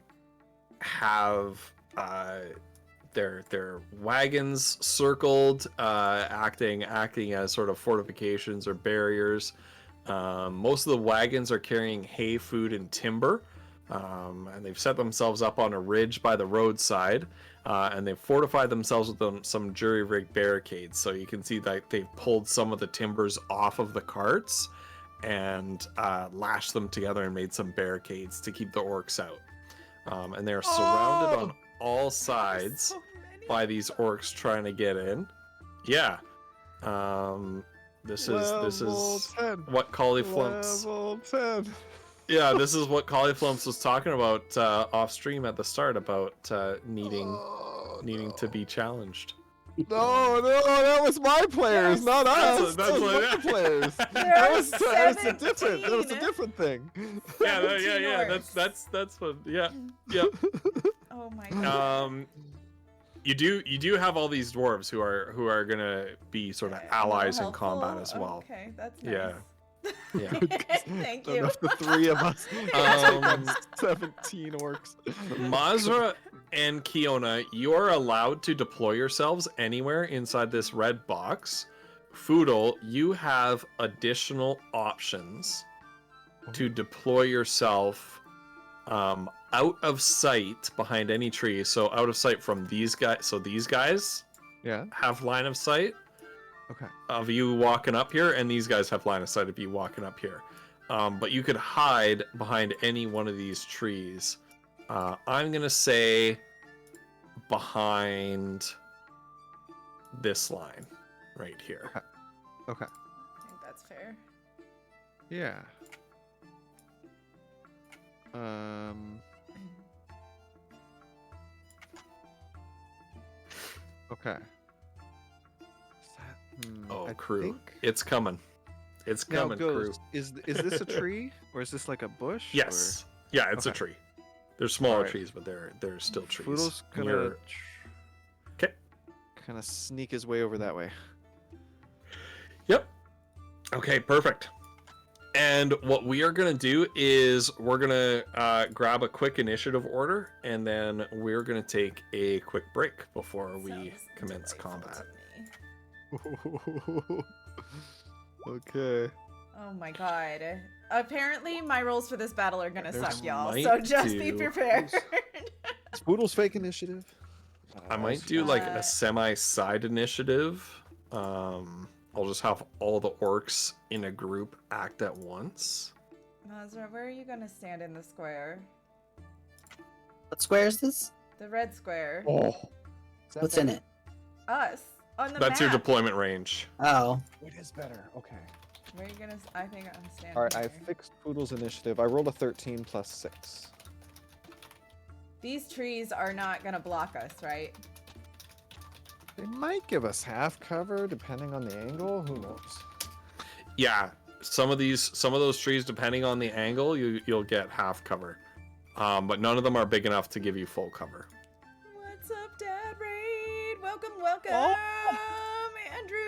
their wagons circled, acting as sort of fortifications or barriers. Most of the wagons are carrying hay, food, and timber, and they've set themselves up on a ridge by the roadside. And they've fortified themselves with some jury-rigged barricades. So you can see that they've pulled some of the timbers off of the carts and lashed them together and made some barricades to keep the orcs out. And they're surrounded on all sides So many. by these orcs trying to get in. Yeah. This is Level 10. what Cauliflumps. Level 10. Yeah, this is what Cauliflumps was talking about off stream at the start about needing to be challenged. No, that was my players, Yes. not us. That's That was what- my players. There That are was a different. That was a 17. different thing. Yeah, 17 yeah. orcs. That's what. Yeah, yeah. Oh my god. You do have all these dwarves who are gonna be sort of Okay, allies in helpful. combat as well. Okay, that's nice. Yeah. Yeah. Thank Don't you. know if the three of us. Um, 17 orcs. Mazra and Kiona, you are allowed to deploy yourselves anywhere inside this red box. Foodle, you have additional options to deploy yourself out of sight behind any tree. So out of sight from these guys. So these guys Yeah. have line of sight Okay. of you walking up here, and these guys have line of sight of you walking up here. But you could hide behind any one of these trees. I'm gonna say behind this line right here. Okay. I think that's fair. Yeah. Okay. Oh, I crew, think- it's coming. It's Now, coming, crew. Ghost, is this a tree or is this like a bush? Yes. Yeah, it's a Okay. tree. They're smaller Alright. trees, but they're still trees. Foodle's And gonna you're- Okay. kind of sneak his way over that way. Yep. Okay, perfect. And what we are going to do is we're going to grab a quick initiative order, and then we're going to take a quick break before we Sounds commence delightful combat. to me. Okay. Oh my god. Apparently, my rolls for this battle are gonna There's suck, y'all. might So just be do- prepared. Is Poodle's fake initiative? I might do like Uh, a semi-side initiative. I'll just have all the orcs in a group act at once. Mazra, where are you gonna stand in the square? What square is this? The red square. Oh. What's in it? Us. On the That's your map. deployment range. Oh, It is better. Okay. Where are you gonna? I think I'm standing. All right, I here. fixed Poodle's initiative. I rolled a 13 plus 6. These trees are not gonna block us, right? They might give us half cover depending on the angle. Who knows? Yeah, some of those trees, depending on the angle, you'll get half cover. But none of them are big enough to give you full cover. What's up, Dad Raid? Welcome, welcome, Andrew.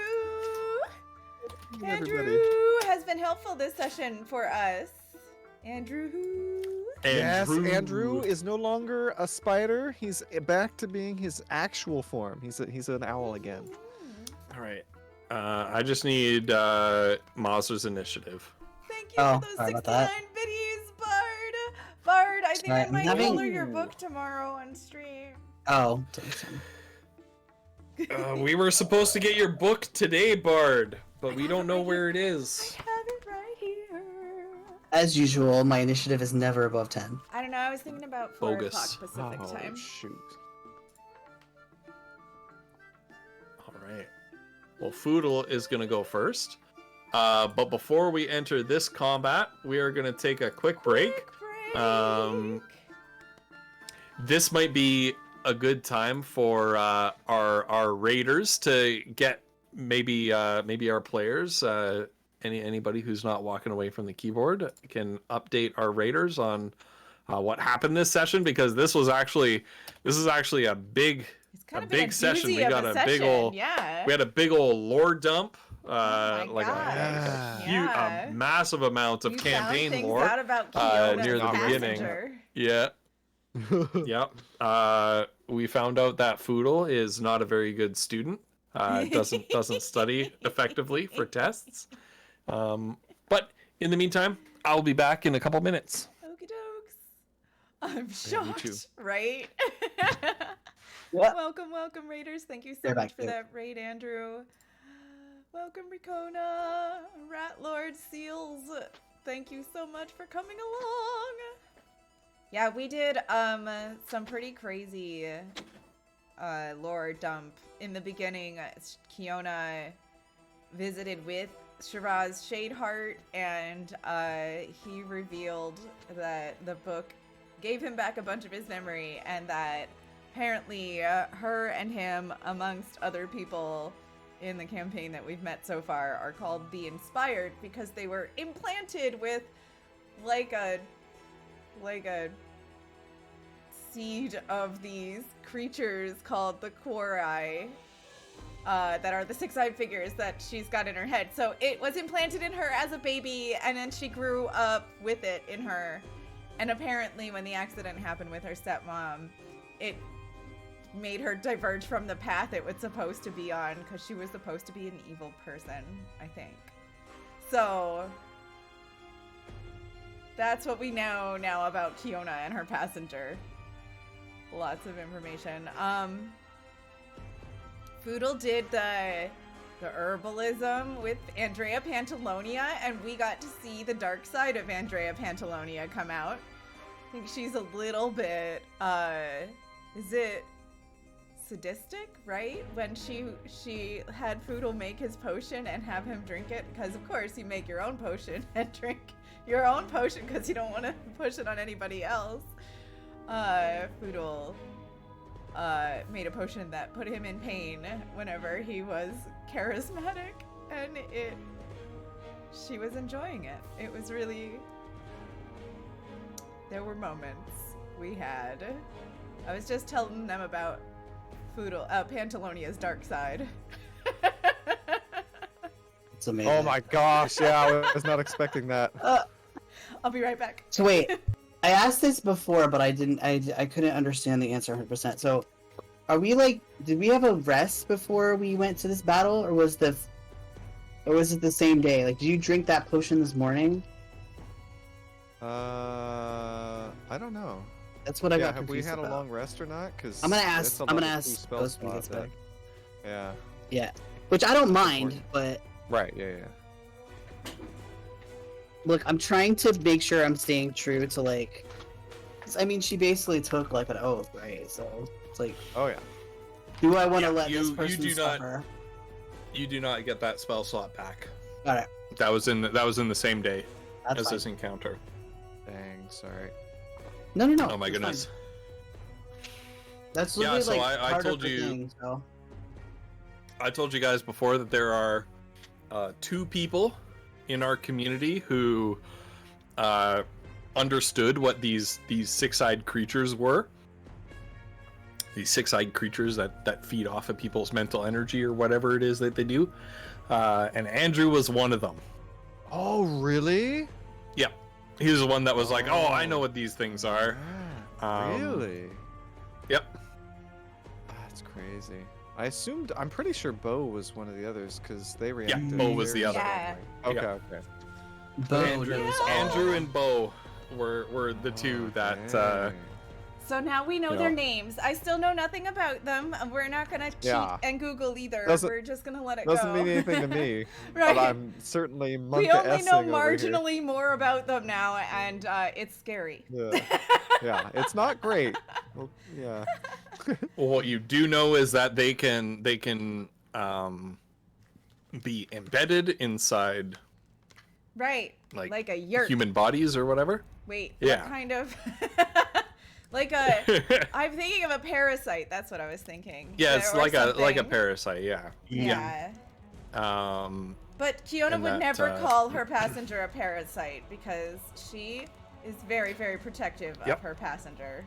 Andrew Everybody. has been helpful this session for us. Andrew. Yes, Andrew is no longer a spider. He's back to being his actual form. He's an owl again. All right. I just need Mazra's initiative. Thank you Oh, for those sorry about 69 that. biddies, Bard. Bard, I think I Sorry, I'm might having- color your book tomorrow on stream. oh. We were supposed to get your book today, Bard, but we don't know where it I is. have it right here. As usual, my initiative is never above 10. I don't know. I was thinking about 4 Bogus. o'clock Pacific time. Shoot. All right. Well, Foodle is going to go first. But before we enter this combat, we are going to take a quick break. Break. This might be a good time for our raiders to get maybe our players, anybody who's not walking away from the keyboard, can update our raiders on what happened this session, because this is actually a big It's kind a of been big session. doozy We of got a a big session, ol' yeah. we had a big old lore dump, my like gosh. Yeah. a massive amount of You campaign found things lore. out about Kiona near the the beginning. passenger. Yeah. Yep. We found out that Foodle is not a very good student. Doesn't study effectively for tests. But in the meantime, I'll be back in a couple minutes. Okie dokes. I'm Yeah, me too. shocked, right? Yeah. Welcome, Raiders. Thank you so They're much back for too. that raid, Andrew. Welcome, Ricona. Rat Lord Seals. Thank you so much for coming along. Yeah, we did some pretty crazy lore dump in the beginning. Kiona visited with Shiraz Shadeheart, and he revealed that the book gave him back a bunch of his memory, and that apparently her and him, amongst other people in the campaign that we've met so far, are called the Inspired because they were implanted with like a seed of these creatures called the Quori, that are the six-eyed figures that she's got in her head. So it was implanted in her as a baby, and then she grew up with it in her. And apparently when the accident happened with her stepmom, it made her diverge from the path it was supposed to be on, because she was supposed to be an evil person, I think. So that's what we know now about Kiona and her passenger. Lots of information. Foodle did the herbalism with Andrea Pantalonia, and we got to see the dark side of Andrea Pantalonia come out. I think she's a little bit, is it sadistic, right? When she had Foodle make his potion and have him drink it, because of course you make your own potion and drink your own potion because you don't want to push it on anybody else. Foodle made a potion that put him in pain whenever he was charismatic, and she was enjoying it. It was really, there were moments we had. I was just telling them about Foodle, Pantalonia's dark side. It's amazing. Oh my gosh, yeah, I was not expecting that. I'll be right back. So wait, I asked this before, but I couldn't understand the answer 100%. So Are we like? Did we have a rest before we went to this battle, or was it the same day? Like, did you drink that potion this morning? I don't know. That's what I got Have we confused had about. a long rest or not? Because I'm gonna ask Ghost when he gets back. Yeah. Yeah, which I don't mind, but Right. Yeah. look, I'm trying to make sure I'm staying true to like. 'Cause, I mean, she basically took like an oath, right? So it's like, Oh yeah. do I want to Yeah, let this you person do not- suffer? You do not get that spell slot back. Got it. That was in the same day That's as fine. this encounter. Dang. Sorry. No. Oh my it's goodness. fine. That's Yeah, literally so like I part told of the you- thing, so. I told you guys before that there are 2 people in our community who understood what these six-eyed creatures were. These six-eyed creatures that feed off of people's mental energy or whatever it is that they do. And Andrew was one of them. Oh really? Yeah. He was the one that was like, oh, I know what these things are. Ah, really? Yep. That's crazy. I'm pretty sure Bo was one of the others because they reacted. Bo was very the other. Yeah. strongly. Yeah. Okay. Bo Andrew, knows all. Andrew and Bo were the two that Dang. So now we know Yeah. their names. I still know nothing about them. We're not gonna cheat Yeah. and Google either. Doesn't- We're just gonna let it Doesn't go. mean anything to me. Right. But I'm certainly We only know monka-essing over here. marginally more about them now, and it's scary. Yeah. Yeah. It's not great. Well, yeah. Well, what you do know is that they can be embedded inside Right. Like Like a yurt. human bodies or whatever. Wait. Yeah. What kind of? Like a. I'm thinking of a parasite. That's what I was thinking. Yeah, it's Or like a something. parasite. Yeah. Yeah. But Kiona And would that, never call her passenger a parasite because she is very, very protective Yep. of her passenger.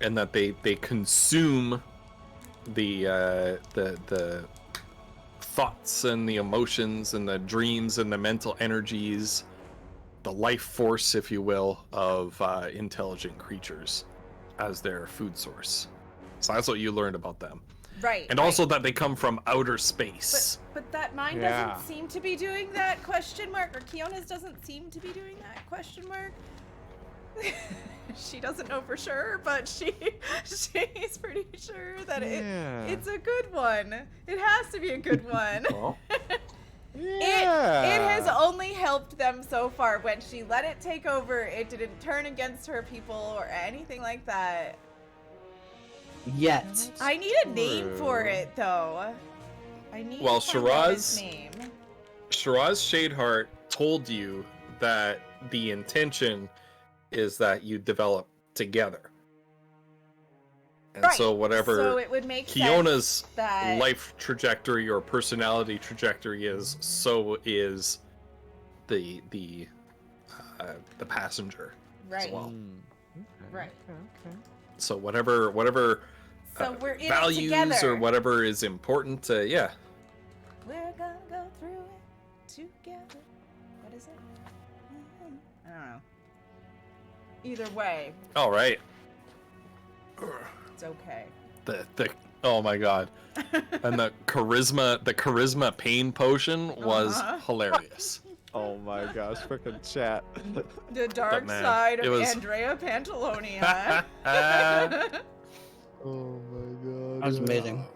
And that they consume the thoughts and the emotions and the dreams and the mental energies, the life force, if you will, of intelligent creatures as their food source. So that's what you learned about them. Right. And right. also that they come from outer space. But that mine Yeah. doesn't seem to be doing that question mark, or Kiona's doesn't seem to be doing that question mark. She doesn't know for sure, but she's pretty sure that Yeah. it's a good one. It has to be a good one. Well, Yeah. It has only helped them so far. When she let it take over, it didn't turn against her people or anything like that. Yet. I need a name for True. it, though. I need Well, to find out its Shiraz- name. Shiraz Shadeheart told you that the intention is that you develop together. And Right. so whatever So it would make Kiona's sense that life trajectory or personality trajectory is, so is the passenger. right, well. Mm. Okay, Right. Okay. So whatever So we're in it values together. or whatever is important to, yeah. We're gonna go through it together. What is it? I don't know. Either way, All right. it's okay. The oh my god. And the charisma pain potion was Uh-huh. hilarious. Oh my gosh, freaking chat. The dark man, side it of was- Andrea Pantalonia. Oh my god. That was amazing.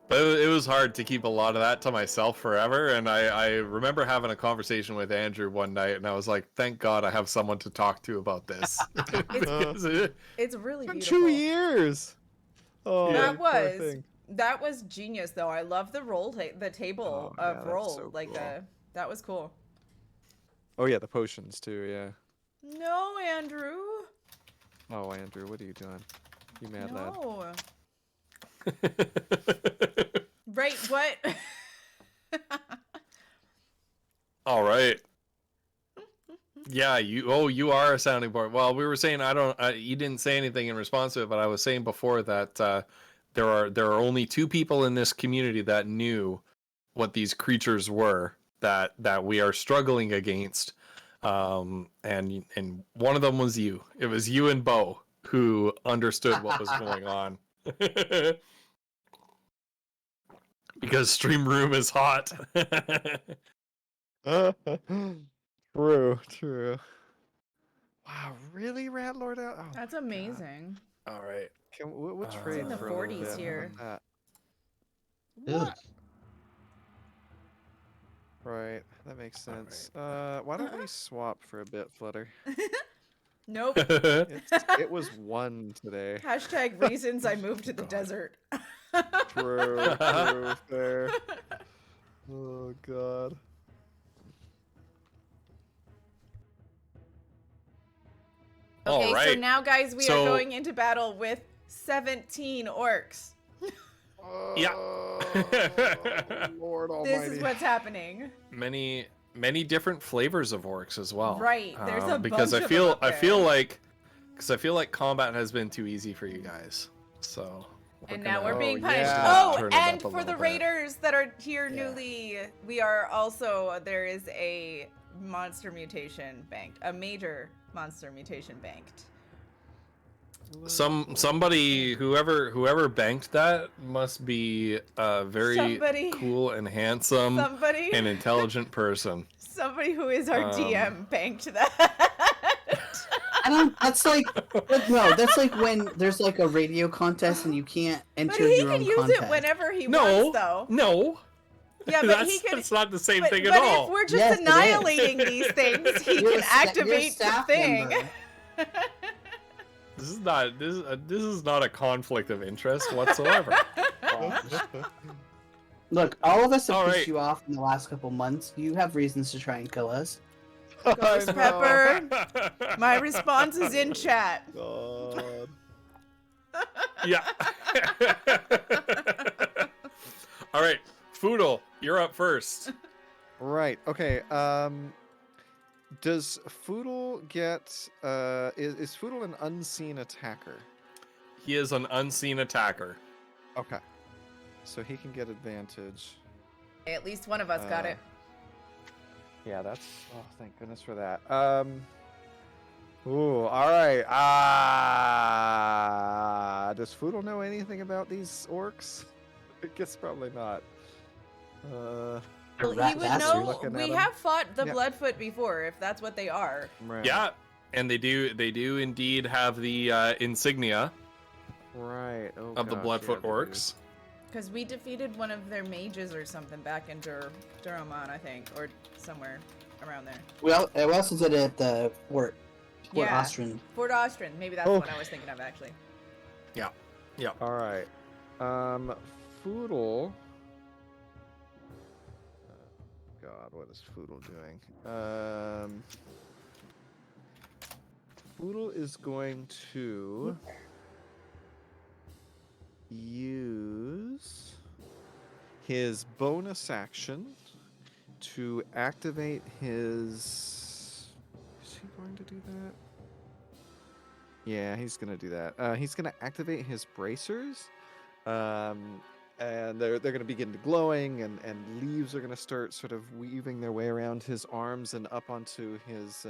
But it was hard to keep a lot of that to myself forever. And I remember having a conversation with Andrew one night, and I was like, thank God I have someone to talk to about this. Because It's really Been beautiful. 2 years. Oh, That poor was thing. that was genius, though. I love the the table Oh, yeah, of that's roll, so like cool. that was cool. Oh yeah, the potions too. Yeah. No, Andrew. Oh Andrew, what are you doing? You mad lad? No. Right. What? all right. Yeah, you are a sounding board. Well, we were saying you didn't say anything in response to it, but I was saying before that there are only 2 people in this community that knew what these creatures were that we are struggling against, and one of them was you. It was you and Bo. who understood what was going on. Because Stream Room is hot. True, true. Wow, really, Ratlord out? Oh, That's my God. amazing. All right. We'll It's trade in the for a little 40s bit. How here. about Ugh. that? Right, that makes All sense. Why don't we swap for a bit, Flutter? Nope. It was 1 today. Hashtag reasons I moved to the God. desert. True, true, fair. Oh God. Okay, All so right. now, guys, we are So- going into battle with 17 orcs. Yeah. Oh, Lord Almighty. This is what's happening. many different flavors of orcs as well. Right, there's a because bunch I of feel them up I feel there. like combat has been too easy for you guys. So And now we're Oh, being punished. yeah. Oh, Turn it and up a for the little bit. raiders that are here Yeah. newly, we are also, there is a monster mutation banked, a major monster mutation banked. somebody whoever banked that must be a very Somebody- cool and handsome Somebody, and intelligent person. somebody who is our Um, DM banked that. I don't. That's like no. That's like when there's like a radio contest and you can't But enter he your can own use contest. it whenever he No, wants, though. no. Yeah, but that's, he can. that's not the same But, thing but at all. if we're just Yes, it is. annihilating these things, he You're can a sta- you're a activate the staff thing. member. This is not a conflict of interest whatsoever. Look, all of us have All pissed right. you off in the last couple months. You have reasons to try and kill us. Ghost I know. Pepper. My response is in chat. God. Yeah. All right, Foodle, you're up first. Right. Okay. Does Foodle get? Is Foodle an unseen attacker? He is an unseen attacker. Okay. So he can get advantage. At least one of us got it. Yeah, that's. Oh, thank goodness for that. Ooh. All right. Does Foodle know anything about these orcs? I guess probably not. Well, Rat he would bastard. know. Looking at We him. have fought the Yeah. Bloodfoot before, if that's what they are. Right. Yeah, and they do indeed have the insignia Right. Oh, of the gosh, Bloodfoot yeah, they do. orcs. Because we defeated one of their mages or something back in Durham, I think, or somewhere around there. We also did it at the Fort Yeah. Ostrin. Fort Ostrin. Maybe that's what I was thinking of, actually. All right. Foodle. God, what is Foodle doing? Foodle is going to use his bonus action to activate his. Is he going to do that? Yeah, he's gonna do that. He's gonna activate his bracers, and they're gonna begin to glowing, and leaves are gonna start sort of weaving their way around his arms and up onto his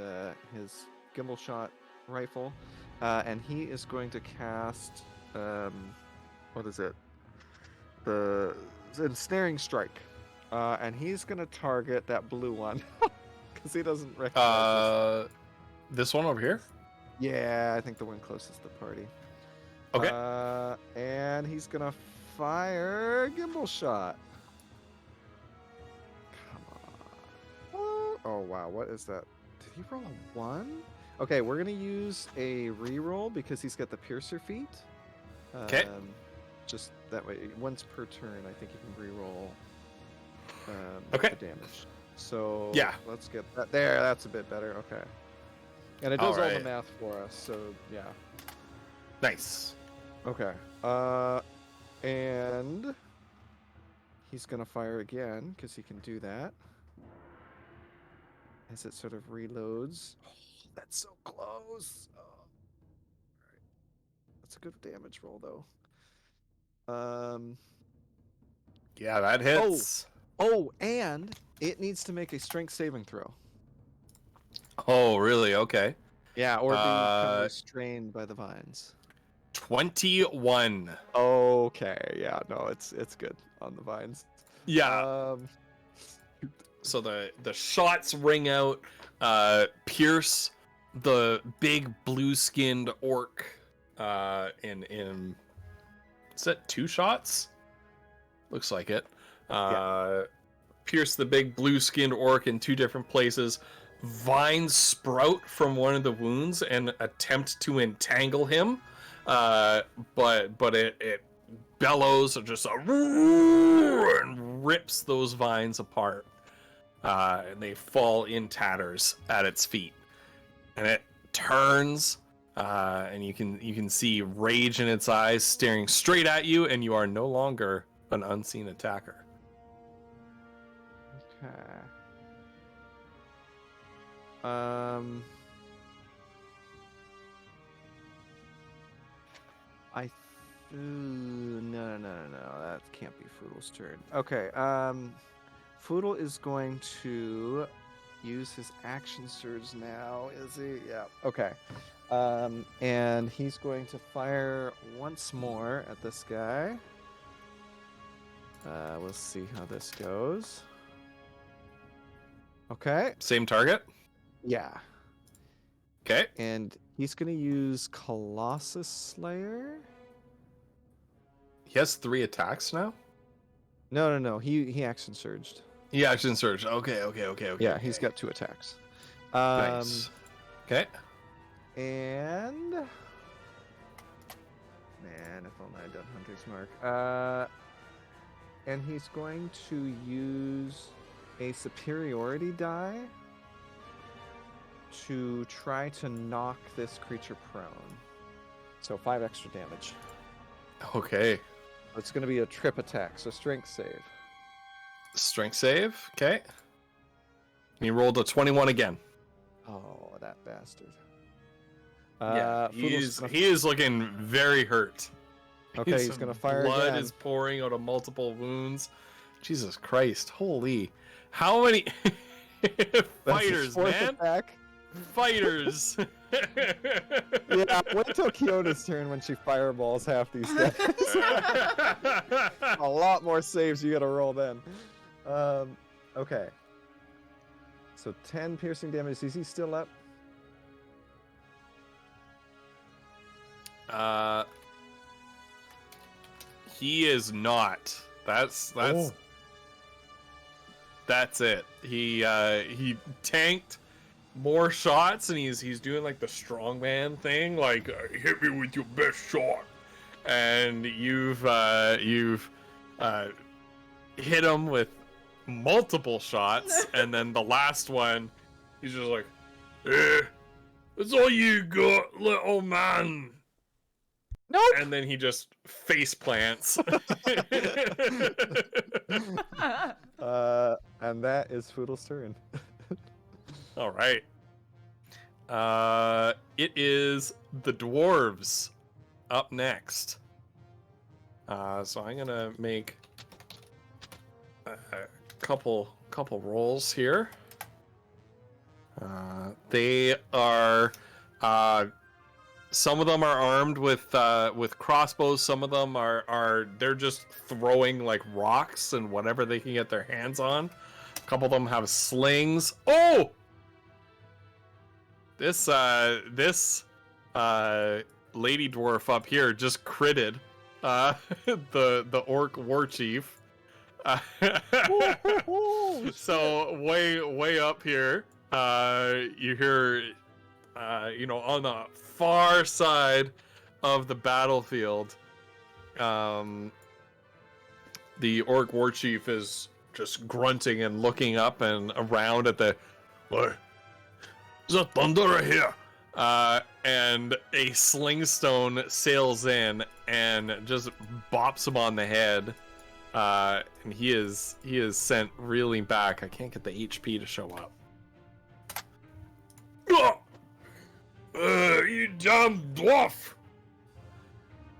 gimbal shot rifle, and he is going to cast what is it? The ensnaring strike, and he's gonna target that blue one because he doesn't recognize. This one over here. Yeah, I think the one closest to the party. Okay. And he's gonna fire gimbal shot. Come on. Oh wow, what is that? Did he roll a 1? Okay, we're gonna use a reroll because he's got the piercer feat. Okay. Just that way, once per turn, I think you can reroll Okay. the damage. So Yeah. let's get that there. That's a bit better. Okay. And it does all the Alright. math for us, so yeah. Nice. Okay. And he's gonna fire again because he can do that. As it sort of reloads. Oh, that's so close. Oh. Alright. That's a good damage roll though. Yeah, that hits. Oh, and it needs to make a strength saving throw. Oh, really? Okay. Yeah, or be Uh, restrained by the vines. 21. Okay, yeah, no, it's good on the vines. Yeah. So the shots ring out, pierce the big blue-skinned orc. In is that 2 shots? Looks like it. Pierce the big blue-skinned orc in 2 different places. Vines sprout from one of the wounds and attempt to entangle him, but it bellows just and rips those vines apart, and they fall in tatters at its feet. And it turns, and you can see rage in its eyes, staring straight at you, and you are no longer an unseen attacker. Okay. No, that can't be Foodle's turn. Okay, Foodle is going to use his action surge now, is he? Yeah, okay. And he's going to fire once more at this guy. We'll see how this goes. Okay. Same target? Yeah. Okay. And he's going to use Colossus Slayer. He has 3 attacks now? No. He action surged. He action surge. Okay. Yeah, he's got 2 attacks. Nice. Okay. And man, if only I'd done Hunter's Mark. And he's going to use a superiority die to try to knock this creature prone. So 5 extra damage. Okay. It's going to be a trip attack, so strength save. Strength save. Okay. He rolled a 21 again. Oh, that bastard. Yeah, Foodle's he is looking very hurt. Okay, he's going to fire Blood again. is pouring out of multiple wounds. Jesus Christ. Holy. How many That's fighters, his 4th man? attack. Fighters. Yeah, wait till Kyona's turn when she fireballs half these guys. A lot more saves you gotta roll then. Okay. So 10 piercing damage. Is he still up? He is not. That's it. He tanked more shots, and he's doing like the strongman thing, like hit me with your best shot, and you've hit him with multiple shots, and then the last one, he's just like, that's all you got, little man. Nope. And then he just face plants. And that is Foodle's turn. All right. It is the dwarves up next. So I'm gonna make a couple rolls here. They are some of them are armed with crossbows. Some of them are they're just throwing like rocks and whatever they can get their hands on. A couple of them have slings. Oh! This lady dwarf up here just critted the orc war chief. So way up here, you hear on the far side of the battlefield, the orc war chief is just grunting and looking up and around at the what? There's a thunder here. And a slingstone sails in and just bops him on the head. And he is sent reeling back. I can't get the HP to show up. You dumb dwarf!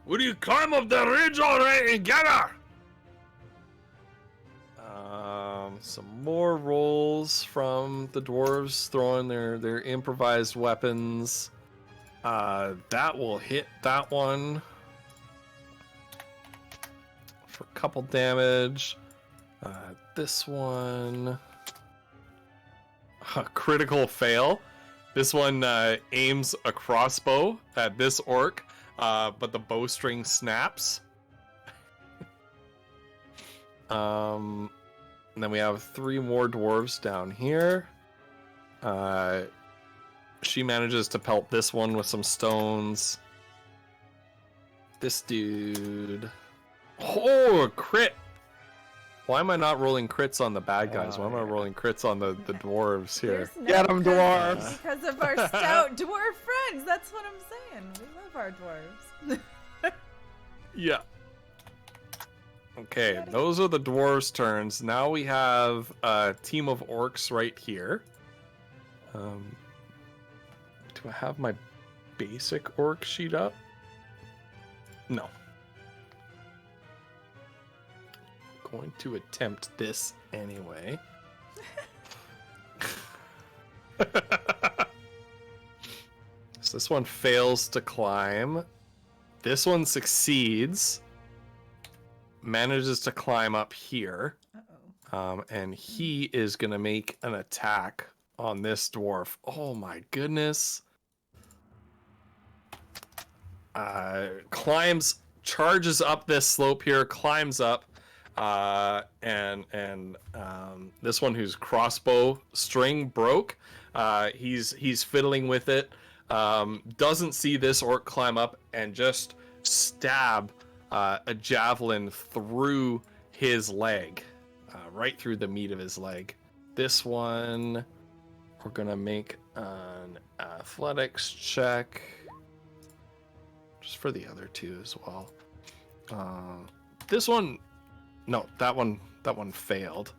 Will you climb up the ridge already and get her? Some more rolls from the dwarves throwing their improvised weapons. That will hit that one for a couple damage. This one, a critical fail. This one aims a crossbow at this orc, but the bowstring snaps. And then we have 3 more dwarves down here. She manages to pelt this one with some stones. This dude. Oh, a crit! Why am I not rolling crits on the bad guys? Why am I rolling crits on the dwarves here? There's Get 'em, no dwarves. crits Because of our stout dwarf friends. That's what I'm saying. We love our dwarves. Yeah. Okay, those are the dwarves' turns. Now we have a team of orcs right here. Do I have my basic orc sheet up? No. Going to attempt this anyway. So this one fails to climb. This one succeeds. Manages to climb up here. Uh-oh. And he is going to make an attack on this dwarf. Oh my goodness. Climbs, charges up this slope here, climbs up. And this one whose crossbow string broke, he's fiddling with it, doesn't see this orc climb up and just stab a javelin through his leg, right through the meat of his leg. This one, we're gonna make an athletics check, just for the other 2 as well. This one, no, that one failed.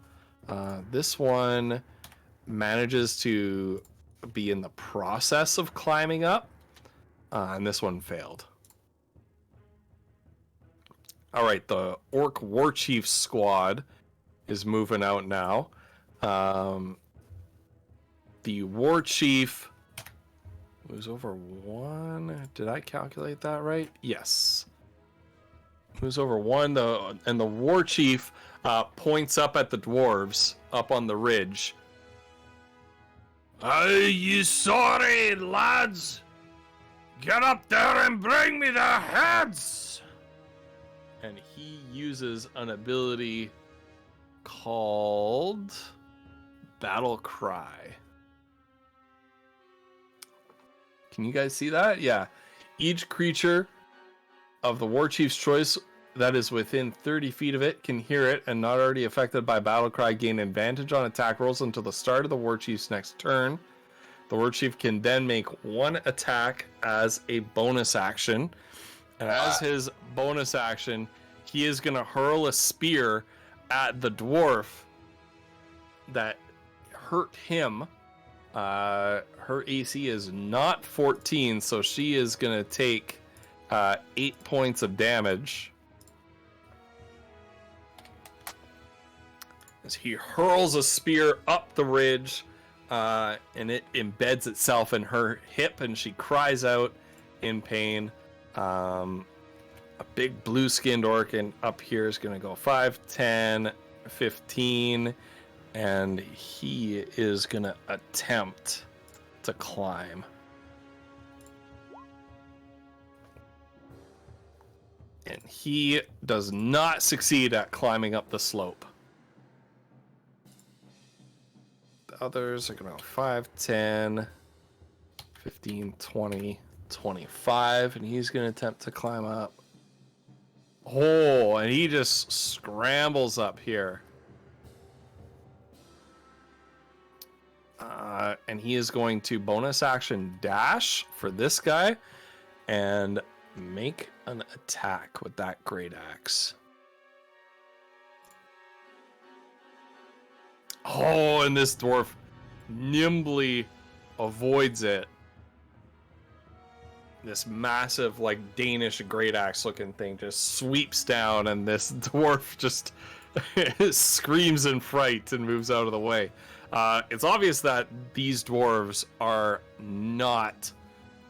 This one manages to be in the process of climbing up, and this one failed. All right, the Orc War Chief squad is moving out now. The War Chief moves over 1. Did I calculate that right? Yes. Moves over 1, and the War Chief points up at the dwarves up on the ridge. Are you sorry, lads? Get up there and bring me their heads! And he uses an ability called Battle Cry. Can you guys see that? Yeah. Each creature of the War Chief's choice that is within 30 feet of it can hear it and not already affected by Battle Cry gain advantage on attack rolls until the start of the War Chief's next turn. The War Chief can then make 1 attack as a bonus action. And as his bonus action, he is going to hurl a spear at the dwarf that hurt him. Her AC is not 14, so she is going to take 8 points of damage. As he hurls a spear up the ridge, and it embeds itself in her hip, and she cries out in pain. A big blue-skinned orc and up here is going to go 5, 10, 15, and he is going to attempt to climb. And he does not succeed at climbing up the slope. The others are going to go 5, 10, 15, 20, 25, and he's going to attempt to climb up. Oh, and he just scrambles up here. And he is going to bonus action dash for this guy and make an attack with that great axe. Oh, and this dwarf nimbly avoids it. This massive, like, Danish great axe looking thing just sweeps down, and this dwarf just screams in fright and moves out of the way. It's obvious that these dwarves are not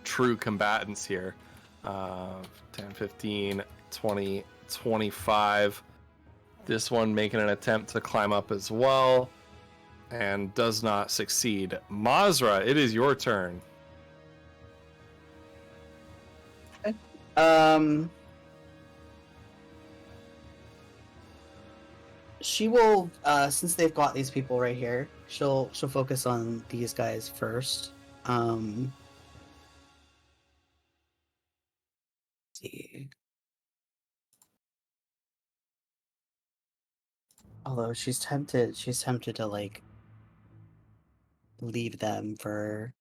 true combatants here. 10, 15, 20, 25. This one making an attempt to climb up as well and does not succeed. Mazra, it is your turn. She will, since they've got these people right here, she'll focus on these guys first. Let's see. Although she's tempted to like leave them for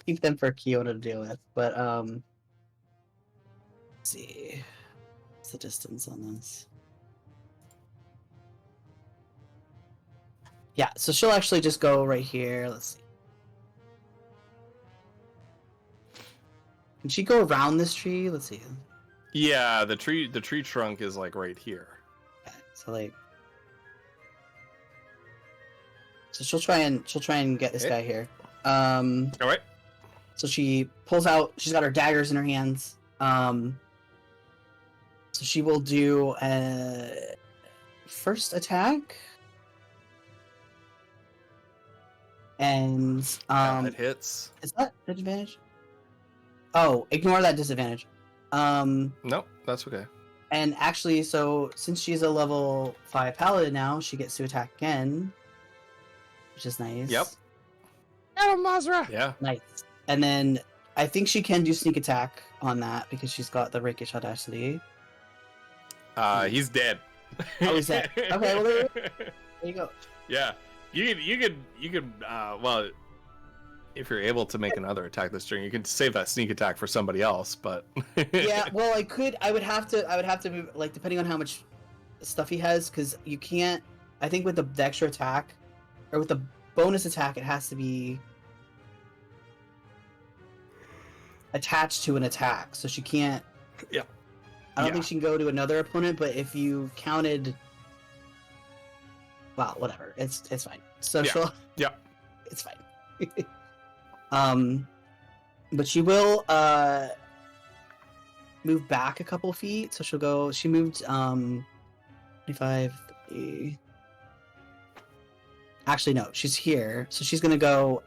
leave them for Kiona to deal with. But let's see. What's the distance on this? Yeah, so she'll actually just go right here. Let's see. Can she go around this tree? Let's see. Yeah, the tree trunk is like right here. Okay, so like, so she'll try and get this guy here. All right. So she pulls out. She's got her daggers in her hands. So she will do a first attack, and It hits. is that disadvantage? Oh, ignore that disadvantage. Nope, that's okay. And actually, so since she's a level 5 paladin now, she gets to attack again, which is nice. Yep. Yeah. Nice. And then I think she can do sneak attack on that because she's got the rakish audacity. He's dead. Oh, he's dead. Okay, well there you go. Yeah, you could. Well, if you're able to make another attack this turn, you can save that sneak attack for somebody else. But Yeah, well, I could. I would have to move, like, depending on how much stuff he has, because you can't. I think with the extra attack, or with the bonus attack, it has to be attached to an attack, so she can't. Yeah. I don't think she can go to another opponent, but if you counted, well, whatever, it's fine. So Yeah. she'll. Yeah. It's fine. But she will move back a couple feet, so she'll go. She moved 25. 30. Actually, no, she's here, so she's gonna go.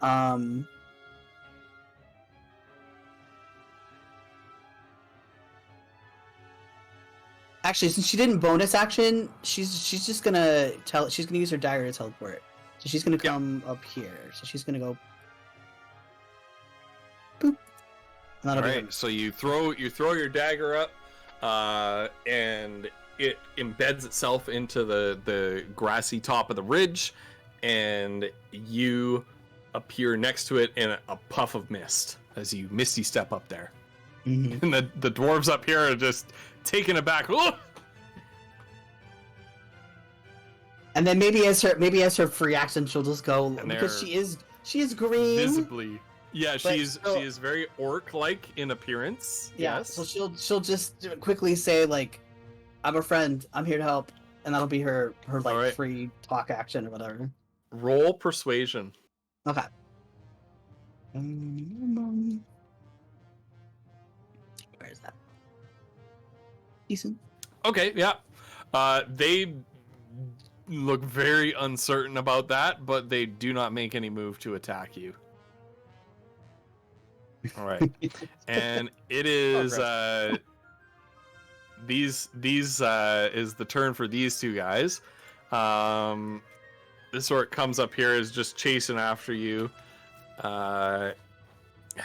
Actually, since she didn't bonus action, she's just gonna she's gonna use her dagger to teleport. So she's gonna come up here. So she's gonna go. Boop. And All that'll be right. So you throw your dagger up, and it embeds itself into the grassy top of the ridge, and you appear next to it in a puff of mist as you misty step up there. Mhm. And the dwarves up here are just taken aback. Oh! And then maybe as her free action, she'll just go And because they're she is green. Visibly, yeah, But she still- is very orc-like in appearance. Yeah. Yes. So she'll just quickly say like, "I'm a friend. I'm here to help," and that'll be her like Alright. free talk action or whatever. Roll persuasion. Okay. Where is that? Decent. Okay, yeah. They look very uncertain about that, but they do not make any move to attack you. All right, and it is these is the turn for these two guys. This orc comes up here, is just chasing after you.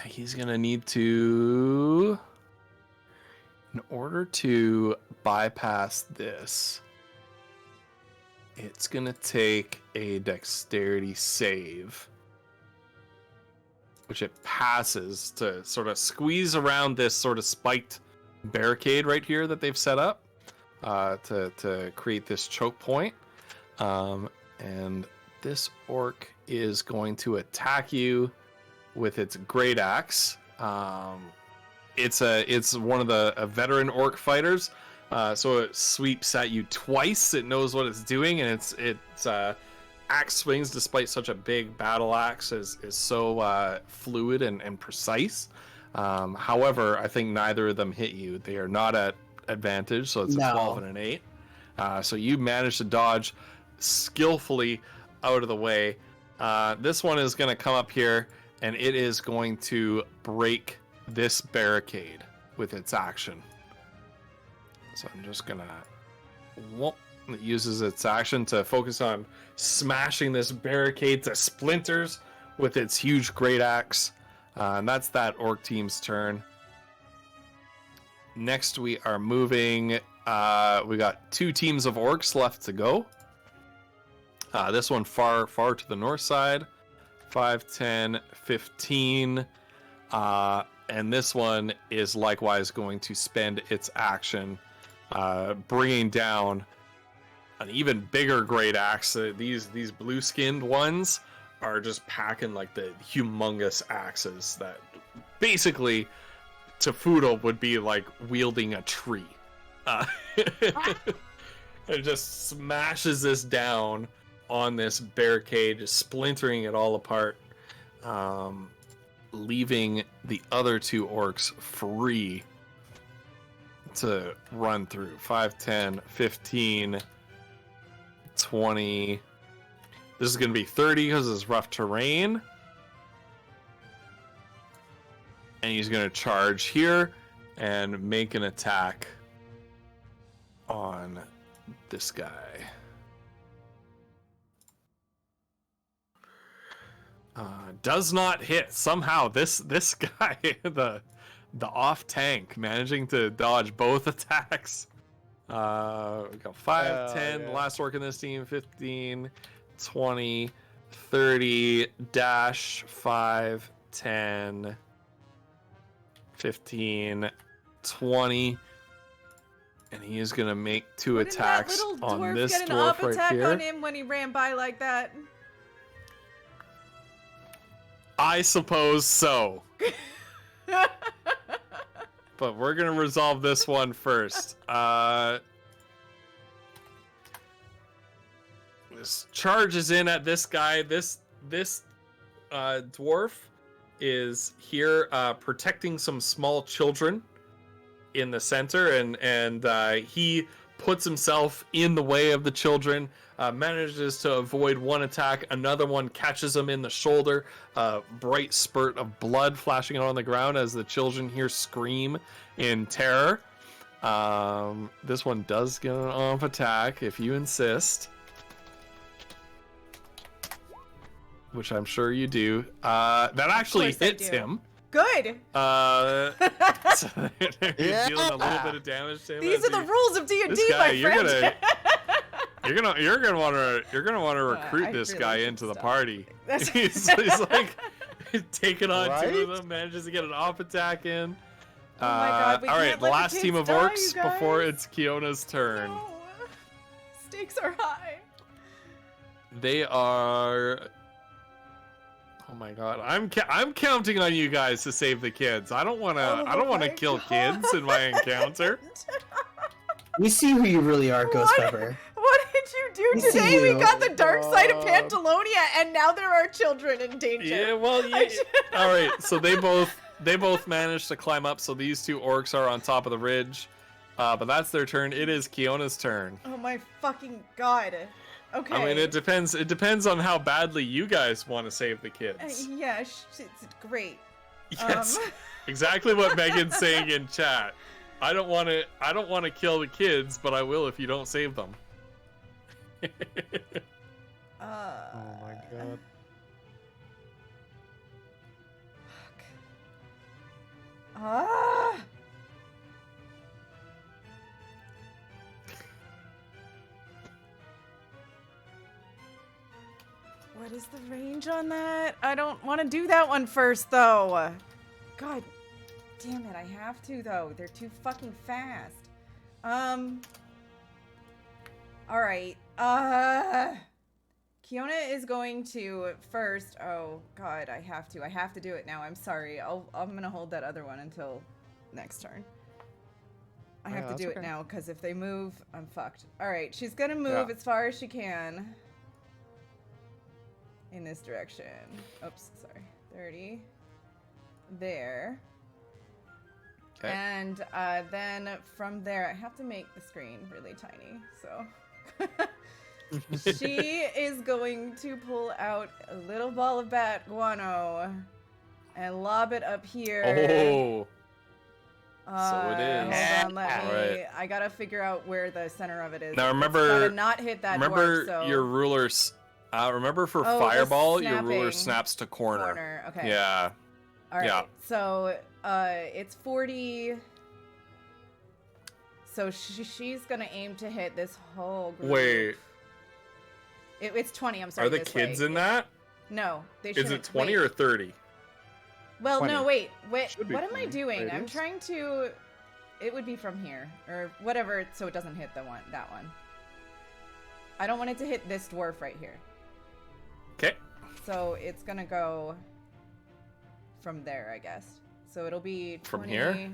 He's gonna need to, in order to bypass this, it's gonna take a dexterity save, which it passes to sort of squeeze around this sort of spiked barricade right here that they've set up to create this choke point. And this orc is going to attack you with its great axe. It's one of the veteran orc fighters. So it sweeps at you twice. It knows what it's doing, and its axe swings, despite such a big battle axe, is so fluid and precise. However, I think neither of them hit you. They are not at advantage, so it's a 12 and an 8. So you managed to dodge skillfully out of the way. This one is going to come up here, and it is going to break this barricade with its action. So I'm just going to... It uses its action to focus on smashing this barricade to splinters with its huge great axe. And that's that orc team's turn. Next, we are moving. We got 2 teams of orcs left to go. This one far to the north side. 5, 10, 15. And this one is likewise going to spend its action bringing down an even bigger great axe. These blue-skinned ones are just packing like the humongous axes that basically to Fudo would be like wielding a tree. It just smashes this down on this barricade, just splintering it all apart, leaving the other 2 orcs free to run through. 5, 10, 15, 20. This is going to be 30 because it's rough terrain. And he's going to charge here and make an attack on this guy. Does not hit. Somehow this guy, the off tank, managing to dodge both attacks. We got 5, 10, yeah. last work in this team, 15, 20, 30, dash, 5, 10, 15, 20. And he is going to make 2 attacks that little on dwarf this get an dwarf up right attack here. on him when he ran by like that? I suppose so. But we're going to resolve this one first. This charges in at this guy. This dwarf is here protecting some small children in the center, and he puts himself in the way of the children, manages to avoid one attack. Another one catches him in the shoulder, bright spurt of blood flashing on the ground as the children here scream in terror. This one does get an off attack if you insist, which I'm sure you do. That actually course I hits do. him. Good. So you're dealing a little bit of damage to him. These as are the you- rules of D&D, This guy, my you're friend. gonna want to recruit I this really guy should into the stop. party. That's- he's like taking on 2 Right? of them, manages to get an off attack in. Oh my God, we all right, can't the let the last team kids of die, orcs you before guys. it's Kiona's turn. No. Stakes are high. They are. Oh my God, I'm counting on you guys to save the kids. I don't want to. Oh I don't want to my kill God. kids in my encounter. We see who you really are, Ghost What? Pepper. What did you do We see today? We you. got the dark side of Oh. Pantalonia, and now there are children in danger. Yeah, well, all right. So they both managed to climb up. So these 2 orcs are on top of the ridge, but that's their turn. It is Kiona's turn. Oh my fucking God. Okay. I mean, it depends. It depends on how badly you guys want to save the kids. Yeah, it's great. Yes, exactly what Megan's saying in chat. I don't want to kill the kids, but I will if you don't save them. Oh my god. Ah. What is the range on that? I don't want to do that one first, though. God damn it, I have to, though. They're too fucking fast. Alright. Kiona is going to first... Oh, God, I have to. I have to do it now. I'm sorry. I'm gonna hold that other one until next turn. I have Yeah, to that's do it okay. now because if they move, I'm fucked. All right, she's gonna move Yeah. as far as she can in this direction. Oops, sorry. 30. There. Okay. And then from there, I have to make the screen really tiny. So she is going to pull out a little ball of bat guano and lob it up here. Oh. So it is. Hold on, let me. Alright. I gotta figure out where the center of it is. Now It's remember- gotta not hit that Remember dwarf, so your rulers. Remember for Oh, the fireball, your ruler snapping snaps to corner. corner. Okay. Yeah. All right. yeah. So it's 40. So she's gonna aim to hit this whole group. Wait, It's 20. I'm sorry. are the this kids way. in that? No, they Is shouldn't. it 20 wait. or 30? Well, no, 20. wait. Should be What am I 20. doing? I'm Radius? trying to. It would be from here or whatever, so it doesn't hit that one. I don't want it to hit this dwarf right here. Okay. So it's gonna go from there, I guess. So it'll be 20, From here?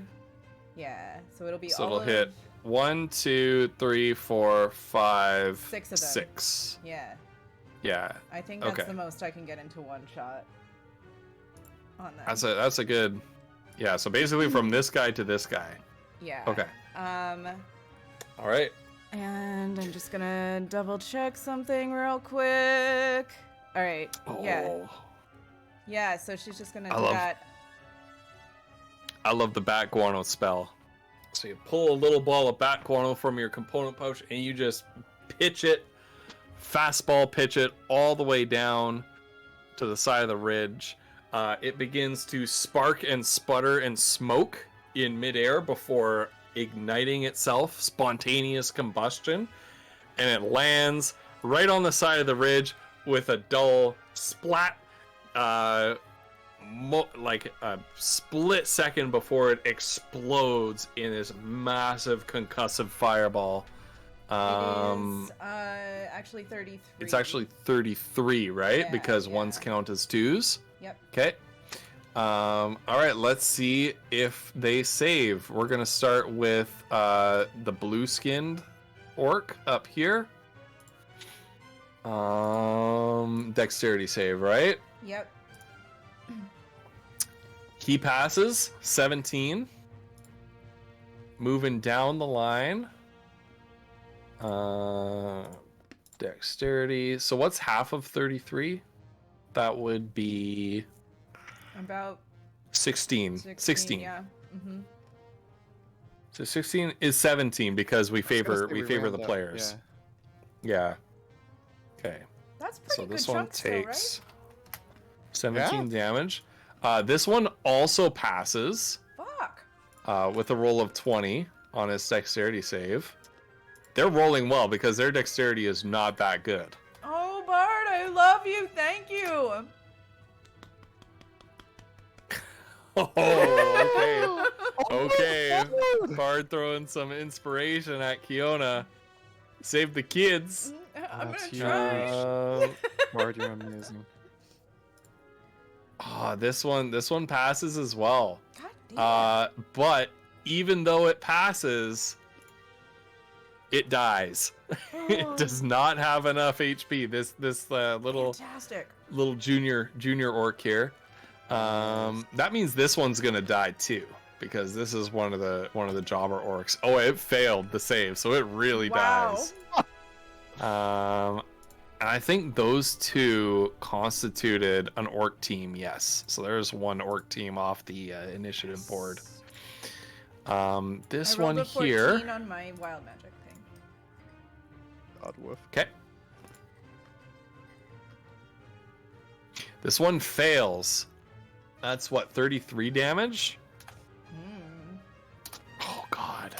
Yeah. So it'll be So all it'll hit 1, 2, 3, 4, 5, 6 of them. 6. Yeah. Yeah. I think that's Okay. the most I can get into one shot. On that. That's a good. Yeah. So basically from this guy to this guy. Yeah. Okay. All right. And I'm just gonna double check something real quick. All right. Yeah. Oh, Yeah. So she's just gonna I do love- that. I love the bat guano spell. So you pull a little ball of bat guano from your component pouch and you just pitch it, fastball pitch it all the way down to the side of the ridge. It begins to spark and sputter and smoke in midair before igniting itself, spontaneous combustion, and it lands right on the side of the ridge with a dull splat, like a split second before it explodes in this massive concussive fireball. It is actually 33. It's actually 33, right? Yeah, because yeah. ones count as twos. Yep. Okay. All right, let's see if they save. We're gonna start with the blue-skinned orc up here. Dexterity save, right? Yep. He passes 17. Moving down the line. Dexterity. So what's half of 33? That would be About 16. 16. Yeah. Mm-hmm. So 16 is 17 because we I was gonna favor say we favor ran the down, players. Yeah. Okay. That's pretty So good this one chunk still, right? takes 17 damage. This one also passes Fuck. with a roll of 20 on his dexterity save. They're rolling well because their dexterity is not that good. Oh, Bard, I love you. Thank you. Oh, okay. Okay. Bard throwing some inspiration at Kiona. Save the kids. I'm That's gonna huge. try. Bard, you're amazing. This one passes as well. God damn. But even though it passes, it dies. It does not have enough HP. This little Fantastic. junior orc here. That means this one's gonna die too, because this is one of the jobber orcs. Oh, it failed the save, so it really Wow. dies. And I think those two constituted an orc team. Yes, so there's one orc team off the initiative board. This I rolled one a 14 here. on my wild magic thing. God woof. Okay. This one fails. That's what, 33 damage? Hmm. Oh god.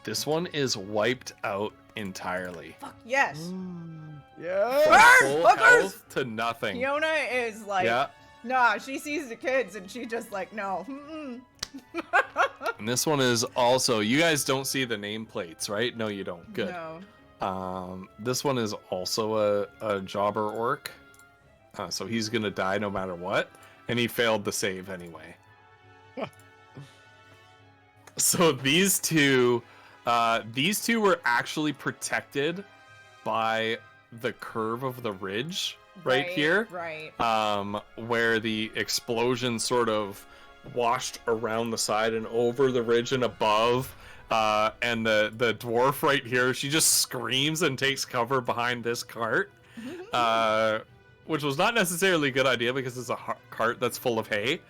This one is wiped out entirely. Fuck yes. Yeah. Burn, Full fuckers! health to nothing. Fiona is like, Yeah. nah, she sees the kids and she just like, no. Mm-mm. And this one is also, you guys don't see the nameplates, right? No, you don't. Good. No. This one is also a jobber orc. So he's gonna die no matter what. And he failed the save anyway. So these two were actually protected by the curve of the ridge right here. Right. Where the explosion sort of washed around the side and over the ridge and above. And the dwarf right here, she just screams and takes cover behind this cart. Which was not necessarily a good idea because it's a cart that's full of hay.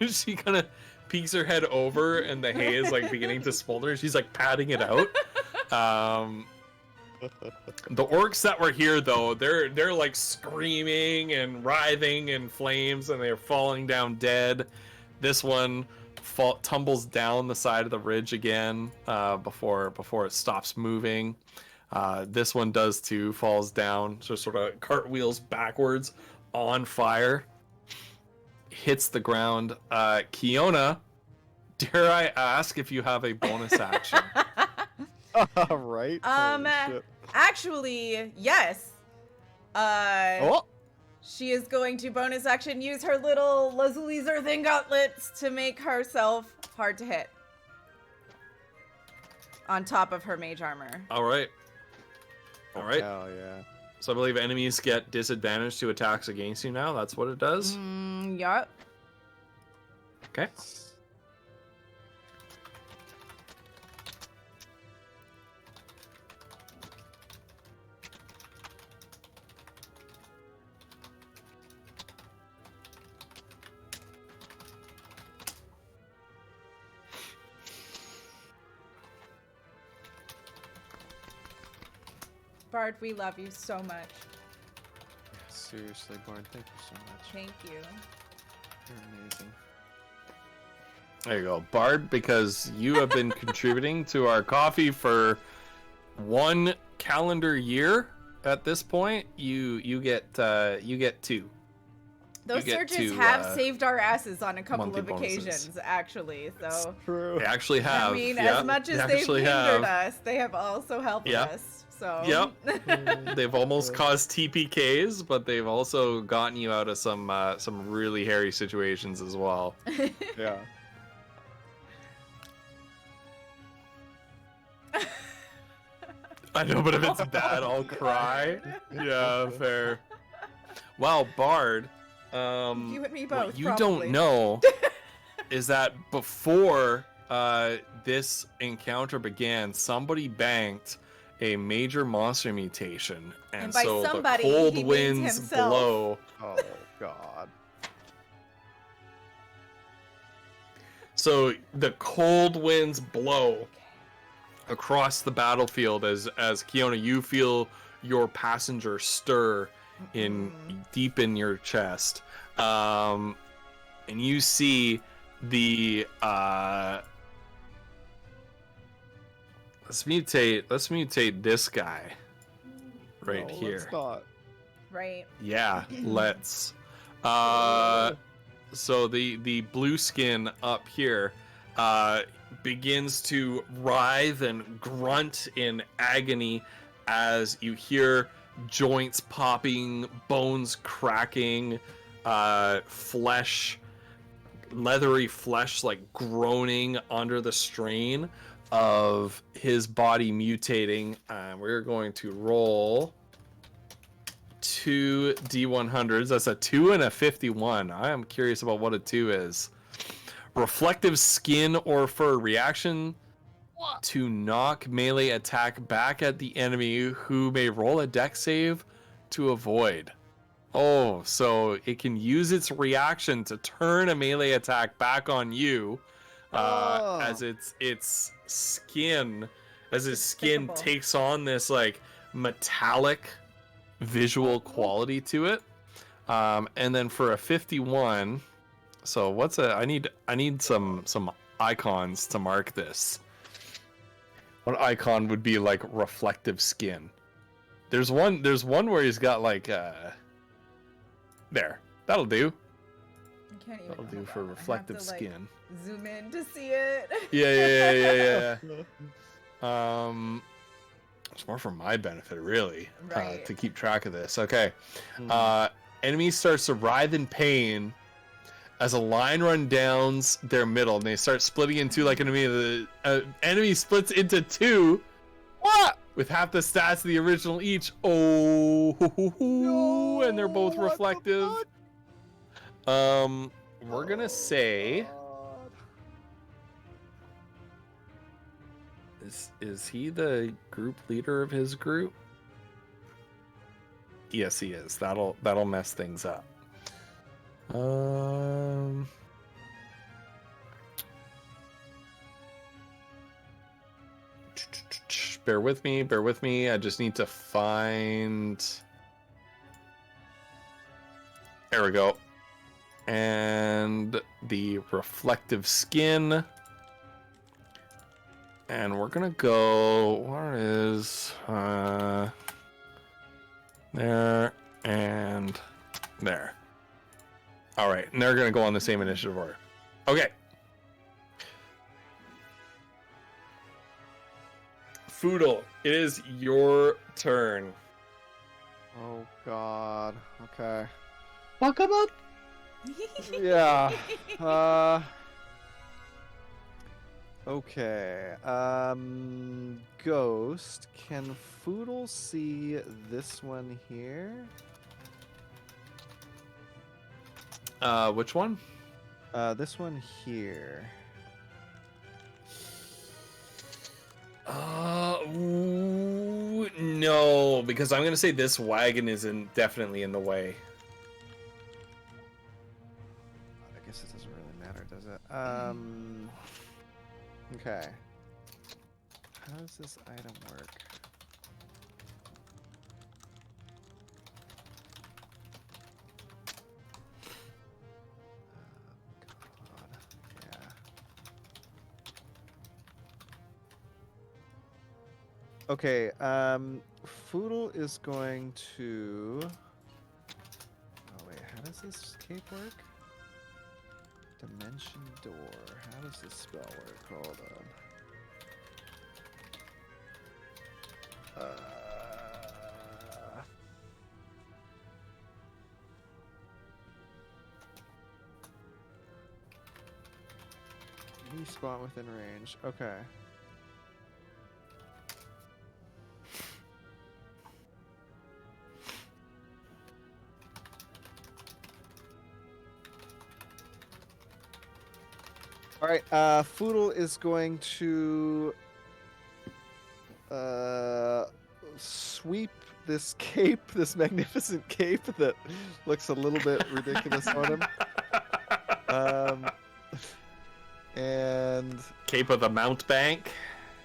She kind of peeks her head over and the hay is like beginning to smolder. She's like patting it out. The orcs that were here though, they're like screaming and writhing in flames and they're falling down dead. This one tumbles down the side of the ridge again before it stops moving. This one does too, falls down, so sort of cartwheels backwards on fire, hits the ground. Kiona, dare I ask if you have a bonus action? Right? Holy shit. Actually, yes. Oh! She is going to bonus action use her little Lazuli's Earthing Gauntlets to make herself hard to hit. On top of her mage armor. All right. All right. Hell yeah. So I believe enemies get disadvantage to attacks against you now. That's what it does. Yup. Okay. Bard, we love you so much. Seriously, Bard, thank you so much. Thank you. You're amazing. There you go, Bard, because you have been contributing to our coffee for 1 calendar year. At this point, you get 2. Those get surges to, have saved our asses on a couple monthly of bonuses. occasions, actually. So, True. They actually have. I mean, Yep, as much they as they've actually hindered have. us, they have also helped Yep. us. So, Yep. They've almost caused TPKs, but they've also gotten you out of some really hairy situations as well. Yeah. I know, but if it's bad, I'll cry. Yeah, fair. Wow, Bard. You and me both. What you probably. don't know is that before this encounter began, somebody banked a major monster mutation, and by so somebody, the cold he means winds himself. blow. Oh, God. So the cold winds blow across the battlefield as Kiona, you feel your passenger stir in deep in your chest, and you see the let's mutate this guy right No, here. Let's not. Right. Yeah, let's. So the blue skin up here begins to writhe and grunt in agony as you hear joints popping, bones cracking, leathery flesh like groaning under the strain of his body mutating. We're going to roll 2 D100s. That's a 2 and a 51. I am curious about what a 2 is. Reflective skin or fur reaction to knock melee attack back at the enemy, who may roll a dex save to avoid. Oh, so it can use its reaction to turn a melee attack back on you, as its skin, as his skin Despicable. takes on this like metallic visual quality to it. And then for a 51, so what's I need some icons to mark this. What icon would be like reflective skin? There's one where he's got like there. That'll do. I can't even. That'll do hold for on. I have reflective to, like, skin. zoom in to see it. Yeah. It's more for my benefit, really, Right. to keep track of this. Okay. Hmm. Enemy starts to writhe in pain as a line run downs their middle, and they start splitting into like enemy. The enemy splits into two. What? With half the stats of the original each. Oh, No, and they're both what the reflective. fuck? We're gonna say, God. is he the group leader of his group? Yes, he is. That'll mess things up. Bear with me. I just need to find. There we go. And the reflective skin. And we're gonna go. Where is there and there. All right, and they're gonna go on the same initiative order. Okay. Foodle, it is your turn. Oh God. Okay. Welcome up. Yeah. Okay. Ghost. Can Foodle see this one here? Which one? This one here. Ooh, no, because I'm gonna say this wagon is definitely in the way. I guess it doesn't really matter, does it? Okay. How does this item work? God. Yeah. Okay, Foodle is going to... Oh wait, how does this cape work? Dimension door. How does this spell work? Hold on. Any spot within range. Okay. All right, Foodle is going to sweep this cape, this magnificent cape that looks a little bit ridiculous on him. And Cape of the Mountebank.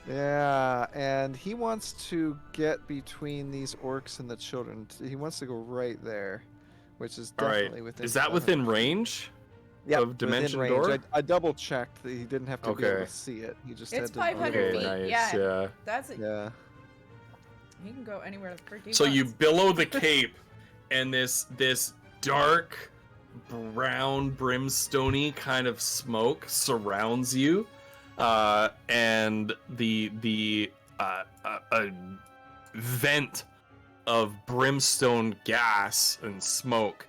yeah, and he wants to get between these orcs and the children. He wants to go right there, which is All definitely right. within. Is that within range? Yeah, of Dimension within range. Door? I double checked that he didn't have to be able Okay. to see it. He just It's had to. 500 Okay, feet. nice. Yeah. Yeah. That's it. Yeah. He can go anywhere the frick he So you wants. billow the cape, and this dark brown brimstony kind of smoke surrounds you, and the a vent of brimstone gas and smoke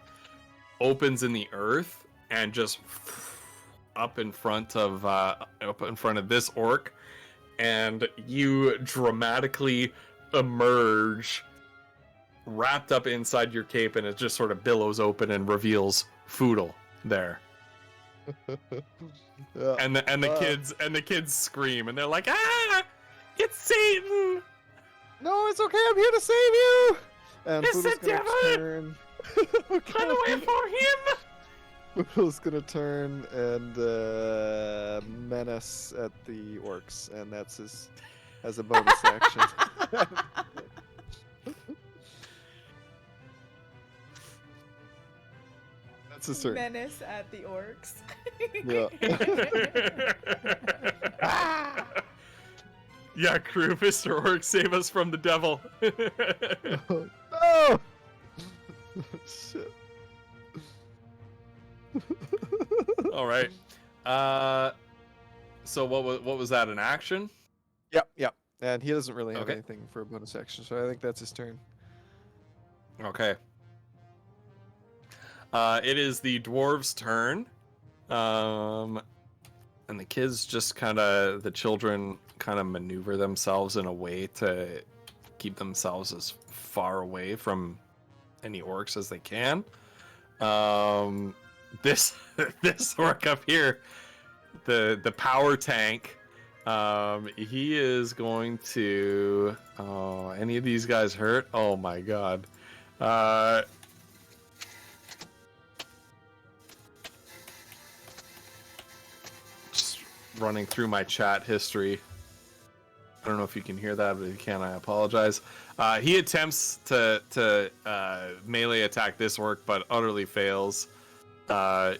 opens in the earth and just up in front of this orc, and you dramatically emerge wrapped up inside your cape, and it just sort of billows open and reveals Foodle there. Yeah. And the kids scream, and they're like, "Ah! It's Satan!" No, it's okay. I'm here to save you. And It's Foodle's the gonna devil! turn. Run away for him! Foodle's gonna turn and menace at the orcs, and that's his as a bonus action. That's his turn. Menace at the orcs. Yeah. Yeah, crew, Mr. Orc, save us from the devil. No! Shit. All right. So what was that? An action? Yep. And he doesn't really have Okay. anything for a bonus action, so I think that's his turn. Okay. It is the dwarves' turn. And the kids just the children kind of maneuver themselves in a way to keep themselves as far away from any orcs as they can. This orc up here, the power tank, he is going to, any of these guys hurt? Oh my god. Just running through my chat history. I don't know if you can hear that, but if you can, I apologize. He attempts to melee attack this orc, but utterly fails. The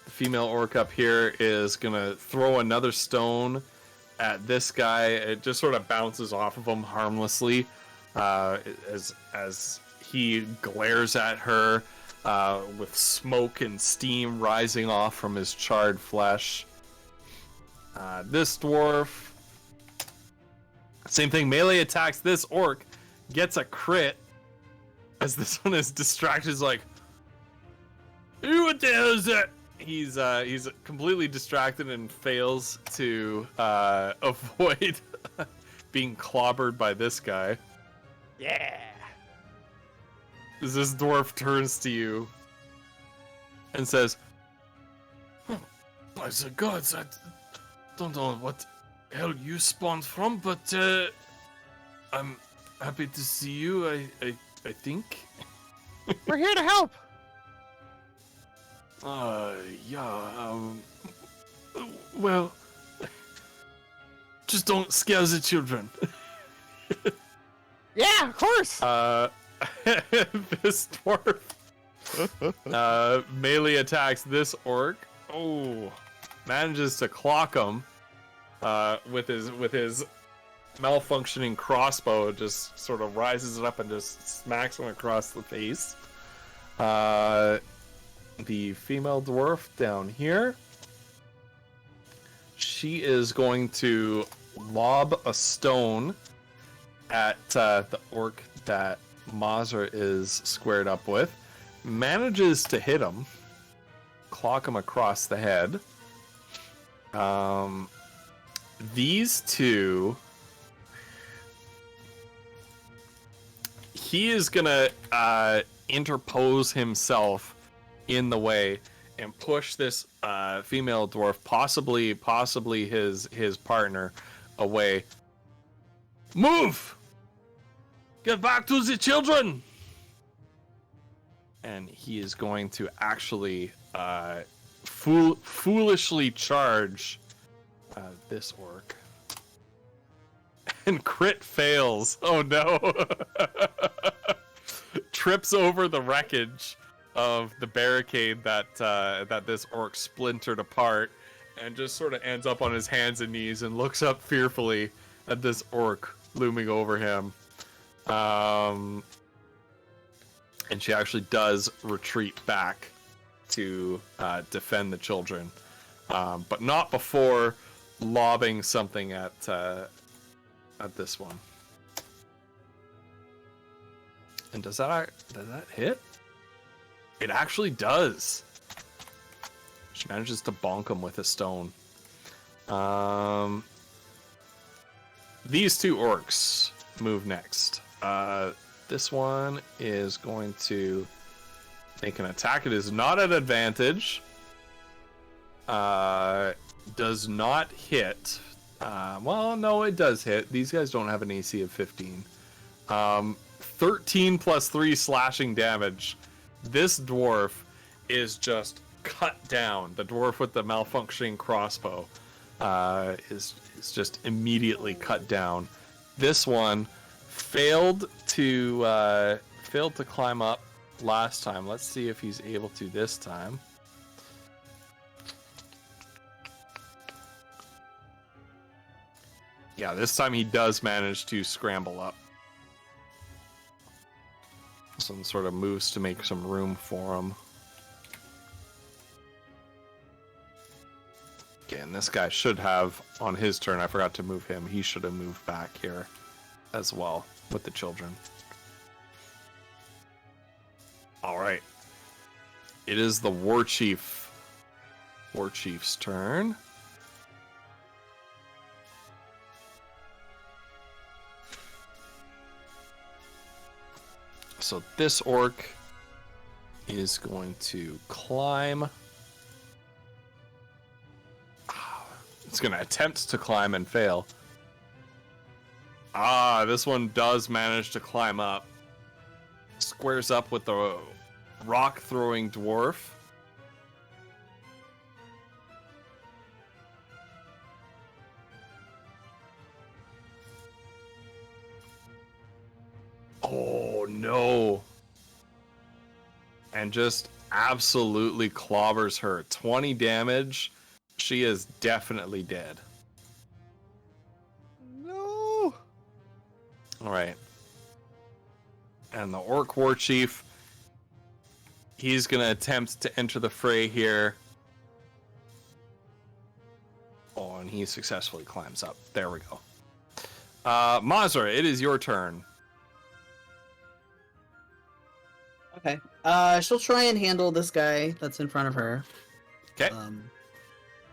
female orc up here is gonna throw another stone at this guy. It just sort of bounces off of him harmlessly, as he glares at her with smoke and steam rising off from his charred flesh. This dwarf, same thing, melee attacks this orc, gets a crit, as this one is distracted. He's like, what the hell is that? He's completely distracted and fails to avoid being clobbered by this guy. Yeah. As this dwarf turns to you and says, by the gods, I don't know what hell you spawned from, but I'm happy to see you, I think. We're here to help. Well, just don't scare the children. Yeah, of course. This dwarf melee attacks this orc. Oh, manages to clock him with his malfunctioning crossbow. Just sort of rises it up and just smacks him across the face. The female dwarf down here, she is going to lob a stone at the orc that Mazur is squared up with. Manages to hit him, clock him across the head. These two, he is gonna interpose himself in the way and push this female dwarf, possibly his partner, away. Move! Get back to the children! And he is going to actually foolishly charge this orc. And crit fails. Oh no! Trips over the wreckage of the barricade that this orc splintered apart, and just sort of ends up on his hands and knees and looks up fearfully at this orc looming over him. And she actually does retreat back to defend the children, but not before lobbing something at this one. And does that hit? It actually does. She manages to bonk him with a stone. These two orcs move next. This one is going to make an attack. It is not at advantage. Does not hit. Well, no, it does hit. These guys don't have an AC of 15. 13 plus 3 slashing damage. This dwarf is just cut down. The dwarf with the malfunctioning crossbow is just immediately cut down. This one failed to climb up last time. Let's see if he's able to this time. Yeah, this time he does manage to scramble up. Some sort of moves to make some room for him. Okay, and this guy should have, on his turn, I forgot to move him, he should have moved back here as well with the children. Alright. It is the War Chief's turn. So this orc is going to climb. It's going to attempt to climb and fail. This one does manage to climb up. Squares up with the rock-throwing dwarf. Oh, no. And just absolutely clobbers her. 20 damage. She is definitely dead. No. All right. And the Orc War Chief, he's going to attempt to enter the fray here. Oh, and he successfully climbs up. There we go. Mazra, it is your turn. Okay. She'll try and handle this guy that's in front of her. Okay.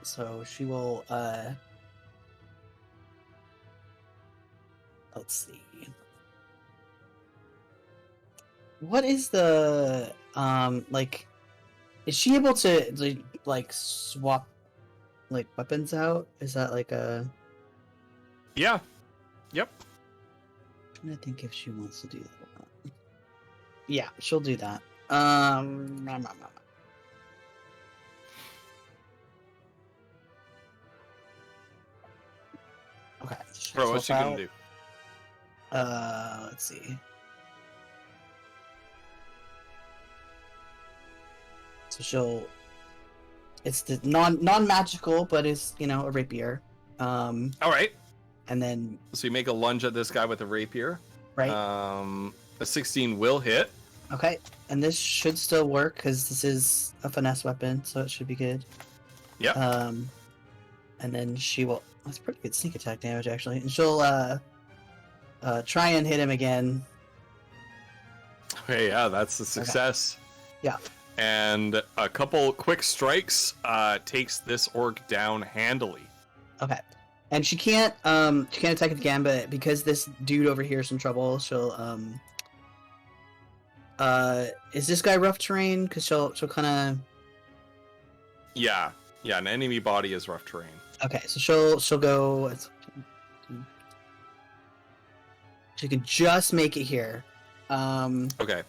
So she will, let's see. What is the, like, is she able to, like, swap, like, weapons out? Is that, like, a... Yeah. Yep. I'm trying to think if she wants to do that or not. Yeah, she'll do that. Okay. Bro, what's she swap going to do? Let's see. So she'll. It's the non-magical, but it's, you know, a rapier. All right. And then So you make a lunge at this guy with a rapier. right. A 16 will hit. Okay, and this should still work because this is a finesse weapon, so it should be good. Yep. And then she will. That's pretty good sneak attack damage actually, and she'll try and hit him again. Okay, yeah, that's a success. Yeah. And a couple quick strikes takes this orc down handily. Okay, and she can't attack it again, but because this dude over here is in trouble, she'll is this guy rough terrain? Because she'll kind of. Yeah, an enemy body is rough terrain. Okay, so she'll go. She can just make it here. Okay.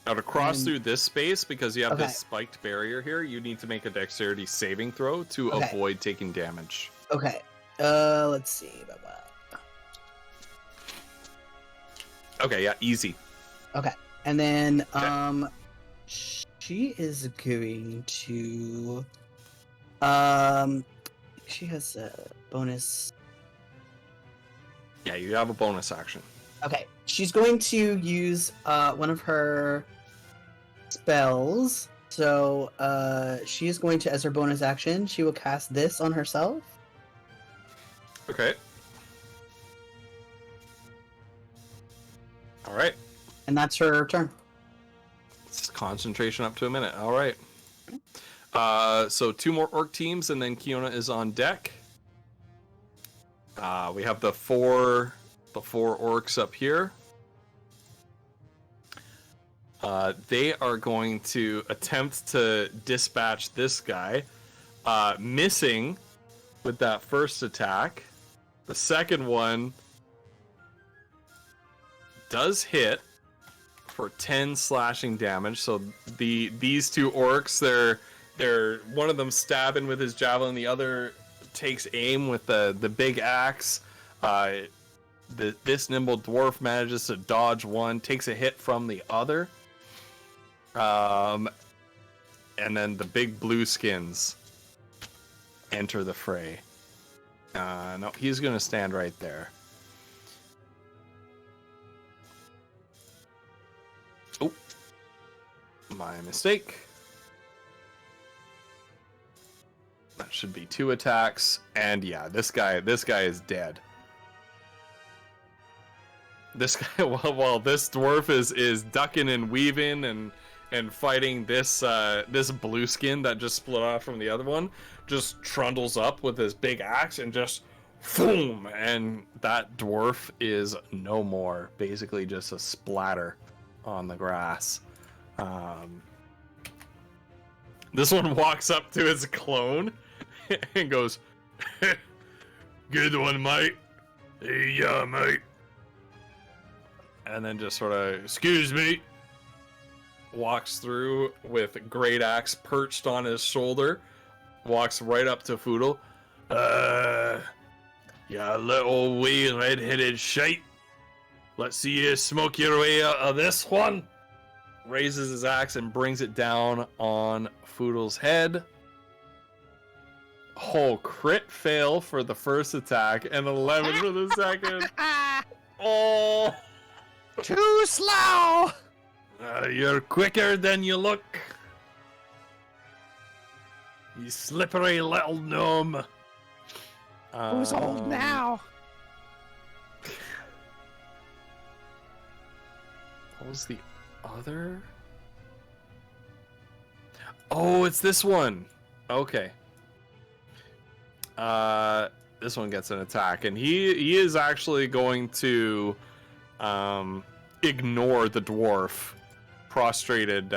Now to cross And- through this space, because you have Okay. this spiked barrier here, you need to make a dexterity saving throw to Okay. avoid taking damage. Okay. Let's see. Okay, yeah, easy. Okay, and then Okay. she is going to she has a bonus. Yeah, you have a bonus action. Okay, she's going to use one of her spells. So she is going to, as her bonus action, she will cast this on herself. Okay. All right. And that's her turn. It's concentration up to a minute. All right. So 2 more orc teams, and then Kiona is on deck. We have the four orcs up here. They are going to attempt to dispatch this guy, missing with that first attack. The second one does hit for 10 slashing damage. So these 2 orcs, they're one of them stabbing with his javelin, the other takes aim with the big axe. This nimble dwarf manages to dodge one, takes a hit from the other. And then the big blue skins enter the fray. No, he's gonna stand right there. Oh, my mistake. That should be 2 attacks, and yeah, this guy is dead. This guy, while this dwarf is ducking and weaving and fighting this this blue skin that just split off from the other one, just trundles up with his big axe and just boom, and that dwarf is no more. Basically, just a splatter on the grass. This one walks up to his clone and goes, "Good one, mate. Hey, yeah, mate." And then just sort of, "Excuse me," walks through with great axe perched on his shoulder, walks right up to Foodle. "You little wee red-headed shite. Let's see you smoke your way out of this one." Raises his axe and brings it down on Foodle's head. Oh, crit fail for the first attack and 11 for the second. Oh, Too slow! you're quicker than you look. You slippery little gnome. Who's old now? What was the other? Oh, it's this one. Okay. This one gets an attack, and he is actually going to ignore the dwarf prostrated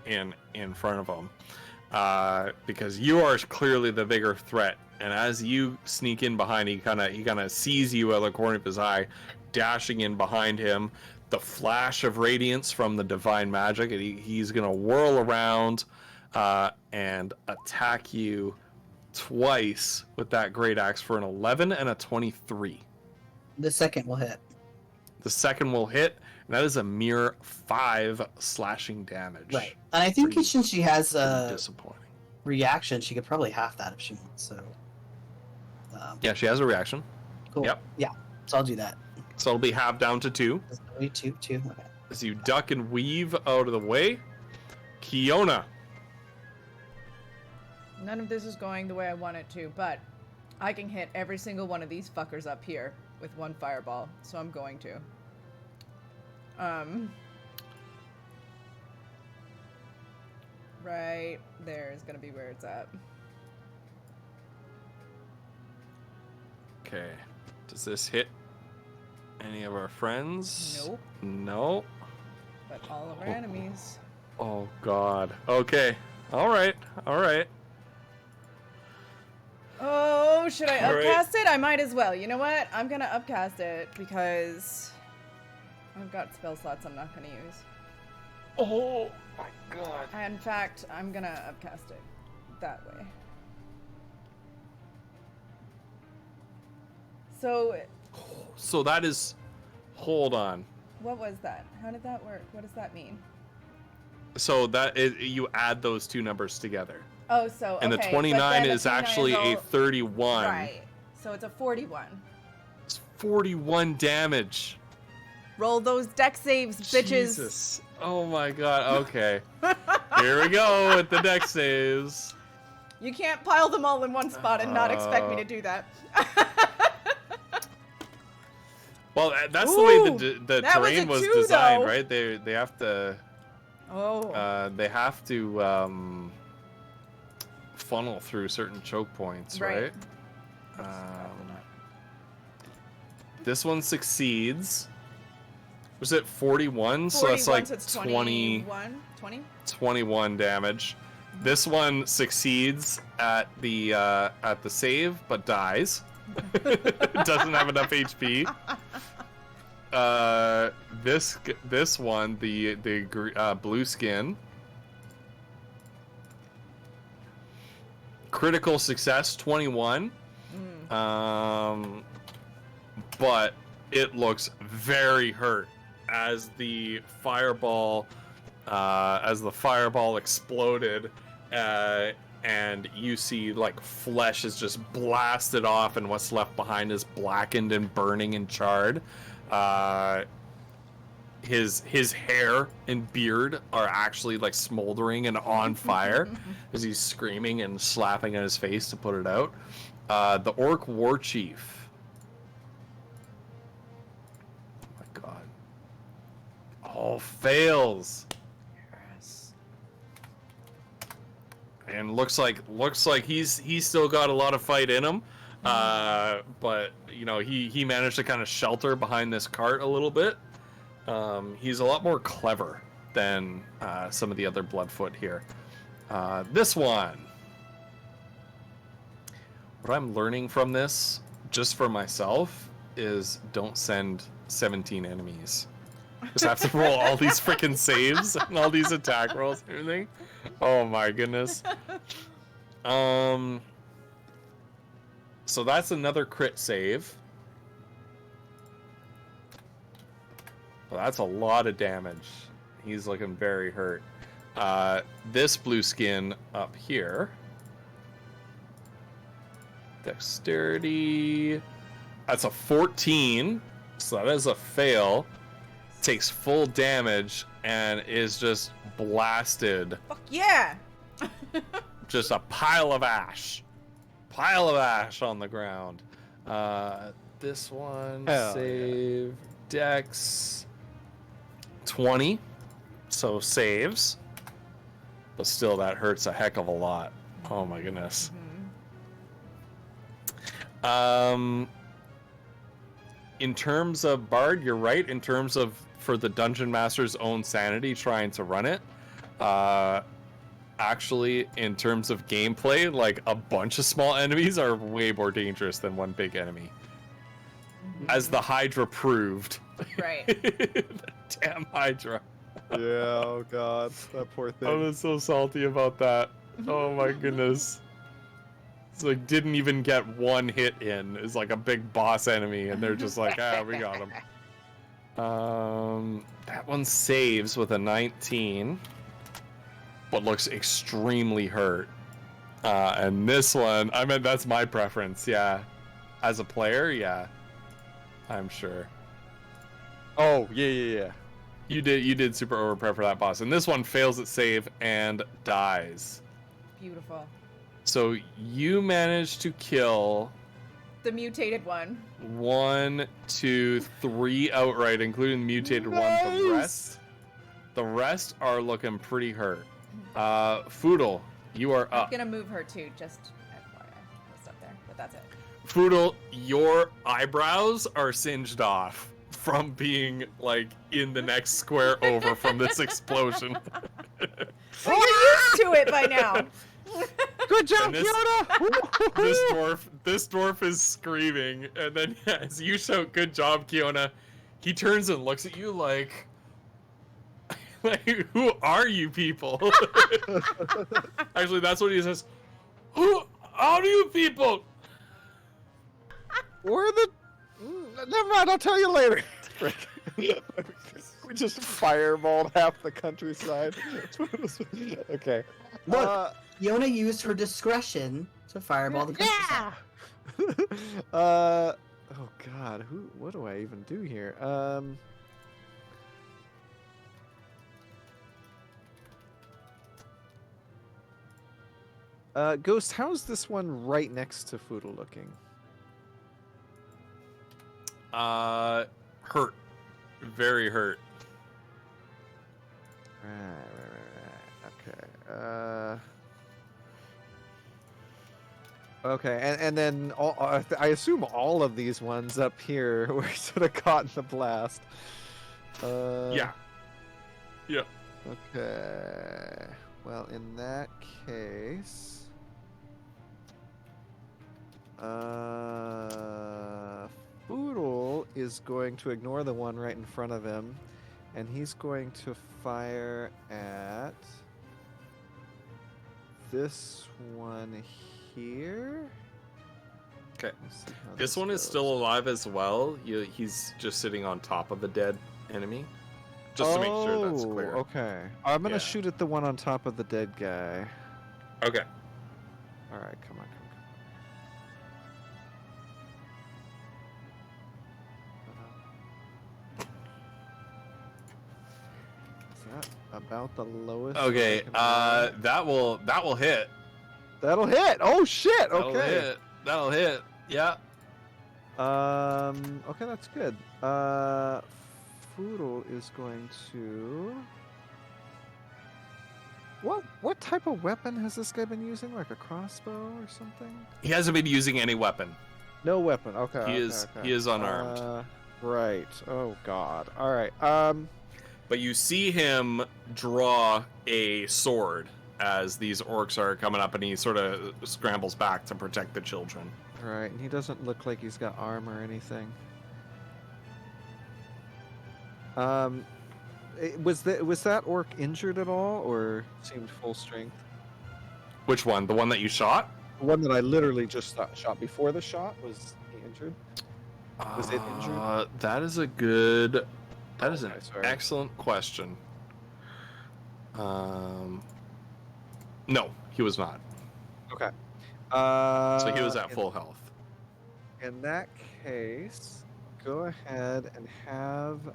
in front of him, because you are clearly the bigger threat. And as you sneak in behind, he kind of sees you out of the corner of his eye, dashing in behind him. The flash of radiance from the divine magic, and he's gonna whirl around and attack you twice with that great axe for an 11 and a 23. The second will hit. The second will hit, and that is a mere 5 slashing damage. Right. And I think Pretty- since she has a Disappointing. reaction, she could probably half that if she wants. So. Yeah, she has a reaction, Cool. Yep. Yeah. So I'll do that. so it'll be half down to 2 Two. Okay. as you duck and weave out of the way. Kiona. None of this is going the way I want it to, but I can hit every single one of these fuckers up here with one fireball, so I'm going to. Right there is gonna be where it's at. Okay. Does this hit any of our friends? Nope. No. But all of our enemies. Oh God. Okay. All right. All right. Oh, should I All right. upcast it? I might as well. You know what? I'm gonna upcast it because I've got spell slots I'm not gonna use. Oh my God. In fact, I'm gonna upcast it that way. So, So that is. Hold on. what was that? How did that work? What does that mean? So that is, you add those two numbers together, Oh, so and okay, the but 29 then is actually all- a 31. Right. So it's a 41. It's 41 damage. Roll those deck saves, bitches. Jesus. Oh my God. Okay. Here we go with the deck saves. You can't pile them all in one spot and not expect me to do that. Well, that's the way Ooh, the that was terrain a was 2 designed, though. right? They have to Oh. funnel through certain choke points, Right. right? This one succeeds. Was it 41? So that's 41, like so it's 20, 20? 21 damage. This one succeeds at the save, but dies. Doesn't have enough HP. This one, the blue skin, critical success 21. But it looks very hurt as the fireball exploded, and you see like flesh is just blasted off, and what's left behind is blackened and burning and charred. His hair and beard are actually like smoldering and on fire as he's screaming and slapping at his face to put it out. The orc war chief. Oh my God. All fails. and looks like he's still got a lot of fight in him. But you know, he managed to kind of shelter behind this cart a little bit. He's a lot more clever than some of the other Bloodfoot here. This one. What I'm learning from this, just for myself, is don't send 17 enemies. Just have to roll all these freaking saves and all these attack rolls and everything. Oh my goodness. So that's another crit save. Well, that's a lot of damage. He's looking very hurt. This blue skin up here. Dexterity. That's a 14. So that is a fail. Takes full damage and is just blasted. Fuck yeah! Just a pile of ash. Pile of ash on the ground. This one, Hell save. Dex 20. So saves. But still, that hurts a heck of a lot. Oh my goodness. In terms of Bard, you're right. In terms of for the Dungeon Master's own sanity trying to run it, actually, in terms of gameplay, like a bunch of small enemies are way more dangerous than one big enemy. As the Hydra proved. Right. The damn Hydra. Yeah, oh god, that poor thing. I was so salty about that. Oh my goodness. It's like didn't even get one hit in. It's like a big boss enemy, and they're just like, we got him. That one saves with a 19, but looks extremely hurt. And this one, I mean, that's my preference. Yeah, as a player, yeah, I'm sure. Oh yeah. You did super overprep for that boss, and this one fails at save and dies. Beautiful. So you managed to kill The mutated one. 1, 2, 3 outright, including the mutated one. The rest are looking pretty hurt. Foodle, you are I'm up. gonna move her too, just FYI. Just up there, but that's it. Foodle, your eyebrows are singed off from being like in the next square over from this explosion. Well, you're used to it by now. Good job, And this- Kiona! This dwarf is screaming, and then as you shout, "Good job, Kiona," he turns and looks at you like, "Who are you people?" Actually, that's what he says. Who are you people? We're the. Never mind, I'll tell you later. We just fireballed half the countryside. Okay. Look, Yona used her discretion to fireball the countryside. Oh god, what do I even do here? Ghost, how's this one right next to Foodle looking? Hurt. Very hurt. Right. Okay. Okay, and then I assume all of these ones up here were sort of caught in the blast. Yeah. Yeah. Okay. Well, in that case, Foodle is going to ignore the one right in front of him, and he's going to fire at this one here. Okay. Let's see how This one is goes. still alive as well. He's just sitting on top of a dead enemy. Just to make sure that's clear. Okay. I'm gonna Yeah. shoot at the one on top of the dead guy. Okay. All right, come on. Is that about the lowest? Okay. I can roll? That will hit. That'll hit. Oh shit. That'll Okay. hit. That'll hit. Yeah. Okay, that's good. Foodle is going to. What type of weapon has this guy been using? Like a crossbow or something? He hasn't been using any weapon. No weapon. Okay. He is unarmed. Right. Oh God. All right. But you see him draw a sword as these orcs are coming up, and he sort of scrambles back to protect the children. Right. And he doesn't look like he's got armor or anything. Was that orc injured at all, or seemed full strength? Which one? The one that you shot? The one that I literally just shot before the shot, was he injured? Was it injured? That is a good. That is an Okay, sorry. excellent question. No, he was not. Okay. So he was at in- full health. In that case, go ahead and have 10,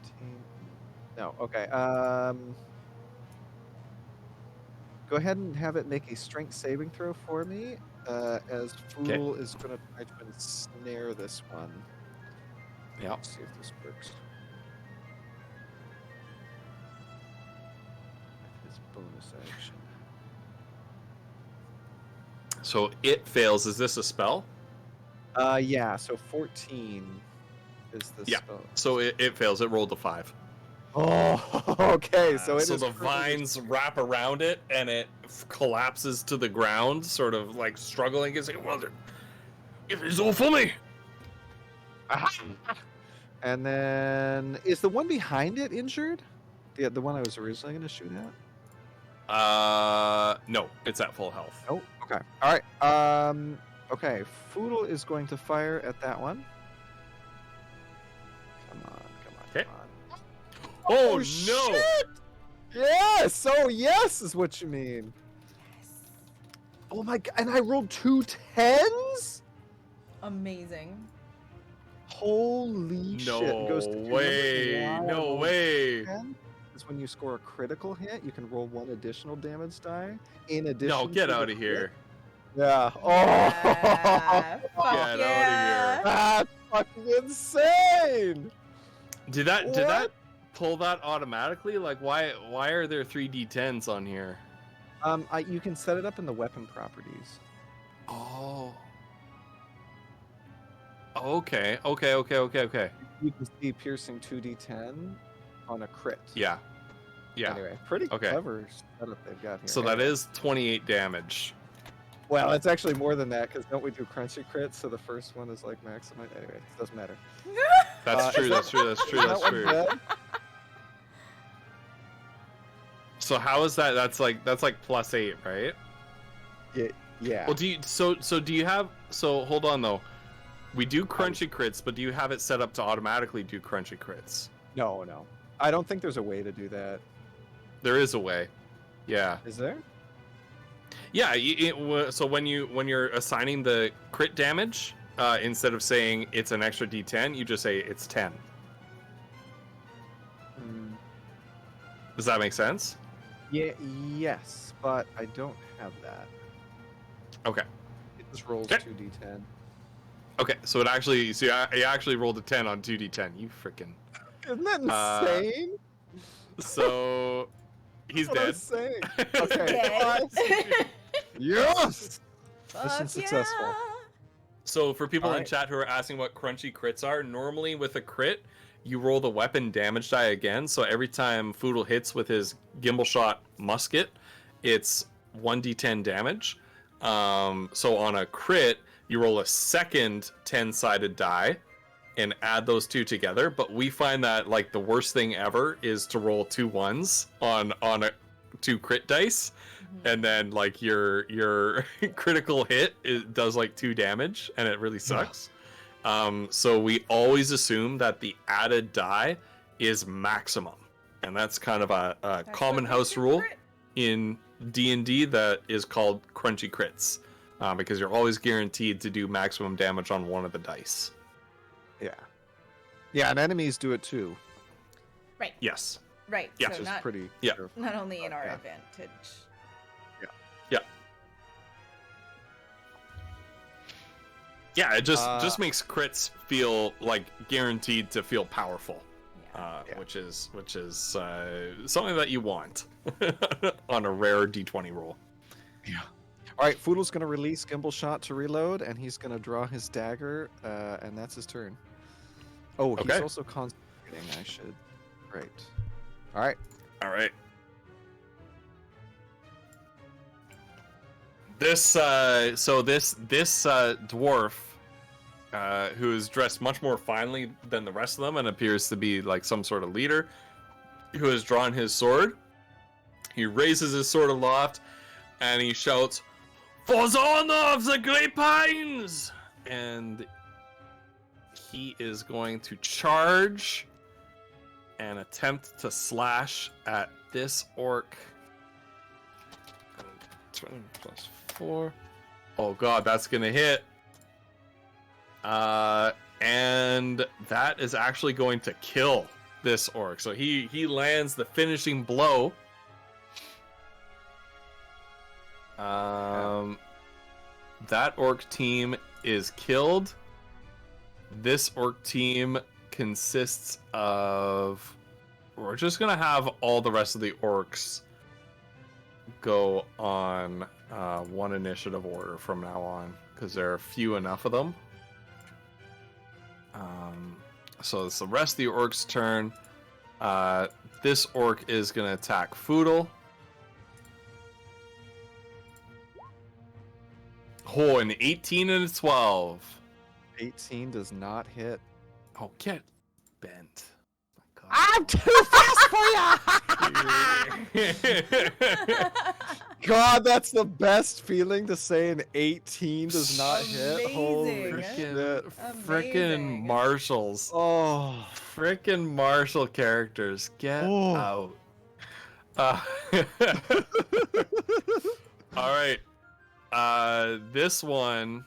15. No, okay. Go ahead and have it make a strength saving throw for me, as Fool is going to try to ensnare this one. Yeah. Let's see if this works. His bonus action. So it fails. Is this a spell? Yeah, so 14 is the Yeah. spell. So it fails. It rolled a 5. Oh, okay. So it so is the currently- vines wrap around it, and it collapses to the ground, sort of like struggling. It's like, well, it is all for me. And then is the one behind it injured? The one I was originally going to shoot at? No, it's at full health. Oh, okay. All right. Okay. Foodle is going to fire at that one. Come on, Okay. come on. Oh, no! shit! Yes. Oh, yes is what you mean. Oh my god! And I rolled 2 10s. Amazing. Holy shit! It goes to No two way! numbers. No Wow. way! 10 is when you score a critical hit, you can roll 1 additional damage die. In addition, No, get to out the of here! crit. Yeah. Oh, Yeah, fuck Get outta yeah. that's fucking insane. Did that What? pull that automatically? Like, why are there 3 d10s on here? You can set it up in the weapon properties. Oh. Okay. You can see piercing 2d10 on a crit. Yeah. Yeah. Anyway, pretty Okay. clever setup they've got here. So that is 28 damage. Well, it's actually more than that because don't we do crunchy crits? So the first one is like maximum. Anyway, it doesn't matter. That's true. is That's true. That's true. Is That's that one true. dead? So how is that? That's like +8, right? Yeah. Well, do you do you have hold on though. We do crunchy crits, but do you have it set up to automatically do crunchy crits? No. I don't think there's a way to do that. There is a way. Yeah. Is there? Yeah, so when you're assigning the crit damage, instead of saying it's an extra d10, you just say it's 10. Does that make sense? Yeah. Yes, but I don't have that. Okay. It just rolls Okay. 2d10. Okay, so it actually, so you actually rolled a 10 on 2d10. You freaking. Isn't that insane? So he's That's what I'm dead. saying. Okay. Dead. Yes. Fuck Mission successful. yeah. So for people in Alright. chat who are asking what crunchy crits are, normally with a crit, you roll the weapon damage die again. So every time Foodle hits with his gimbal shot musket, it's 1d10 damage. So on a crit, you roll a second 10-sided die and add those two together. But we find that like the worst thing ever is to roll 2 1s on a 2 crit dice. And then like your critical hit does like 2 damage and it really sucks. So we always assume that the added die is maximum, and that's kind of a That's common what house makes it rule crit. in D&D that is called crunchy crits, because you're always guaranteed to do maximum damage on one of the dice. Yeah. Yeah, and enemies do it too, Right. Yes. Right. Yeah. So which is not pretty. Yeah. careful. not only in our Yeah. advantage. Yeah, it just Uh, makes crits feel like guaranteed to feel powerful. which is something that you want on a rare D20 roll. Yeah. All right, Foodle's going to release Gimbal Shot to reload, and he's going to draw his dagger, and that's his turn. Oh, he's Okay. also concentrating. I should. Great. All right. All right. This dwarf, who is dressed much more finely than the rest of them and appears to be like some sort of leader, who has drawn his sword. He raises his sword aloft, and he shouts, "For the honor of the Great Pines!" And he is going to charge and attempt to slash at this orc. 20 plus 4. Oh god, that's gonna hit. And that is actually going to kill this orc. So he lands the finishing blow. That orc team is killed. This orc team consists of... We're just gonna have all the rest of the orcs go on one initiative order from now on, because there are few enough of them. So it's the rest of the orcs' turn. This orc is gonna attack Foodle. Oh, an 18 and a 12. 18 does not hit. Oh, get bent. My God. I'm too fast for you! God, that's the best feeling to say an 18 does not hit. Holy Amazing. shit. Frickin' Amazing. marshals. Oh. Frickin' marshal characters. Get Oh. out. Alright. This one...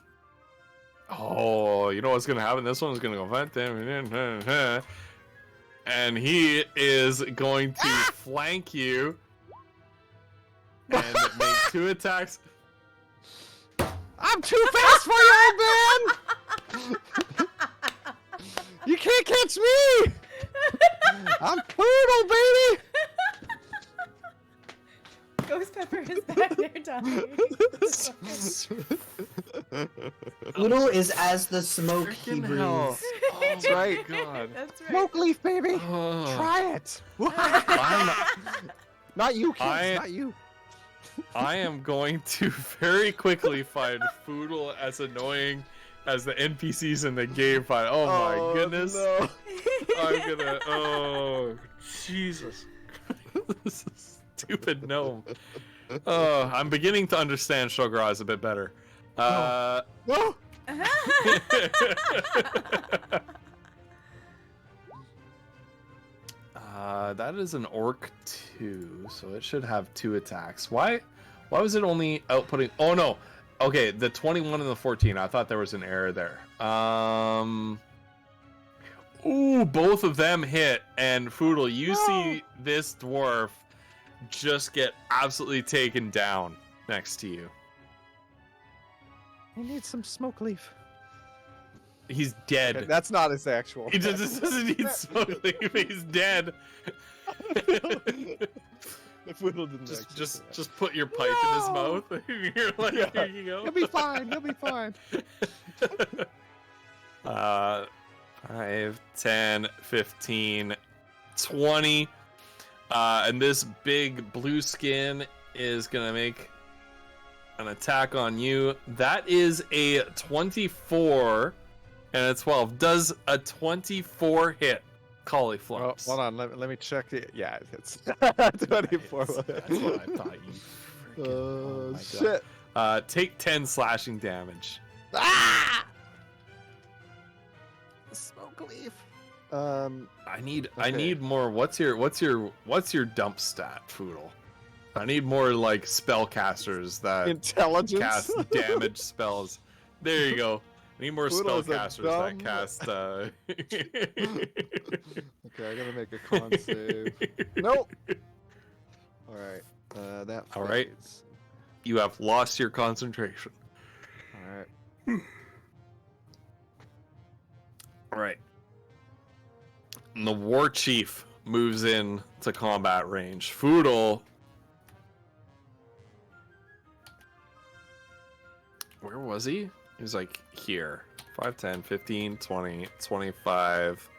Oh, you know what's gonna happen? This one's gonna go... And he is going to flank you and make 2 attacks. I'm too fast for you, old man! You can't catch me! I'm Poodle, baby! Ghost Pepper is back there dying. Poodle is as the smoke he Frickin' breathes. hell. That's right. God. That's right. Smoke leaf, baby! Oh. Try it! I'm not- Not you, kids, I- not you. I am going to very quickly find Foodle as annoying as the NPCs in the game find. Oh my goodness. No. I'm gonna. Oh, Jesus. This is stupid gnome. Oh, I'm beginning to understand Shogaraz a bit better. No. That is an orc 2, so it should have 2 attacks. Why was it only outputting? Oh no. Okay, the 21 and the 14. I thought there was an error there. Ooh, both of them hit, and Foodle, you see this dwarf just get absolutely taken down next to you. I need some smoke leaf. He's dead. That's not his actual. He just doesn't need smoke leaf. He's dead. If Whittle didn't actually say that. Just put your pipe in his mouth. You're like, Yeah. here you go. He'll be fine. He'll be fine. 5, 10, 15, 20. And this big blue skin is gonna make an attack on you. That is a 24 and a 12. Does a 24 hit Oh, Cauliflux? hold on. Let me check the. Yeah, it's 24. That's what I thought. You freaking, oh my Shit. God. Take 10 slashing damage. Ah! Smoke leaf. I need Okay. more. What's your dump stat, Foodle? I need more like spellcasters that Intelligence. cast damage spells. There you go. I need more Poodle is a spellcasters that dumb- cast. Okay, I gotta make a con save. Nope. All right. That. All right. fades. You have lost your concentration. All right. All right. And the war chief moves in to combat range. Foodle. Where was he? He was like here. 5, 10, 15, 20, 25,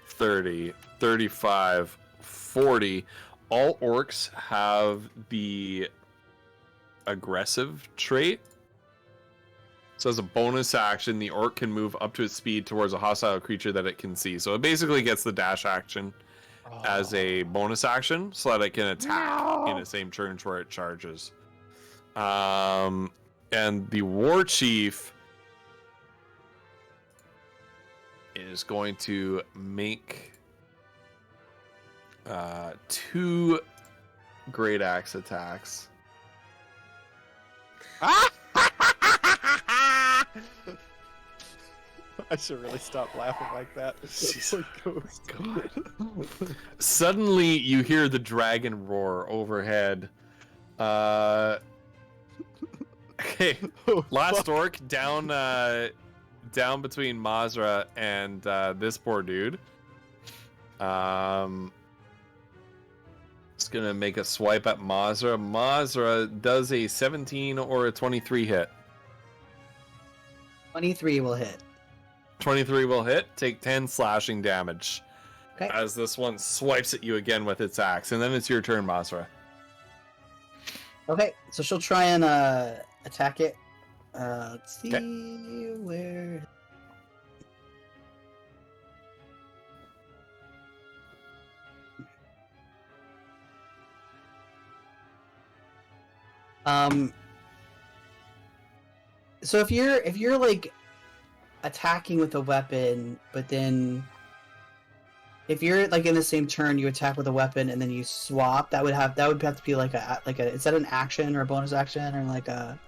30, 35, 40. All orcs have the aggressive trait. So as a bonus action, the orc can move up to its speed towards a hostile creature that it can see. So it basically gets the dash action as a bonus action so that it can attack in the same turns where it charges. And the war chief is going to make 2 great axe attacks. I should really stop laughing like that. It's like, oh God. Suddenly, you hear the dragon roar overhead. Okay, last orc down between Mazra and this poor dude. It's gonna make a swipe at Mazra. Mazra does a 17 or a 23 hit. 23 will hit. 23 will hit. Take 10 slashing damage. Okay. As this one swipes at you again with its axe, and then it's your turn, Mazra. Okay, so she'll try and attack it. Let's see where. So if you're like attacking with a weapon, but then if you're like in the same turn you attack with a weapon and then you swap, that would have to be like a is that an action or a bonus action or like a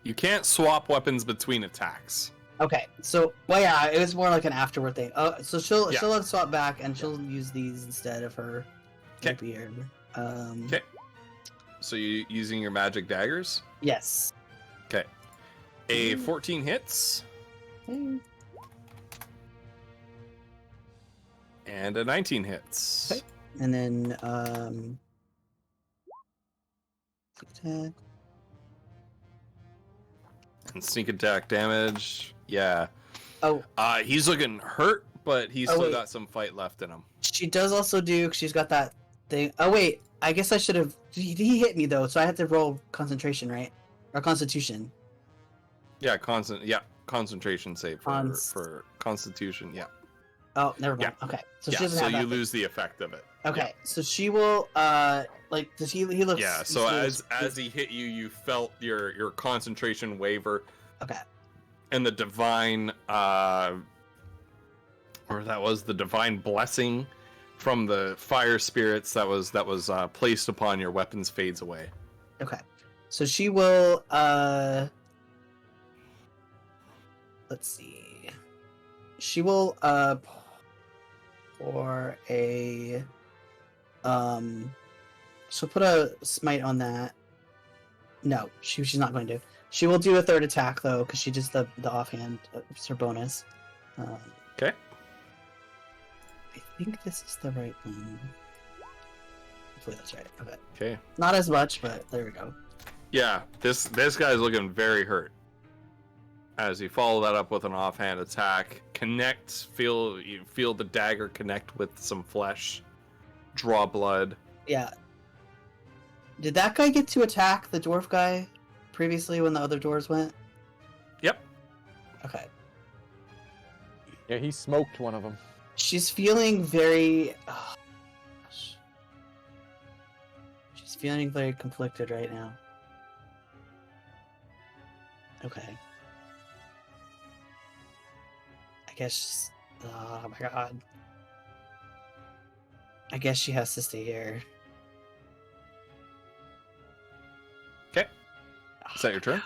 You can't swap weapons between attacks. Okay, so well, yeah, it was more like an afterward thing. So she'll Yeah. she'll swap back and she'll use these instead of her 'Kay. rapier. Okay. So you using your magic daggers? Yes. Okay. A 14 hits Okay. and a 19 hits. Okay. And then attack. And sneak attack damage. Yeah. Oh, He's looking hurt, but he's Oh, still wait. got some fight left in him. she does also do. She's got that thing. Oh wait, I guess I should have. He hit me though, so I had to roll concentration, right? Or Constitution. Yeah, concentration save Cons- for Constitution. Yeah. Oh, never mind. Okay, so she Yeah. doesn't So have that you thing. lose the effect of it. Okay, so she will. Like does he looks. Yeah. he So looks- as he hit you, you felt your concentration waver, Okay. and the divine or that was the divine blessing from the fire spirits that was placed upon your weapons fades away. Okay. So she will let's see. She will for a she'll put a smite on that. No, she's not going to. She will do a third attack though, because she does the offhand. It's her bonus. Okay. I think this is the right one. Hopefully that's right. Okay. Okay. Not as much, but there we go. Yeah, this guy's looking very hurt. As you follow that up with an offhand attack, you feel the dagger connect with some flesh, draw blood. Yeah. Did that guy get to attack the dwarf guy previously when the other doors went? Yep. Okay. Yeah, he smoked one of them. She's feeling very. Oh, gosh. She's feeling very conflicted right now. Okay. I guess. Oh my god. I guess she has to stay here. Okay. Is that your turn?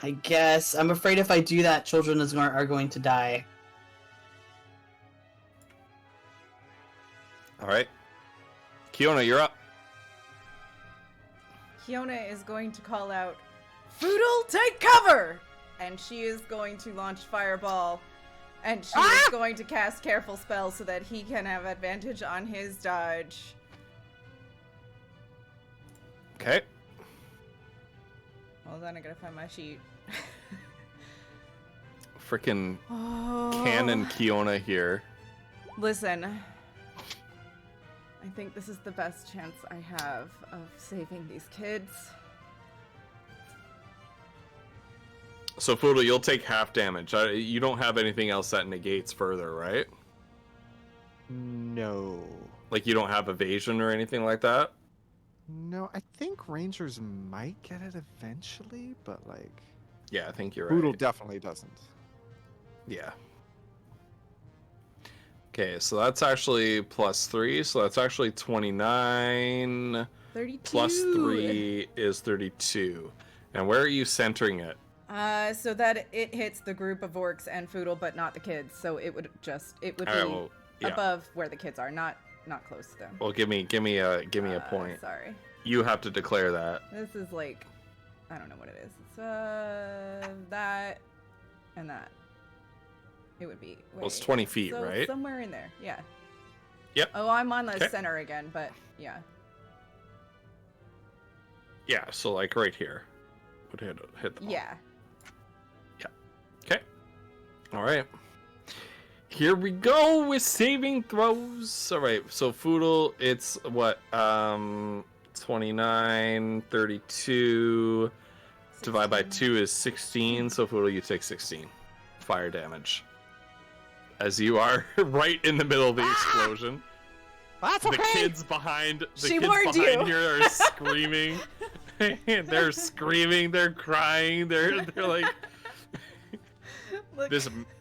I guess. I'm afraid if I do that, children are going to die. All right. Kiona, you're up. Kiona is going to call out, Foodle, take cover! And she is going to launch Fireball. And she is going to cast Careful Spell so that he can have advantage on his dodge. Okay. Hold on, I gotta find my sheet. Frickin' Oh. Canon Kiona here. Listen. I think this is the best chance I have of saving these kids. So Foodle, you'll take half damage. You don't have anything else that negates further, right? No. Like you don't have evasion or anything like that? No, I think Rangers might get it eventually, but like... Yeah, I think you're Poodle right. definitely doesn't. Yeah. Okay, so that's actually +3, so that's actually 29. 32. Plus 3 is 32. And where are you centering it? So that it hits the group of orcs and Foodle, but not the kids. So it would be Alright, well, yeah. above where the kids are, not close to them. Well, give me a point. Sorry. You have to declare that. This is like, I don't know what it is. It's that and that. It would be. Well, it's 20 feet, so right? Somewhere in there, yeah. Yep. Oh, I'm on the Okay. center again, but yeah. Yeah, so like right here. Would hit the ball. Yeah. Okay. All right. Here we go with saving throws. All right. So Foodle, it's what? 29, 32. Divide by 2 is 16. So Foodle, you take 16 fire damage. As you are right in the middle of the explosion. That's The kids behind She warned you. here are screaming. They're screaming, they're crying, they're like Look.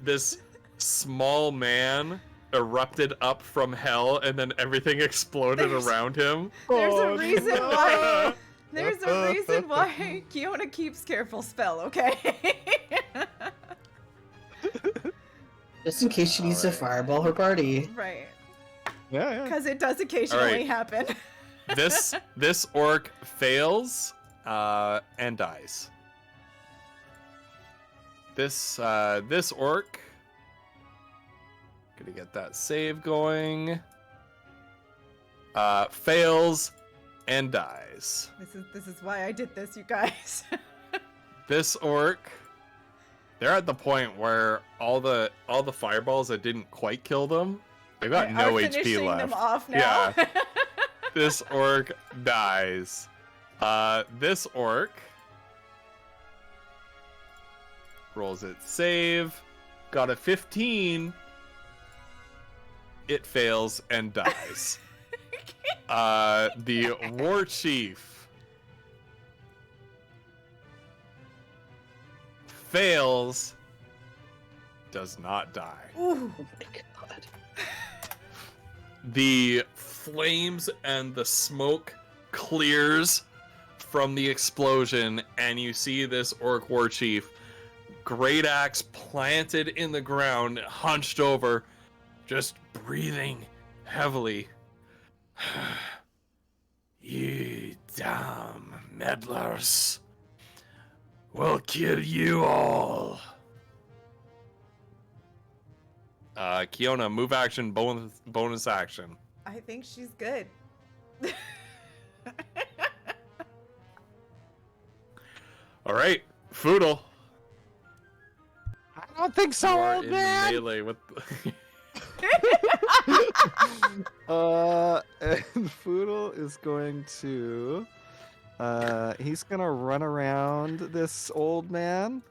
this small man erupted up from hell and then everything exploded around him. There's Oh, a reason no. why. There's a reason why Kiona keeps Careful Spell, okay? Just in case she needs to fireball her party. Right. Yeah. Because it does occasionally Alright. happen. This orc fails and dies. This orc, gonna get that save going. Fails and dies. This is why I did this, you guys. This orc, they're at the point where all the fireballs that didn't quite kill them, they've got Are no HP finishing left. them off now. Yeah. This orc dies. This orc rolls its save. Got a 15. It fails and dies. The war chief fails. Does not die. Ooh. Oh my god. The flames and the smoke clears from the explosion, and you see this orc war chief, great axe planted in the ground, hunched over, just breathing heavily. You damn meddlers, we'll kill you all. Kiona, move action, bonus action. I think she's good. All right, Foodle. I don't think so, You are old in man. melee with. And Foodle is going to, he's gonna run around this old man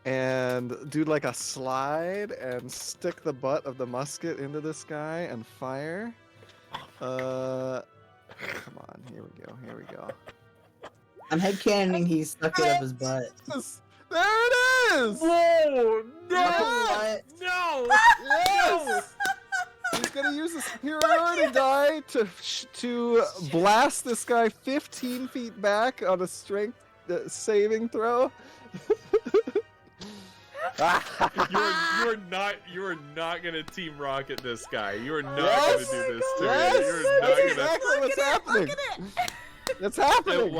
and do like a slide and stick the butt of the musket into this guy and fire. Come on, here we go. I'm headcanoning he stuck it up his butt. There it is! Whoa! What? No! Yes! He's gonna use the superiority die to blast this guy 15 feet back on a strength saving throw. You're not gonna Team Rocket this guy. You are not Yes! gonna do this to Yes! me. You're That's not gonna. exactly what's happening. It's happening.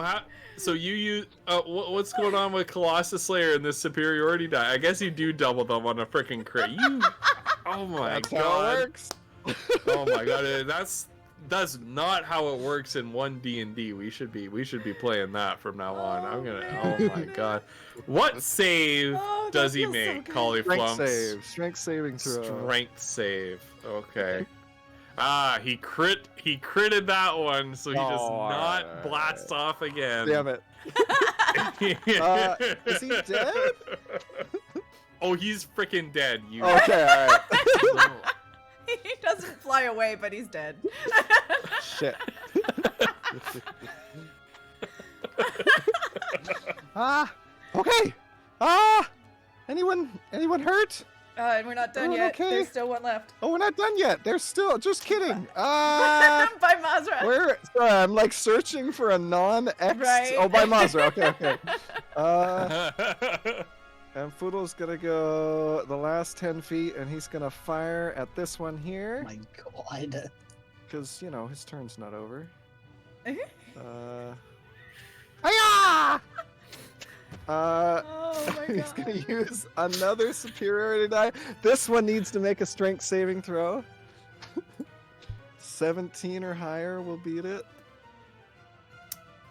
So you use what's going on with Colossus Slayer and this superiority die? I guess you do double them on a freaking crit. Oh my That's god. how it works. Oh my god, that's not how it works in 1D&D. We should be playing that from now on. Oh my god. What save Oh, that does he feels so make, good. Collie Strength Flumps? save. Strength saving throw. Strength save. Okay. He critted that one, so he does not alright. blast off again. Damn it. Is he dead? Oh, he's freaking dead. You. Okay, alright. He doesn't fly away, but he's dead. Shit. Okay. Anyone hurt? And we're not done Everyone yet. okay? There's still one left. Oh, we're not done yet. There's still, just kidding. By Mazra. Where? Sorry, I'm like searching for a non-X. Right. Oh, by Mazra. Okay. And Foodle's gonna go the last 10 feet, and he's gonna fire at this one Oh here, my god. because you know his turn's not over. Hiya! Oh my He's god. gonna use another superiority die. This one needs to make a strength saving throw. 17 or higher will beat it.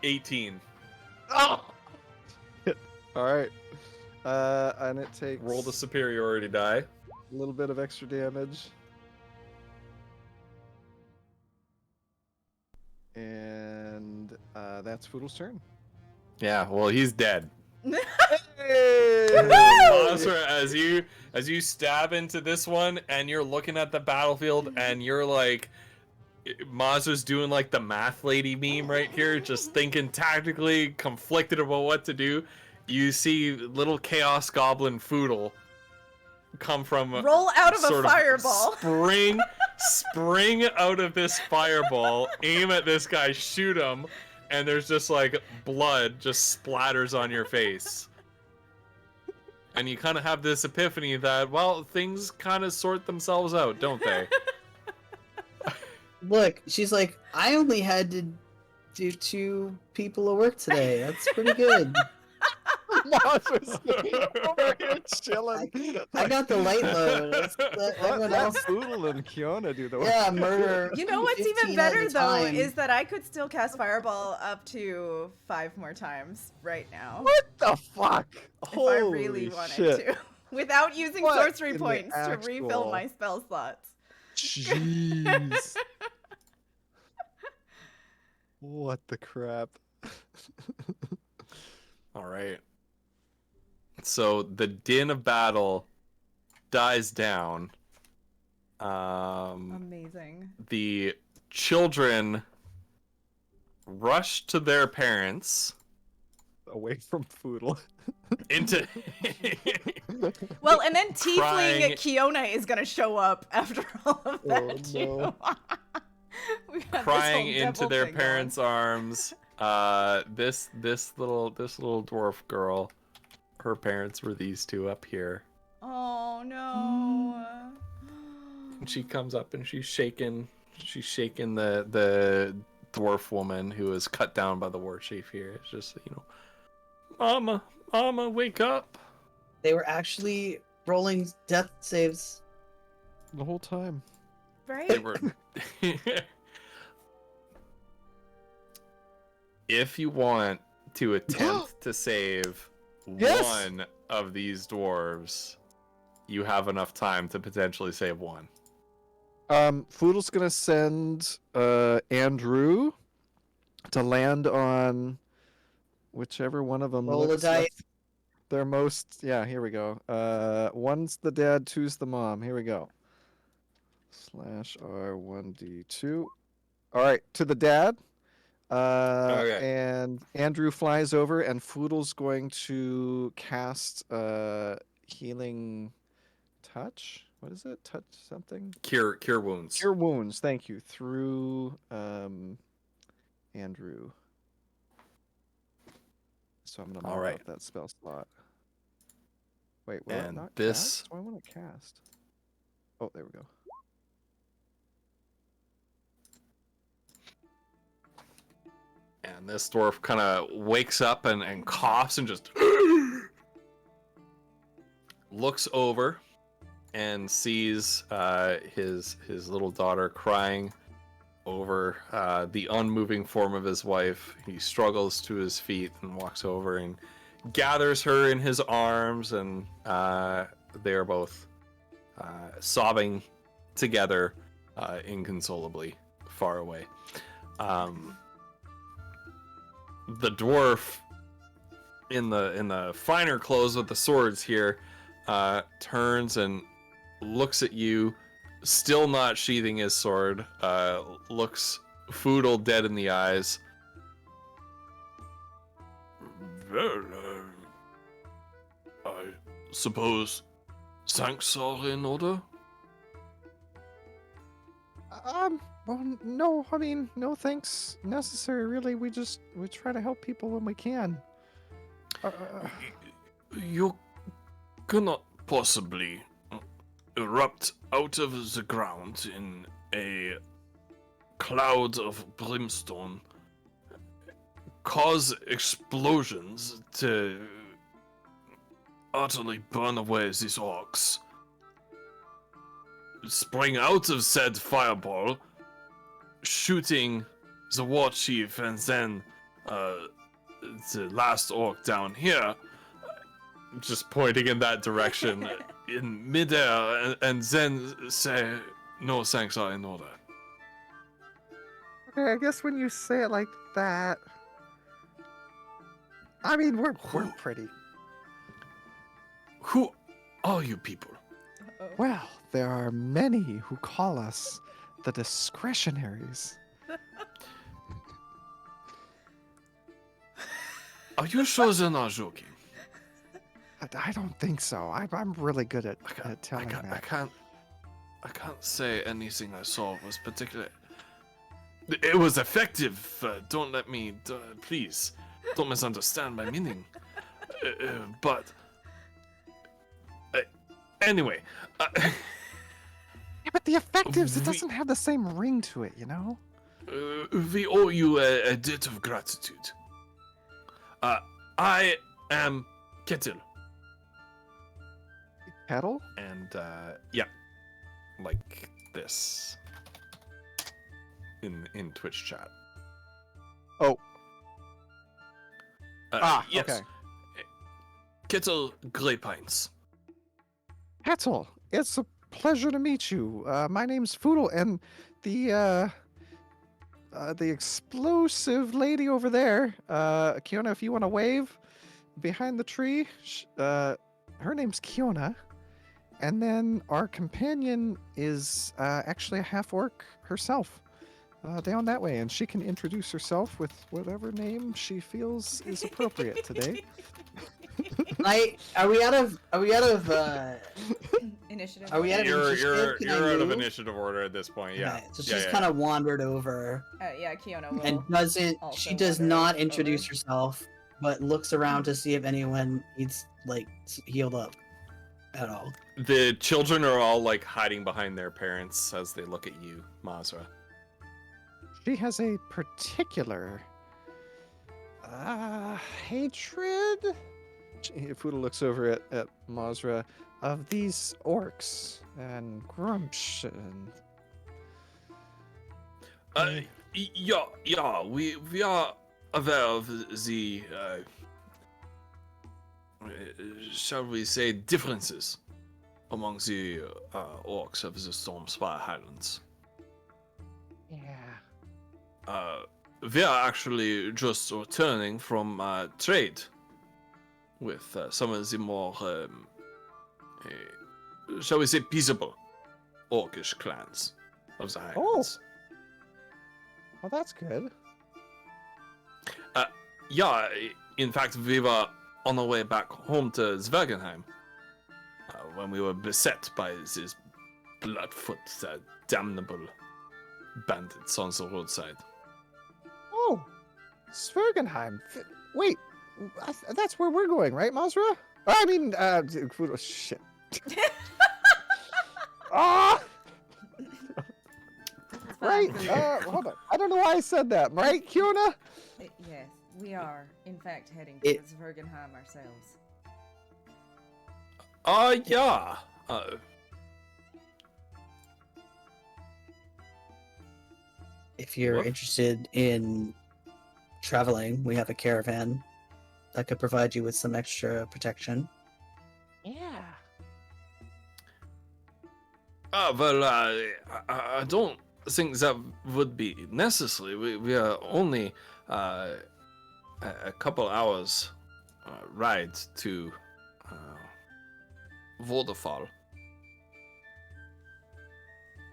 18. Oh! All right. And it takes Roll the superiority die. a little bit of extra damage. And that's Foodle's turn. Yeah, well, he's dead. Hey! Mazra, as you stab into this one, and you're looking at the battlefield, and you're like, Mazra's doing like the math lady meme right here, just thinking tactically, conflicted about what to do. You see little Chaos Goblin Foodle come from Roll out of a sort fireball. spring out of this fireball, aim at this guy, shoot him, and there's just like blood just splatters on your face. And you kind of have this epiphany that, well, things kind of sort themselves out, don't they? Look, she's like, I only had to do 2 people of work today. That's pretty good. Mazra's over here chilling. I got the light load. Everyone Let else, Foodle and Kiona do the work. yeah, murder. You know what's 15 even at a better though time. is that I could still cast Fireball up to 5 more times right now. What the fuck? If I really wanted to. Without using What sorcery in the points to refill actual- my spell slots. Jeez. What the crap? All right. So the din of battle dies down. Amazing. The children rush to their parents Away from Foodle. into Well, and then Tiefling Crying. Kiona is gonna show up after all of that Oh, too. no. We got this crying whole into devil their thing going. parents' arms. This little dwarf girl, her parents were these two up here. Oh no. And she comes up and she's shaking the dwarf woman who was cut down by the war chief here. It's just, Mama, wake up. They were actually rolling death saves. The whole time. Right? They were. If you want to attempt to save Yes! one of these dwarves, you have enough time to potentially save one. Foodle's gonna send Andrew to land on whichever one of them Roll a looks dice. like their most. Yeah, here we go. One's the dad, two's the mom. Here we go. /R1D2. All right, to the dad. Okay. And Andrew flies over, and Foodle's going to cast healing touch. What is it? Touch something? Cure wounds. Cure wounds. Thank you. Through Andrew. So I'm gonna All mark right. out that spell slot. Wait, will it And not this- cast? Why won't it cast? Oh, there we go. And And this dwarf kind of wakes up and coughs and just looks over and sees his little daughter crying over the unmoving form of his wife. He struggles to his feet and walks over and gathers her in his arms, and they are both sobbing together inconsolably far away. The dwarf in the finer clothes with the swords here turns and looks at you, still not sheathing his sword, looks Foodle dead in the eyes. Well, I suppose thanks are in order? Well, no, I mean, no thanks necessary, really. We try to help people when we can. You cannot possibly erupt out of the ground in a cloud of brimstone, cause explosions to utterly burn away these orcs, spring out of said fireball, shooting the war chief and then the last orc down here, just pointing in that direction, in midair, and then say, no thanks are in order. Okay, I guess when you say it like that, I mean, we're pretty. Who are you people? Uh-oh. Well, there are many who call us the Discretionaries. Are you sure they're not joking? I don't think so. I'm really good at telling that. I can't say anything I saw was particular. It was effective. Don't let me, please, don't misunderstand my meaning. But anyway. Yeah, but the effectives, it we- doesn't have the same ring to it, you know? We owe you a debt of gratitude. I am Ketil. Kettle? And yeah, like this in Twitch chat. Oh. Yes. Okay. Kettle Greypines. Kettle, it's a pleasure to meet you. My name's Foodle, and the explosive lady over there, Kiona, if you want to wave, behind the tree, her name's Kiona. And then our companion is actually a half-orc herself, down that way, and she can introduce herself with whatever name she feels is appropriate today. Are we out of Initiative. Are we out of initiative? Can I You're out of move? initiative order at this point. Yeah. Okay, so she's kind of wandered over Yeah, Kiona will. and doesn't. also She does wander not introduce over. herself, but looks around to see if anyone needs like healed up at all. The children are all like hiding behind their parents as they look at you, Mazra. She has a particular hatred. Fuda looks over at Mazra of these orcs and grumps and Yeah, we are aware of the shall we say differences among the orcs of the Stormspire Highlands. yeah. We are actually just returning from trade with some of the more, shall we say, peaceable orcish clans of the Highlands. Well, that's good. Yeah, in fact, we were on our way back home to Zwergenheim when we were beset by these Bloodfoot, damnable bandits on the roadside. Oh, Svergenheim. Wait, that's where we're going, right, Mazra? I mean, shit. Ah! It's fine. Right? Hold on. I don't know why I said that. Right, Kiona? Yes, we are, in fact, heading It- towards Vergenheim ourselves. Yeah. If you're Woof. interested in traveling, we have a caravan that could provide you with some extra protection. Yeah. Well, I don't think that would be necessary. We are only a couple hours ride to Waterfall.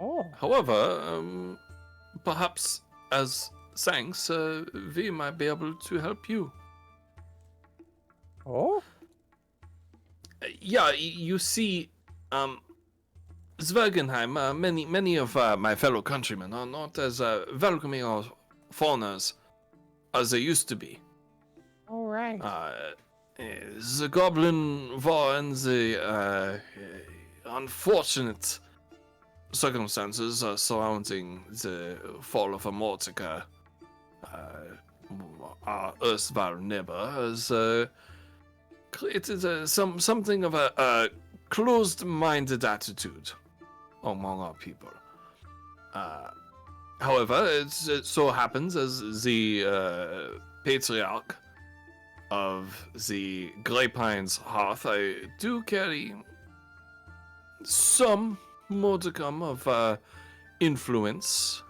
Oh. However, perhaps as thanks, we might be able to help you. Oh. Yeah, you see, Zwergenheim, many of my fellow countrymen are not as welcoming of foreigners as they used to be. All right. The Goblin War and the unfortunate circumstances surrounding the fall of Amortica, our erstwhile neighbor, has created something of a closed-minded attitude among our people. However, it so happens as the patriarch of the Grey Pines Hearth, I do carry some modicum of influence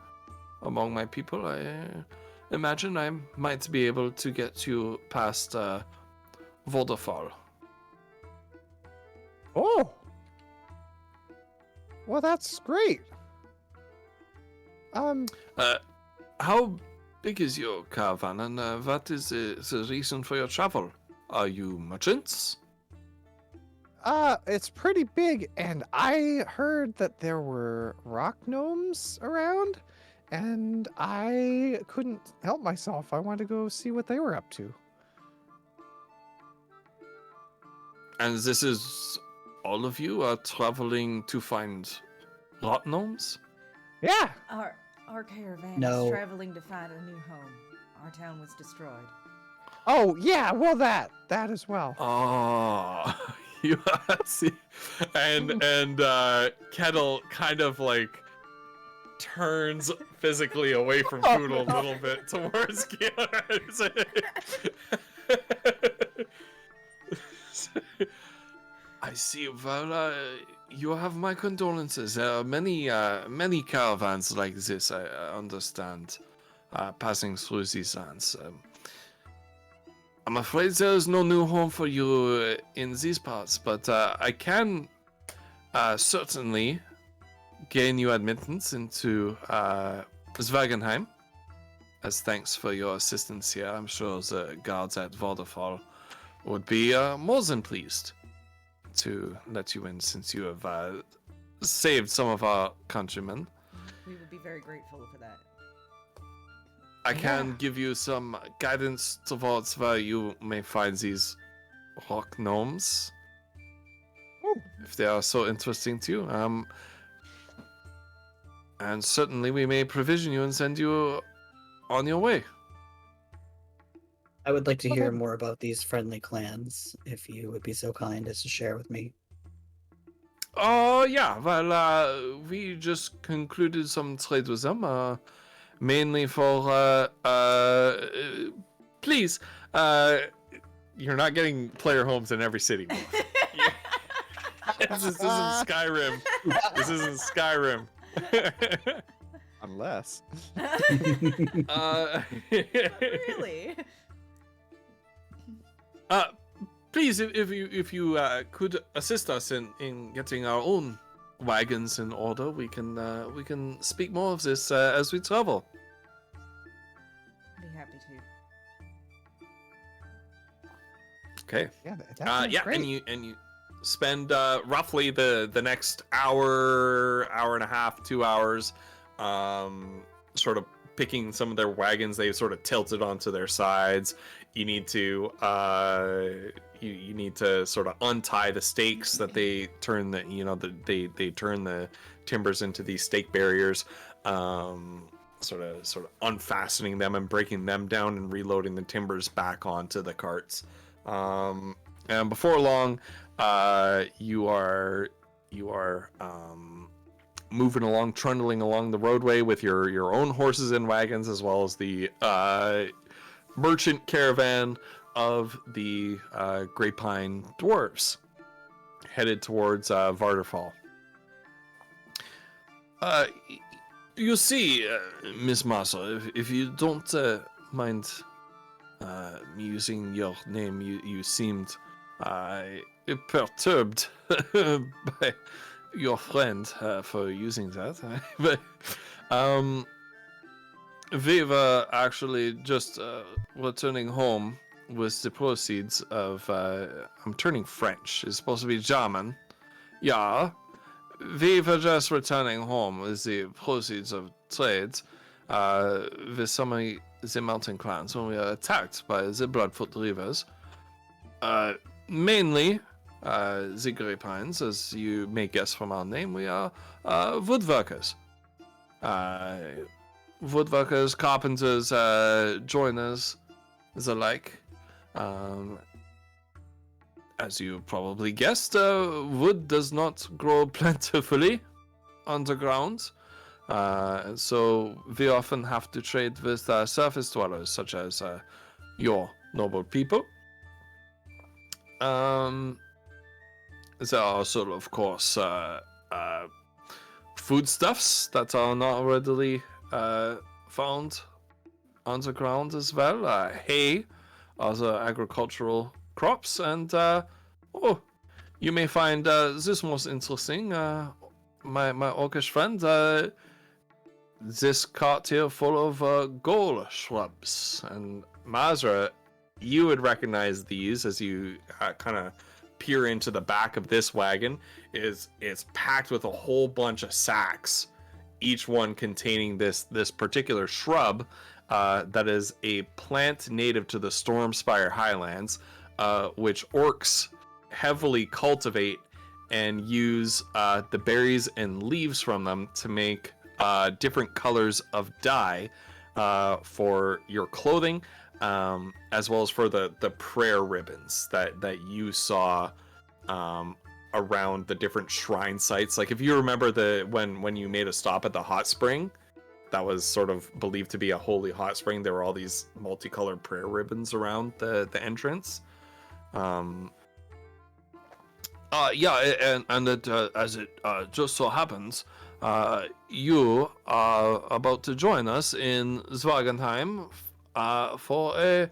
among my people. I imagine I might be able to get you past Waterfall. Oh. Well, that's great. How big is your caravan, and what is the reason for your travel? Are you merchants? It's pretty big, and I heard that there were rock gnomes around, and I couldn't help myself. I wanted to go see what they were up to. And this is all of you are traveling to find rock gnomes? Yeah. Our caravan No. is traveling to find a new home. Our town was destroyed. Oh, yeah. Well, that as well. Oh, you see, and Kettle kind of like turns physically away from Poodle a little bit towards Kiara. I see. Well, you have my condolences. There are many caravans like this. I understand, passing through these lands. I'm afraid there is no new home for you in these parts, but I can certainly gain you admittance into Zwergenheim as thanks for your assistance here. I'm sure the guards at Waterfall would be more than pleased to let you in, since you have saved some of our countrymen. We would be very grateful for that. I can give you some guidance towards where you may find these rock gnomes, if they are so interesting to you. And certainly we may provision you and send you on your way. I would like to hear more about these friendly clans, if you would be so kind as to share with me. Oh, yeah. Well, we just concluded some trade with them, mainly for, please, you're not getting player homes in every city. This isn't Skyrim. This isn't Skyrim. Unless. Really? Please, if you could assist us in getting our own wagons in order, we can speak more of this as we travel. Be happy to. Okay. Yeah, that sounds Yeah, great. and you spend roughly the next hour and a half, 2 hours, sort of picking some of their wagons. They've sort of tilted onto their sides. You need to you need to sort of untie the stakes that they turn they turn the timbers into these stake barriers. sort of unfastening them and breaking them down and reloading the timbers back onto the carts. And before long, you are moving along, trundling along the roadway with your own horses and wagons, as well as the merchant caravan of the Grapevine dwarves, headed towards Varderfall. You see, Miss Marshall, if you don't mind me using your name, you seemed perturbed by your friend for using that. But Viva actually just returning home with the proceeds of I'm turning French. It's supposed to be German. Yeah. Viva just returning home with the proceeds of trades with some of the mountain clans when we are attacked by the Bloodfoot Reavers. Mainly the Grapevines, as you may guess from our name, we are woodworkers. Woodworkers, carpenters, joiners, the like. As you probably guessed, wood does not grow plentifully underground, so we often have to trade with surface dwellers, such as your noble people. There are also, of course, foodstuffs that are not readily found underground as well. Hay, other agricultural crops, and you may find this most interesting. My orcish friend, this cart here full of gold shrubs. And Mazra, you would recognize these as you kind of peer into the back of this wagon. It's packed with a whole bunch of sacks, each one containing this particular shrub that is a plant native to the Stormspire Highlands, which orcs heavily cultivate and use the berries and leaves from them to make different colors of dye for your clothing, as well as for the prayer ribbons that you saw around the different shrine sites. Like if you remember when you made a stop at the hot spring, that was sort of believed to be a holy hot spring. There were all these multicolored prayer ribbons around the entrance. And it, as it just so happens, you are about to join us in Zwagenheim for a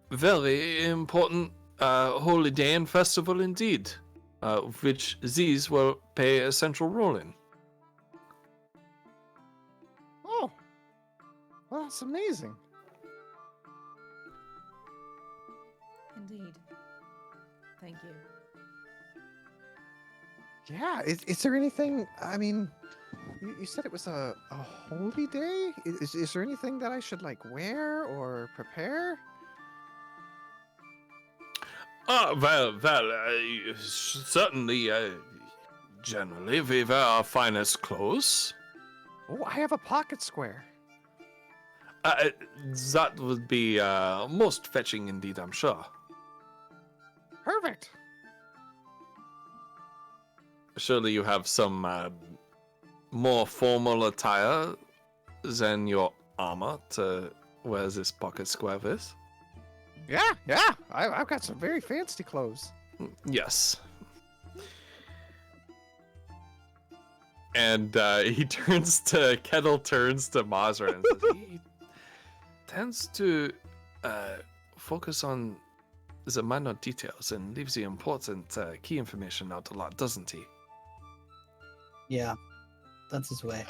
very important holy day and festival indeed, which these will play a central role in. Oh, well, that's amazing. Indeed. Thank you. Yeah, is there anything? I mean, you said it was a holy day. Is there anything that I should like wear or prepare? Certainly, generally, we wear our finest clothes. Oh, I have a pocket square. That would be most fetching indeed, I'm sure. Perfect. Surely you have some more formal attire than your armor to wear this pocket square with? Yeah. I've got some very fancy clothes. Yes. And Kettle turns to Mazra and says, he tends to focus on the minor details and leaves the important key information out a lot, doesn't he? Yeah, that's his way.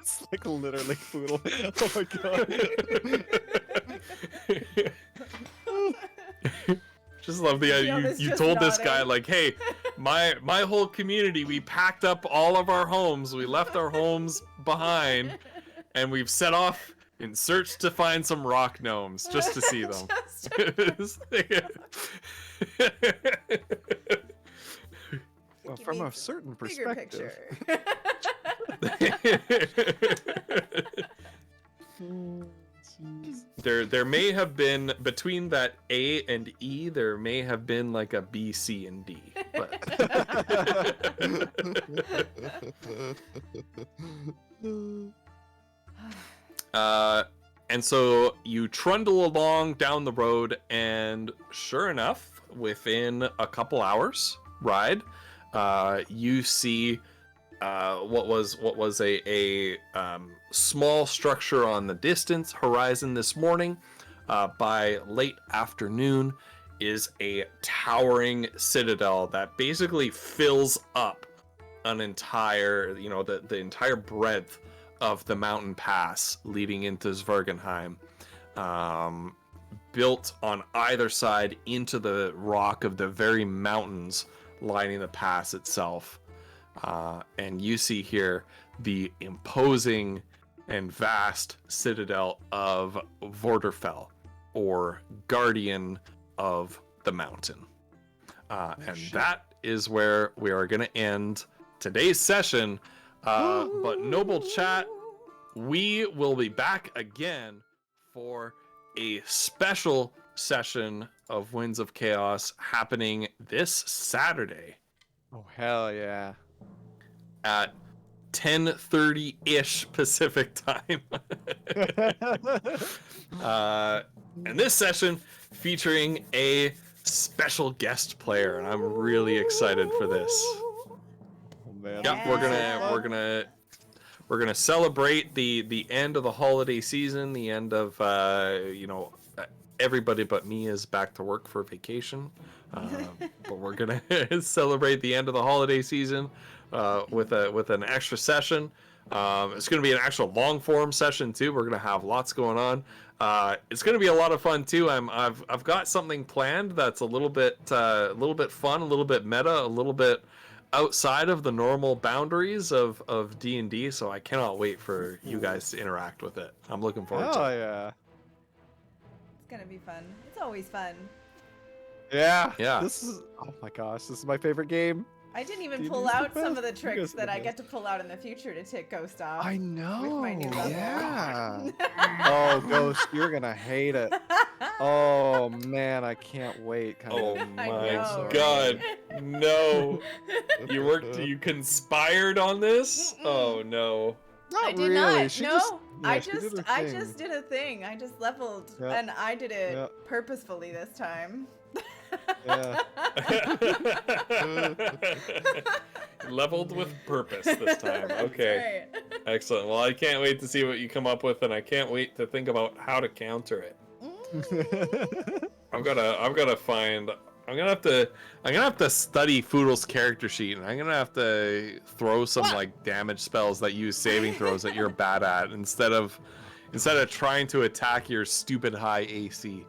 It's like literally poodle. Oh my god. Just love the idea. You told this guy, like, hey, my whole community, we packed up all of our homes, we left our homes behind, and we've set off in search to find some rock gnomes just to see them. Well, from a certain perspective. there may have been between that A and E, there may have been like a B, C, and D. But and so you trundle along down the road, and sure enough, within a couple hours ride, you see what was a small structure on the distance horizon this morning. By late afternoon is a towering citadel that basically fills up an entire, the entire breadth of the mountain pass leading into Zwergenheim, built on either side into the rock of the very mountains lining the pass itself. And you see here the imposing and vast citadel of Vorderfell, or Guardian of the Mountain. And that is where we are going to end today's session. But Noble Chat, we will be back again for a special session of Winds of Chaos happening this Saturday Oh, hell yeah. at 10:30-ish Pacific time. And this session featuring a special guest player, and I'm really excited for this. Oh, man. Yeah, we're gonna celebrate the end of the holiday season, the end of everybody but me is back to work for vacation, but we're gonna celebrate the end of the holiday season with an extra session. It's gonna be an actual long form session too. We're gonna have lots going on. It's gonna be a lot of fun too. I've got something planned that's a little bit fun, a little bit meta, a little bit outside of the normal boundaries of D&D, so I cannot wait for you guys to interact with it. I'm looking forward to Oh, it. yeah. It's gonna be fun. It's always fun. Yeah. Yeah. This is, oh my gosh, this is my favorite game. I didn't even D&D's pull the out some best. of the You guys tricks are that the I get best. to pull out in the future to tick Ghost off. I know. my new level. Yeah. Oh, Ghost, you're gonna hate it. Oh man, I can't wait. Oh I my know, god. right? No. You conspired on this? Mm-mm. Oh no. Not I did really. not. She No, just, yeah, I she did just her I thing. just did a thing. I just leveled, Yeah. and I did it Yeah. purposefully this time. Yeah. Leveled with purpose this time. That's Okay. right. Excellent. Well, I can't wait to see what you come up with, and I can't wait to think about how to counter it. I'm gonna have to study Foodle's character sheet, and I'm gonna have to throw some like damage spells that use saving throws that you're bad at instead of trying to attack your stupid high AC.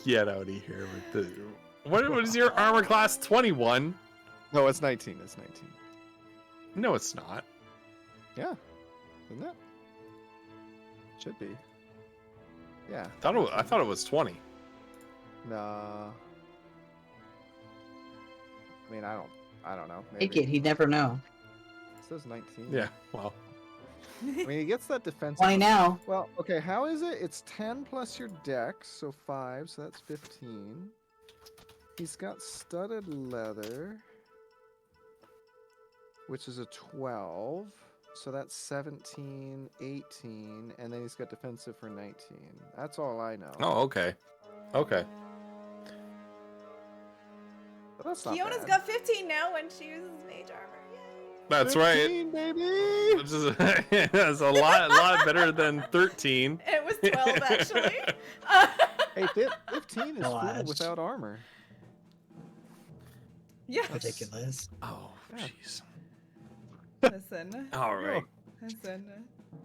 Get out of here with the. What is your armor class? 21? No, it's 19. It's 19. No, it's not. Yeah. Isn't it? Should be. Yeah. I thought it was 20. Nah. I mean, I don't know. Take it. He'd never know. It says 19. Yeah. Well. I mean, he gets that defense. 20 now. Well, okay, how is it? It's 10 plus your dex, so 5, so that's 15. He's got studded leather, which is a 12. So that's 17, 18, and then he's got defensive for 19. That's all I know. Oh, okay. Okay. But that's not Fiona's bad. got 15 now when she uses mage armor. Yay. That's right. 15, baby! Which is that's a lot better than 13. It was 12 actually. Hey, 15 is full Gosh. without armor. Yes. Ridiculous. Oh, Yeah. jeez. Listen, All right. listen.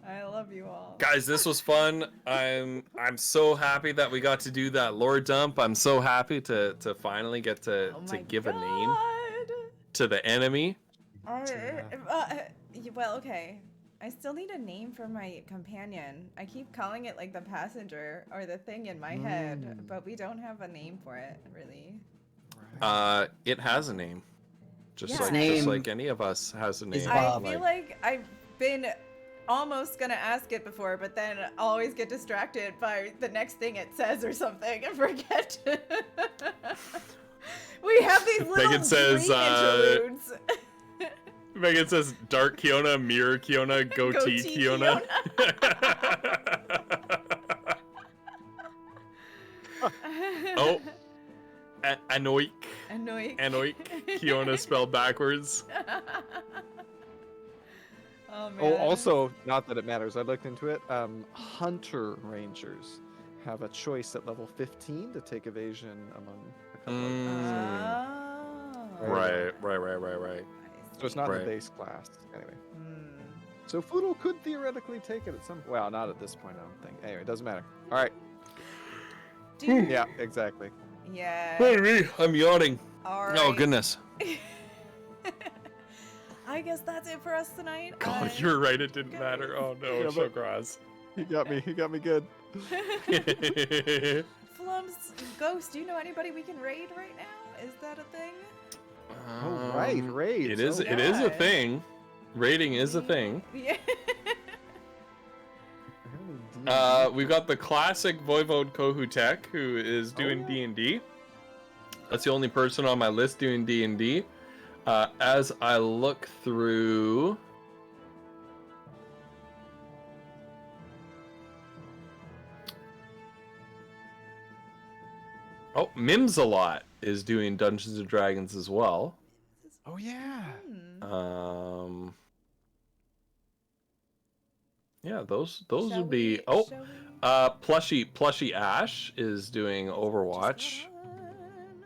I love you all. Guys, this was fun. I'm so happy that we got to do that lore dump. I'm so happy to finally get to Oh my give a name God. to the enemy. Well, okay. I still need a name for my companion. I keep calling it like the passenger or the thing in my head, but we don't have a name for it, really. It has a name. Just Yeah. like Name just like any of us has a name. is I Bob. feel like I've been almost gonna ask it before, but then I'll always get distracted by the next thing it says or something and forget. We have these little Megan says, dream interludes. Megan says, Dark Kiona, Mirror Kiona, Goatee Goatee Kiona. Oh, Anoik. Anoik. Kiona spelled backwards. Oh man. Oh, also, not that it matters. I looked into it. Hunter Rangers have a choice at level 15 to take evasion among a couple of Oh. Right. I So it's see. not in Right. the base class. Anyway. Hmm. So Foodle could theoretically take it at some well, not at this point, I don't think. Anyway, it doesn't matter. Alright. Do you- Yeah, exactly. Yeah. I'm yawning. All right. Oh, goodness. I guess that's it for us tonight. Oh, you're right. It didn't matter. Oh, no. Yeah, So but- gross. He got me good. Flums, Ghost, do you know anybody we can raid right now? Is that a thing? Oh right, raid. It is. Oh, It is a God. thing. Rating is a thing. Yeah. We've got the classic Voivode Kohutek, who is doing yeah. D&D. That's the only person on my list doing D&D. As I look through... Oh, Mimsalot is doing Dungeons and Dragons as well. Oh yeah. Hmm. Yeah, those Shall would be. we- Oh, shall we Plushy Ash is doing just Overwatch. run?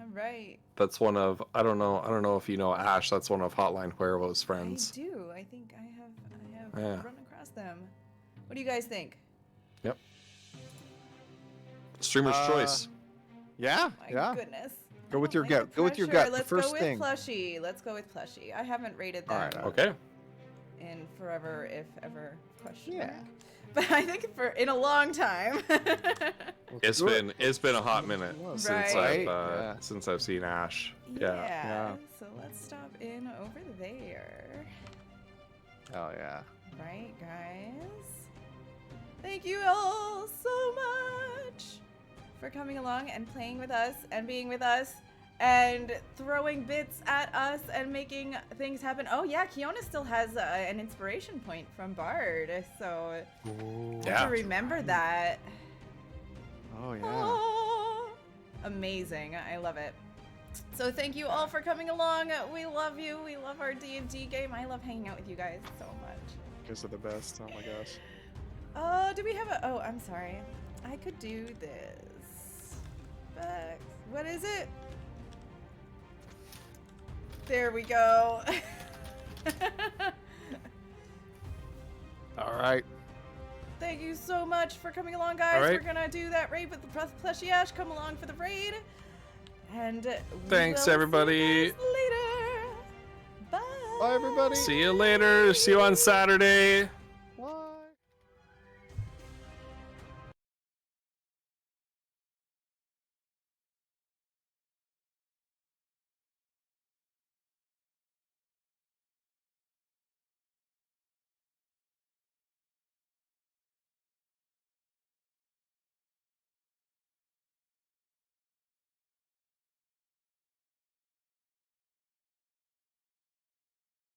All right. That's one of I don't know if you know Ash. That's one of Hotline Cuervo's I friends. do. I think I have Yeah. run across them. What do you guys think? Streamer's choice. Yeah, My yeah. goodness. Go I with don't your like gut. the Go with your pressure. gut. The Let's first go with thing. Plushie. Let's go with Plushie. I haven't rated them Alright, Okay. in forever, if ever. Question Yeah. mark. But I think in a long time. It's do it. been a hot minute Right. since Right. Yeah. since I've seen Ash. Yeah. Yeah. So let's stop in over there. Oh yeah. Right, guys? Thank you all so much for coming along and playing with us and being with us and throwing bits at us and making things happen. Oh yeah, Kiona still has an inspiration point from Bard, so I have to remember that. Oh yeah. Oh, amazing. I love it. So thank you all for coming along. We love you. We love our D&D game. I love hanging out with you guys so much. You guys are the best. Oh my gosh. Do we have a... Oh, I'm sorry. I could do this. But what is it? There we go. All right. Thank you so much for coming along, guys. All right. We're gonna do that raid with the Plushy Ash. Come along for the raid. And we Thanks, will everybody. See you guys later. Bye. Bye everybody. See you later. See you on Saturday.